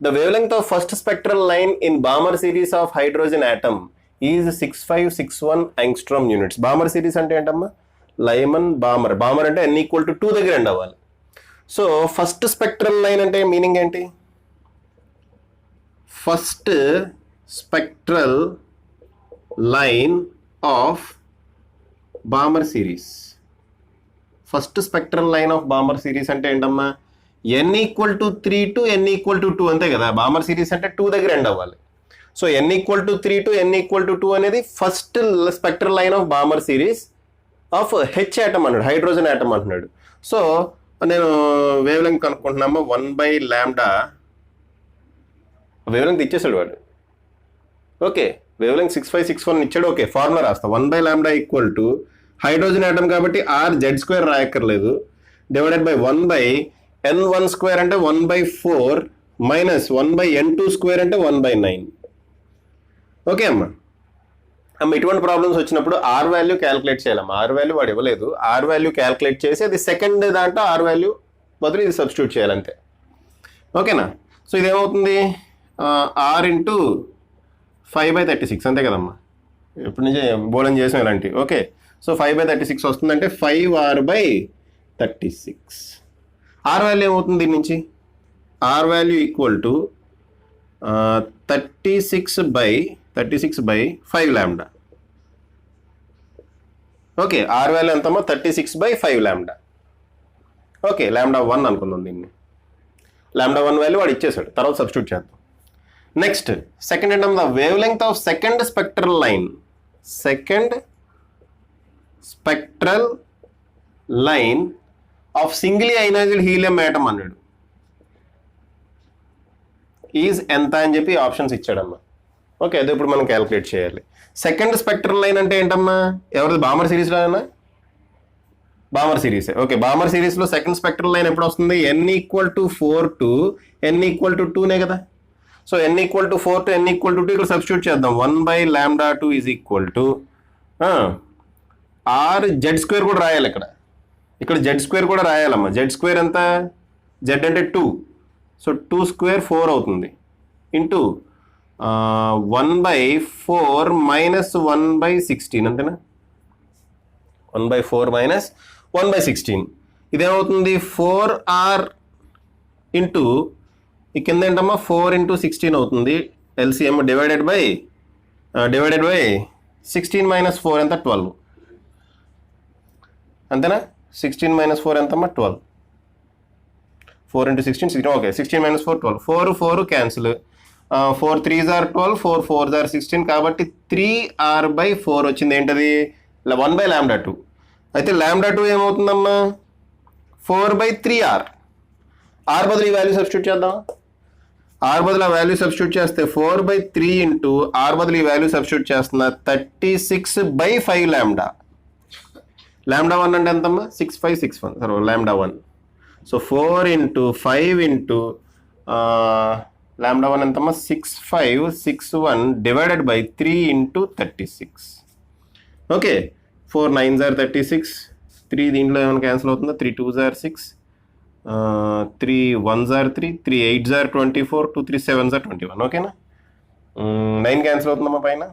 the wave length of first spectral line in Balmer series of hydrogen atom is 6561 angstrom units. Balmer series అంటే ఏంటమ్మా, లైమన్ బామర్. బామర్ అంటే n=2 దగ్గర ఎండ్ అవ్వాలి. సో ఫస్ట్ స్పెక్ట్రల్ లైన్ అంటే మీనింగ్ ఏంటి, first spectral line of Balmer series. First spectral line of Balmer series అంటే ఏంటమ్మా, n=3 to n=2 అంతే కదా. బామర్ సిరీస్ అంటే 2 దగ్గర ఎండ్ అవ్వాలి. సో n=3 టు n=2 అనేది first spectral line of Balmer series of H atom అన్నాడు, హైడ్రోజన్ ఆటమ్ అంటున్నాడు. సో నేను వేవ్ లెంగ్త్ కనుక్కుంటున్నామా, 1/λ. వేవ్ లెంగ్త్ ఇచ్చేసాడు వాడు. ఓకే, వేవ్ లెంగ్త్ 6561 ఇచ్చాడు. ఓకే, ఫార్ములా రాస్తా. 1/λ హైడ్రోజన్ ఆటమ్ కాబట్టి r(z²) రాయక్కర్లేదు, డివైడెడ్ బై 1/n1² అంటే 1/4 మైనస్ 1/n2² అంటే 1/9. ఓకే అమ్మా. ఇటువంటి ప్రాబ్లమ్స్ వచ్చినప్పుడు ఆర్ వాల్యూ క్యాల్కులేట్ చేయాలమ్మా. ఆర్ వాల్యూ వాడు ఇవ్వలేదు, ఆర్ వాల్యూ క్యాల్కులేట్ చేసి అది సెకండ్ దాంట్లో ఆర్ వాల్యూ బదులు ఇది సబ్స్టిట్యూట్ చేయాలంతే. ఓకేనా. సో ఇదేమవుతుంది, r ఇంటూ 5/36 అంతే కదమ్మా. ఎప్పటి నుంచి బోలం చేసాం ఇలాంటివి. ఓకే, సో 5/36 వస్తుందంటే 5r/36. ఆర్ వాల్యూ ఏమవుతుంది దీని నుంచి, R value equal to 36/5λ. Okay, R value ఎంతమ్మా, 36/5λ. ఓకే, λ1 అనుకుందాం దీన్ని. λ1 వాల్యూ వాడు ఇచ్చేసాడు, తర్వాత సబ్స్టిట్యూట్ చేద్దాం. నెక్స్ట్ సెకండ్ ఏంటమ్మా, the wave length of second spectral line. Second spectral line of సింగిలీ ionised helium atom అన్నాడు. ఈజ్ ఎంత అని చెప్పి ఆప్షన్స్ ఇచ్చాడమ్మా. ఓకే, అదే ఇప్పుడు మనం క్యాల్కులేట్ చేయాలి. సెకండ్ స్పెక్ట్రల్ లైన్ అంటే ఏంటమ్మా, ఎవరిది, బామర్ సిరీస్లోనా, బామర్ సిరీసే. ఓకే, బామర్ సిరీస్లో సెకండ్ స్పెక్ట్రల్ లైన్ ఎప్పుడు వస్తుంది, n=4 టు n=2నే కదా. సో n=4 టు n=2 ఇక్కడ సబ్స్టిట్యూట్ చేద్దాం. 1/λ2 ఈజ్ ఈక్వల్ టు r(z²) కూడా రాయాలి ఇక్కడ z² కూడా రాయాలమ్మా. z² ఎంత, z అంటే 2, సో 2² 4 అవుతుంది, ఇంటూ 1/4 మైనస్ 1/16 అంతేనా. 1/4 మైనస్ 1/16 ఇదేమవుతుంది, 4r ఇంటూ ఈ కింద ఏంటమ్మా 4 × 16 అవుతుంది. ఎల్సిఎం డివైడెడ్ బై 16 మైనస్ 4 ఎంత, 12 అంతేనా. 16 మైనస్ 4 ఎంతమ్మా, 12. 4 × 16 16. Okay, 16 minus 4 12. 4 cancel. 4 3s are 12, 4 4s are 16 కాబట్టి 3r/4 వచ్చింది. ఏంటది, 1/λ2. అయితే λ2 ఏమవుతుందమ్మా, 4/3r. ఆర్ బదులు ఈ వాల్యూ సబ్స్టిట్యూట్ చేద్దాం. ఆర్ బదులు ఆ వాల్యూ సబ్స్టిట్యూట్ చేస్తే 4/3 ఇంటూ ఆర్ బదులు ఈ వాల్యూ సబ్స్టిట్యూట్ చేస్తున్నా 36/5 లాంబ్డా. లాంబ్డా 1 అంటే ఎంతమ్మా? 6561 సరే lambda 1. So 4 into 5 into lambda 1 ఎంతమ్మా? 6561 divided by 3 into 36. Okay, 4 9s are 36, 3 దీంట్లో ఏమైనా క్యాన్సిల్ అవుతుందా? 3 2s are 6, 3 1s are 3, 3 8s are 24, 2 3 7s are 21. ఓకేనా? 9 క్యాన్సిల్ అవుతుందమ్మా పైన.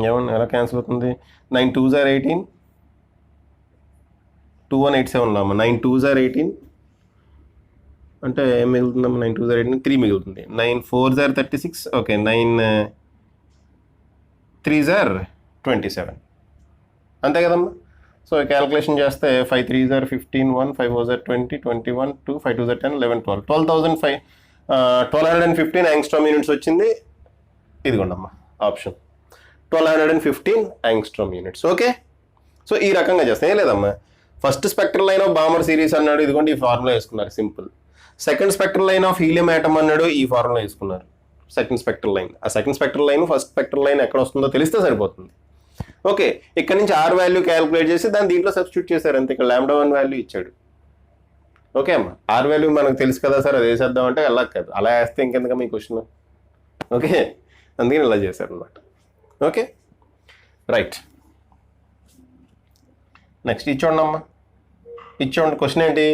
ఏమన్నా ఎలా క్యాన్సిల్ అవుతుంది? 9 2s are 18, 2187 అమ్మా. 9 2s are 18 అంటే ఏం మిగులుతుందమ్మా? 9 2s are 18, 3 మిగులుతుంది. 9 4s are 36. Okay, 9 3s are 27 అంతే కదమ్మా. సో క్యాలిక్యులేషన్ చేస్తే 5 3s are 15, 1 5 4s are 20, 21 2 5 2s are 10, 11 12, 1215 angstrom units వచ్చింది. ఇదిగోండమ్మా option 1215 angstrom units. Okay, so ఈ రకంగా చేస్తే ఏం లేదమ్మా. First spectral line of Balmer series అన్నాడు, ఇదిగోండి ఈ ఫార్ములా వేసుకున్నారు simple. Second spectral line of helium atom అన్నాడు, ఈ ఫార్ములా వేసుకున్నారు. సెకండ్ స్పెక్ట్రల్ లైన్, ఆ second spectral line first spectral line ఎక్కడ వస్తుందో తెలిస్తే సరిపోతుంది. ఓకే, ఇక్కడ నుంచి ఆర్ వాల్యూ క్యాలిక్యులేట్ చేసి దాన్ని దీంట్లో సబ్స్టిట్యూట్ చేశారు అంతే. ఇక్కడ లాంబ్డా 1 వాల్యూ ఇచ్చాడు. ఓకే అమ్మా, ఆర్ వాల్యూ మనకు తెలుసు కదా సార్, అది వేసేద్దాం అంటే అలా కాదు, అలా వేస్తే ఇంకెందుకమ్మా ఈ క్వశ్చన్. ఓకే, అందుకని ఇలా చేశారు అనమాట. ఓకే రైట్, నెక్స్ట్ ఇచ్చోండి అమ్మా. ఇచ్చోండి క్వశ్చన్ ఏంటి?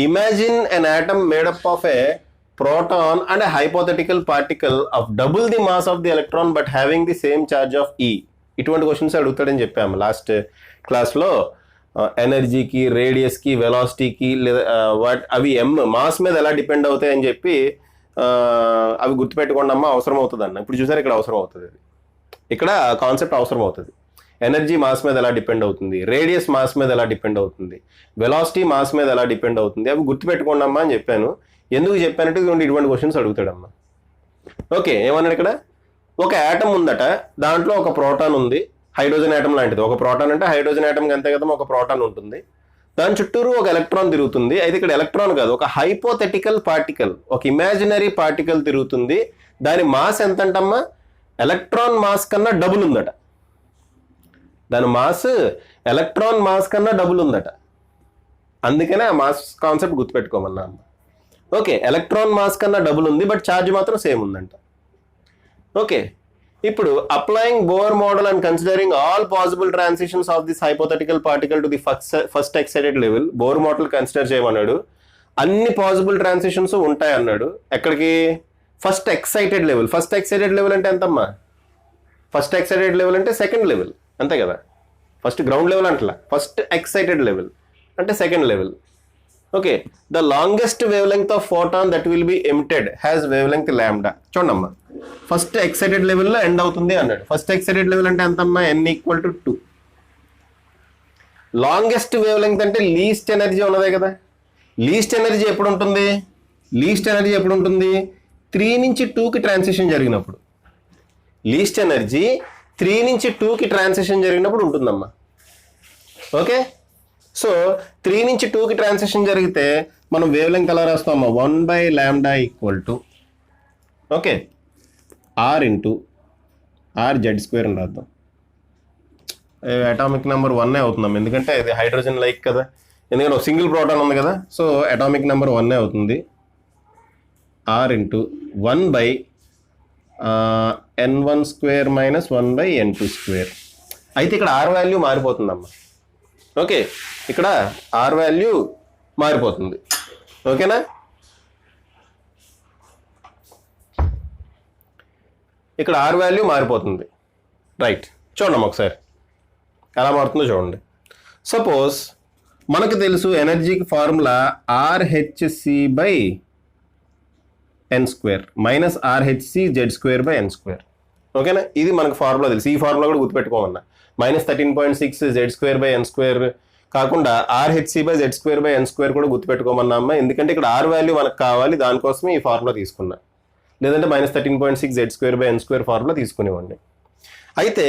Imagine an atom made up of A proton and a hypothetical particle of double the mass of the electron but having the same charge of E. ఇటువంటి questions అడుగుతాడని చెప్పాము last క్లాస్లో. ఎనర్జీకి, రేడియస్కి, వెలాసిటీకి లేదా అవి mass మీద ఎలా డిపెండ్ అవుతాయని చెప్పి అవి గుర్తుపెట్టుకోండి అమ్మా, అవసరం అవుతుంది అన్న. ఇప్పుడు చూసారు ఇక్కడ అవసరం అవుతుంది, అది ఇక్కడ కాన్సెప్ట్ అవసరం అవుతుంది. ఎనర్జీ మాస్ మీద ఎలా డిపెండ్ అవుతుంది, రేడియస్ మాస్ మీద ఎలా డిపెండ్ అవుతుంది, వెలాసిటీ మాస్ మీద ఎలా డిపెండ్ అవుతుంది, అవి గుర్తుపెట్టుకోండి అమ్మా అని చెప్పాను. ఎందుకు చెప్పానంటే ఇటువంటి క్వశ్చన్స్ అడుగుతాడమ్మా. ఓకే, ఏమన్నాడు ఇక్కడ? ఒక యాటమ్ ఉందట, దాంట్లో ఒక ప్రోటాన్ ఉంది, హైడ్రోజన్ యాటమ్ లాంటిది. ఒక ప్రోటాన్ అంటే హైడ్రోజన్ యాటమ్కి అంతే కదా, ఒక ప్రోటాన్ ఉంటుంది, దాని చుట్టూరు ఒక ఎలక్ట్రాన్ తిరుగుతుంది. అయితే ఇక్కడ ఎలక్ట్రాన్ కాదు, ఒక హైపోథెటికల్ పార్టికల్, ఒక ఇమాజినరీ పార్టికల్ తిరుగుతుంది. దాని మాస్ ఎంత అంటమ్మా? ఎలక్ట్రాన్ మాస్ కన్నా డబుల్ ఉందట. దాని మాస్ ఎలక్ట్రాన్ మాస్ కన్నా డబుల్ ఉందట. అందుకనే ఆ మాస్ కాన్సెప్ట్ గుర్తుపెట్టుకోమన్నా అమ్మ. ఓకే, ఎలక్ట్రాన్ మాస్ కన్నా డబుల్ ఉంది, బట్ ఛార్జ్ మాత్రం సేమ్ ఉందంట. ఓకే, ఇప్పుడు applying Bohr model and considering all possible transitions of this hypothetical particle to the first excited level, Bohr model consider చేయమన్నాడు. అన్ని పాసిబుల్ ట్రాన్సిషన్స్ ఉంటాయి అన్నాడు. ఎక్కడికి? First excited level. First excited level అంటే ఎంతమ్మా? ఫస్ట్ ఎక్సైటెడ్ లెవెల్ అంటే second level అంతే కదా. ఫస్ట్ గ్రౌండ్ లెవెల్ అంటలా, ఫస్ట్ ఎక్సైటెడ్ లెవెల్ అంటే second level. Okay, the longest wave length of photon that will be emitted has wavelength lambda. చూడమ్మా, first excited లెవెల్లో end అవుతుంది అన్నాడు. First excited level అంటే ఎంతమ్మా? n = 2. లాంగెస్ట్ వేవ్ లెంగ్త్ అంటే least energy ఉన్నదే కదా. లీస్ట్ ఎనర్జీ ఎప్పుడు ఉంటుంది? లీస్ట్ ఎనర్జీ ఎప్పుడు ఉంటుంది? 3 నుంచి 2కి ట్రాన్సిషన్ జరిగినప్పుడు. లీస్ట్ ఎనర్జీ 3 నుంచి 2కి ట్రాన్సిషన్ జరిగినప్పుడు ఉంటుందమ్మా. ఓకే, సో 3 నుంచి 2కి ట్రాన్సిషన్ జరిగితే మనం వేవ్ లెంగ్త్ ఎలా రాస్తామమ్మా? 1/λ = ఓకే r ఇంటూ rz² అని రాద్దాం. అటామిక్ నెంబర్ 1 అవుతుందమ్మా, ఎందుకంటే ఇది హైడ్రోజన్ లైక్ కదా, ఎందుకంటే ఒక సింగిల్ ప్రోటాన్ ఉంది కదా. సో అటామిక్ నెంబర్ 1 అవుతుంది. r into 1/n1² minus 1/n2². అయితే ఇక్కడ r వాల్యూ మారిపోతుందమ్మా. ఓకే, ఇక్కడ ఆర్ వాల్యూ మారిపోతుంది. ఓకేనా? ఇక్కడ ఆర్ వాల్యూ మారిపోతుంది. రైట్, చూడండి ఒకసారి ఎలా మారుతుందో చూడండి. సపోజ్ మనకు తెలుసు ఎనర్జీకి ఫార్ములా RHC/n² మైనస్ RHCZ²/n². ఓకేనా? ఇది మనకు ఫార్ములా తెలుసు. ఈ ఫార్ములా కూడా గుర్తుపెట్టుకోమన్నా. -13.6 Z²/n² కాకుండా RHC/Z²/n² కూడా గుర్తుపెట్టుకోమన్నా అమ్మ. ఎందుకంటే ఇక్కడ ఆర్ వాల్యూ మనకు కావాలి, దానికోసమే ఈ ఫార్ములా తీసుకున్నా. లేదంటే -13.6 Z²/n² ఫార్ములా తీసుకునేవ్వండి. అయితే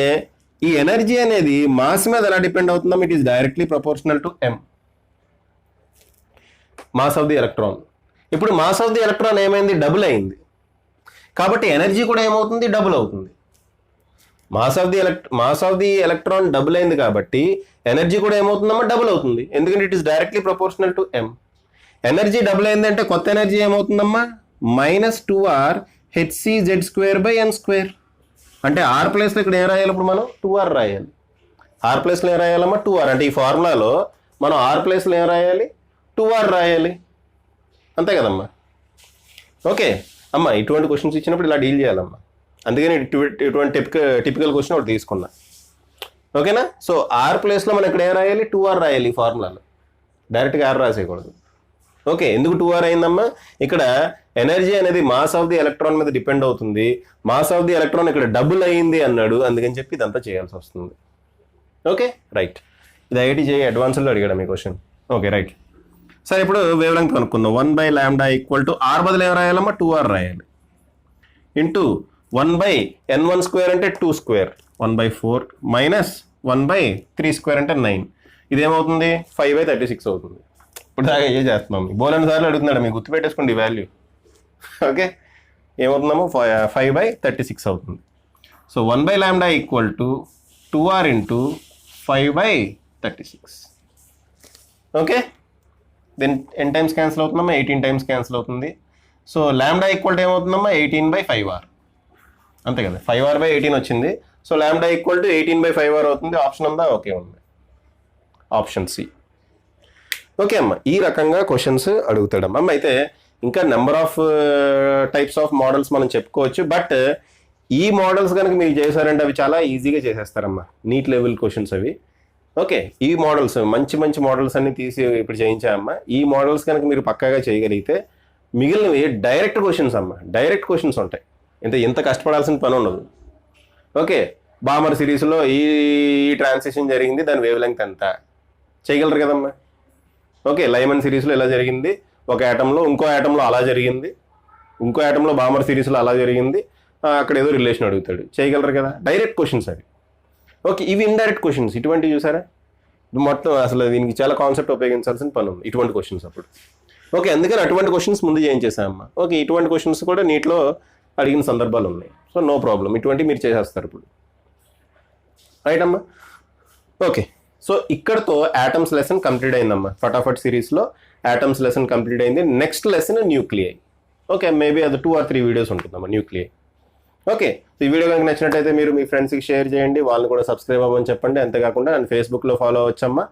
ఈ ఎనర్జీ అనేది మాస్ మీద ఎలా డిపెండ్ అవుతుందో? It is directly proportional to m, mass of the electron. ఇప్పుడు మాస్ ఆఫ్ ది ఎలక్ట్రాన్ ఏమైంది, డబుల్ అయింది. కాబట్టి ఎనర్జీ కూడా ఏమవుతుంది, డబుల్ అవుతుంది. Mass of the electron double అయింది కాబట్టి ఎనర్జీ కూడా ఏమవుతుందమ్మా, డబుల్ అవుతుంది. ఎందుకంటే it is directly proportional to m. Energy double అయింది అంటే కొత్త ఎనర్జీ ఏమవుతుందమ్మా, -2r hcz²n². అంటే r ప్లేస్లో ఇక్కడ ఏం రాయాలి, ఇప్పుడు మనం 2r రాయాలి. r ప్లేస్లో ఏం రాయాలమ్మా, 2r. అంటే ఈ ఫార్ములాలో మనం r ప్లేస్లో ఏం రాయాలి, 2r రాయాలి. అంతే కదమ్మా. ఓకే అమ్మ, ఇటువంటి క్వశ్చన్స్ ఇచ్చినప్పుడు ఇలా డీల్ చేయాలమ్మా. అందుకని ఇటువంటి టిపికల్ క్వశ్చన్ ఒకటి తీసుకున్నా. ఓకేనా. సో ఆర్ ప్లేస్లో మనం ఇక్కడ ఏం రాయాలి, 2r రాయాలి. ఈ ఫార్ములాలో డైరెక్ట్గా r రాసేయకూడదు. ఓకే, ఎందుకు 2r అయిందమ్మా, ఇక్కడ ఎనర్జీ అనేది మాస్ ఆఫ్ ది ఎలక్ట్రాన్ మీద డిపెండ్ అవుతుంది. మాస్ ఆఫ్ ది ఎలక్ట్రాన్ ఇక్కడ డబుల్ అయ్యింది అన్నాడు, అందుకని చెప్పి ఇదంతా చేయాల్సి వస్తుంది. Okay right. ఇది ఐఐటి జేఈ అడ్వాన్స్లో అడిగాడు మీ క్వశ్చన్. Okay right. సరే, ఇప్పుడు వేవ్ లెంగ్త్ కనుక్కుందాం. 1/λ = r బదులు ఏం రాయాలమ్మా, 2r రాయాలి. ఇంటూ 1/n1² అంటే 2² 1/4 -1/3² అంటే 9. ఇదేమవుతుంది, 5/36 అవుతుంది. ఇప్పుడు దాకా ఏ చేస్తున్నాం, బోలెన్ సార్లు అడుగుతున్నాడు, మీకు గుర్తుపెట్టేసుకోండి ఈ వాల్యూ. ఓకే, ఏమవుతుందమ్మో 5/36 అవుతుంది. So 1/λ = 2r × 5/36. Okay, then n times cancel అవుతుందమ్మా, 18 టైమ్స్ క్యాన్సిల్ అవుతుంది. సో λ = ఏమవుతుందమ్మా, 18/5r. అంతే కదా, 5r/18 వచ్చింది. సో λ = 18/5r అవుతుంది. ఆప్షన్ ఉందా, ఓకే ఉంది, ఆప్షన్ సి. ఓకే అమ్మ, ఈ రకంగా క్వశ్చన్స్ అడుగుతాడమ్మ. అమ్మ అయితే ఇంకా number of types of models మనం చెప్పుకోవచ్చు. బట్ ఈ మోడల్స్ కనుక మీరు చేశారంటే అవి చాలా ఈజీగా చేసేస్తారమ్మా, నీట్ లెవెల్ క్వశ్చన్స్ అవి. ఓకే, ఈ మోడల్స్ మంచి మంచి మోడల్స్ అన్ని తీసి ఇప్పుడు చేయించామమ్మా. ఈ మోడల్స్ కనుక మీరు పక్కాగా చేయగలిగితే మిగిలినవి డైరెక్ట్ క్వశ్చన్స్ అమ్మ, డైరెక్ట్ క్వశ్చన్స్ ఉంటాయి. ఇంత కష్టపడాల్సిన పని ఉండదు. ఓకే, బామర్ సిరీస్లో ఈ ట్రాన్సిషన్ జరిగింది, దాని వేవ్ లెంగ్త్ ఎంత చేయగలరు కదమ్మా. ఓకే, లైమన్ సిరీస్లో ఇలా జరిగింది, ఒక యాటంలో ఇంకో యాటంలో అలా జరిగింది, ఇంకో యాటంలో బామర్ సిరీస్లో అలా జరిగింది, అక్కడ ఏదో రిలేషన్ అడుగుతాడు, చేయగలరు కదా, డైరెక్ట్ క్వశ్చన్స్ అవి. ఓకే, ఇవి ఇండైరెక్ట్ క్వశ్చన్స్. ఇటువంటివి చూసారా, మొత్తం అసలు దీనికి చాలా కాన్సెప్ట్ ఉపయోగించాల్సిన పని ఉంది ఇటువంటి క్వశ్చన్స్ అప్పుడు. ఓకే, అందుకని అటువంటి క్వశ్చన్స్ ముందు చేయించేసామమ్మా. ఓకే, ఇటువంటి క్వశ్చన్స్ కూడా నీటిలో అడిగిన సందర్భాలు ఉన్నాయి. సో నో ప్రాబ్లం, ఇటువంటివి మీరు చేసేస్తారు ఇప్పుడు. రైట్ అమ్మా. ఓకే, సో ఇక్కడతో యాటమ్స్ లెసన్ కంప్లీట్ అయిందమ్మా. ఫటాఫట్ సిరీస్లో యాటమ్స్ లెసన్ కంప్లీట్ అయింది. Next lesson nuclei. Okay, maybe అది 2 or 3 వీడియోస్ ఉంటుందమ్మా న్యూక్లియై. ఓకే, ఈ వీడియో కనుక నచ్చినట్టయితే మీరు మీ ఫ్రెండ్స్కి షేర్ చేయండి, వాళ్ళని కూడా సబ్స్క్రైబ్ అవ్వమని చెప్పండి. అంతేకాకుండా నన్ను ఫేస్బుక్లో ఫాలో అవ్వచ్చమ్మా.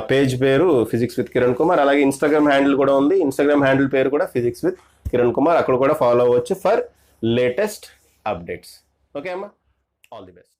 పేజ్ పేరు ఫిజిక్స్ విత్ కిరణ్ కుమార్. అలాగే ఇన్స్టాగ్రామ్ హ్యాండిల్ కూడా ఉంది. ఇన్స్టాగ్రామ్ హ్యాండిల్ పేరు కూడా ఫిజిక్స్ విత్ కిరణ్ కుమార్. అక్కడ కూడా ఫాలో అవ్వచ్చు ఫర్ లేటెస్ట్ అప్డేట్స్. ఓకే అమ్మా, ఆల్ ది బెస్ట్.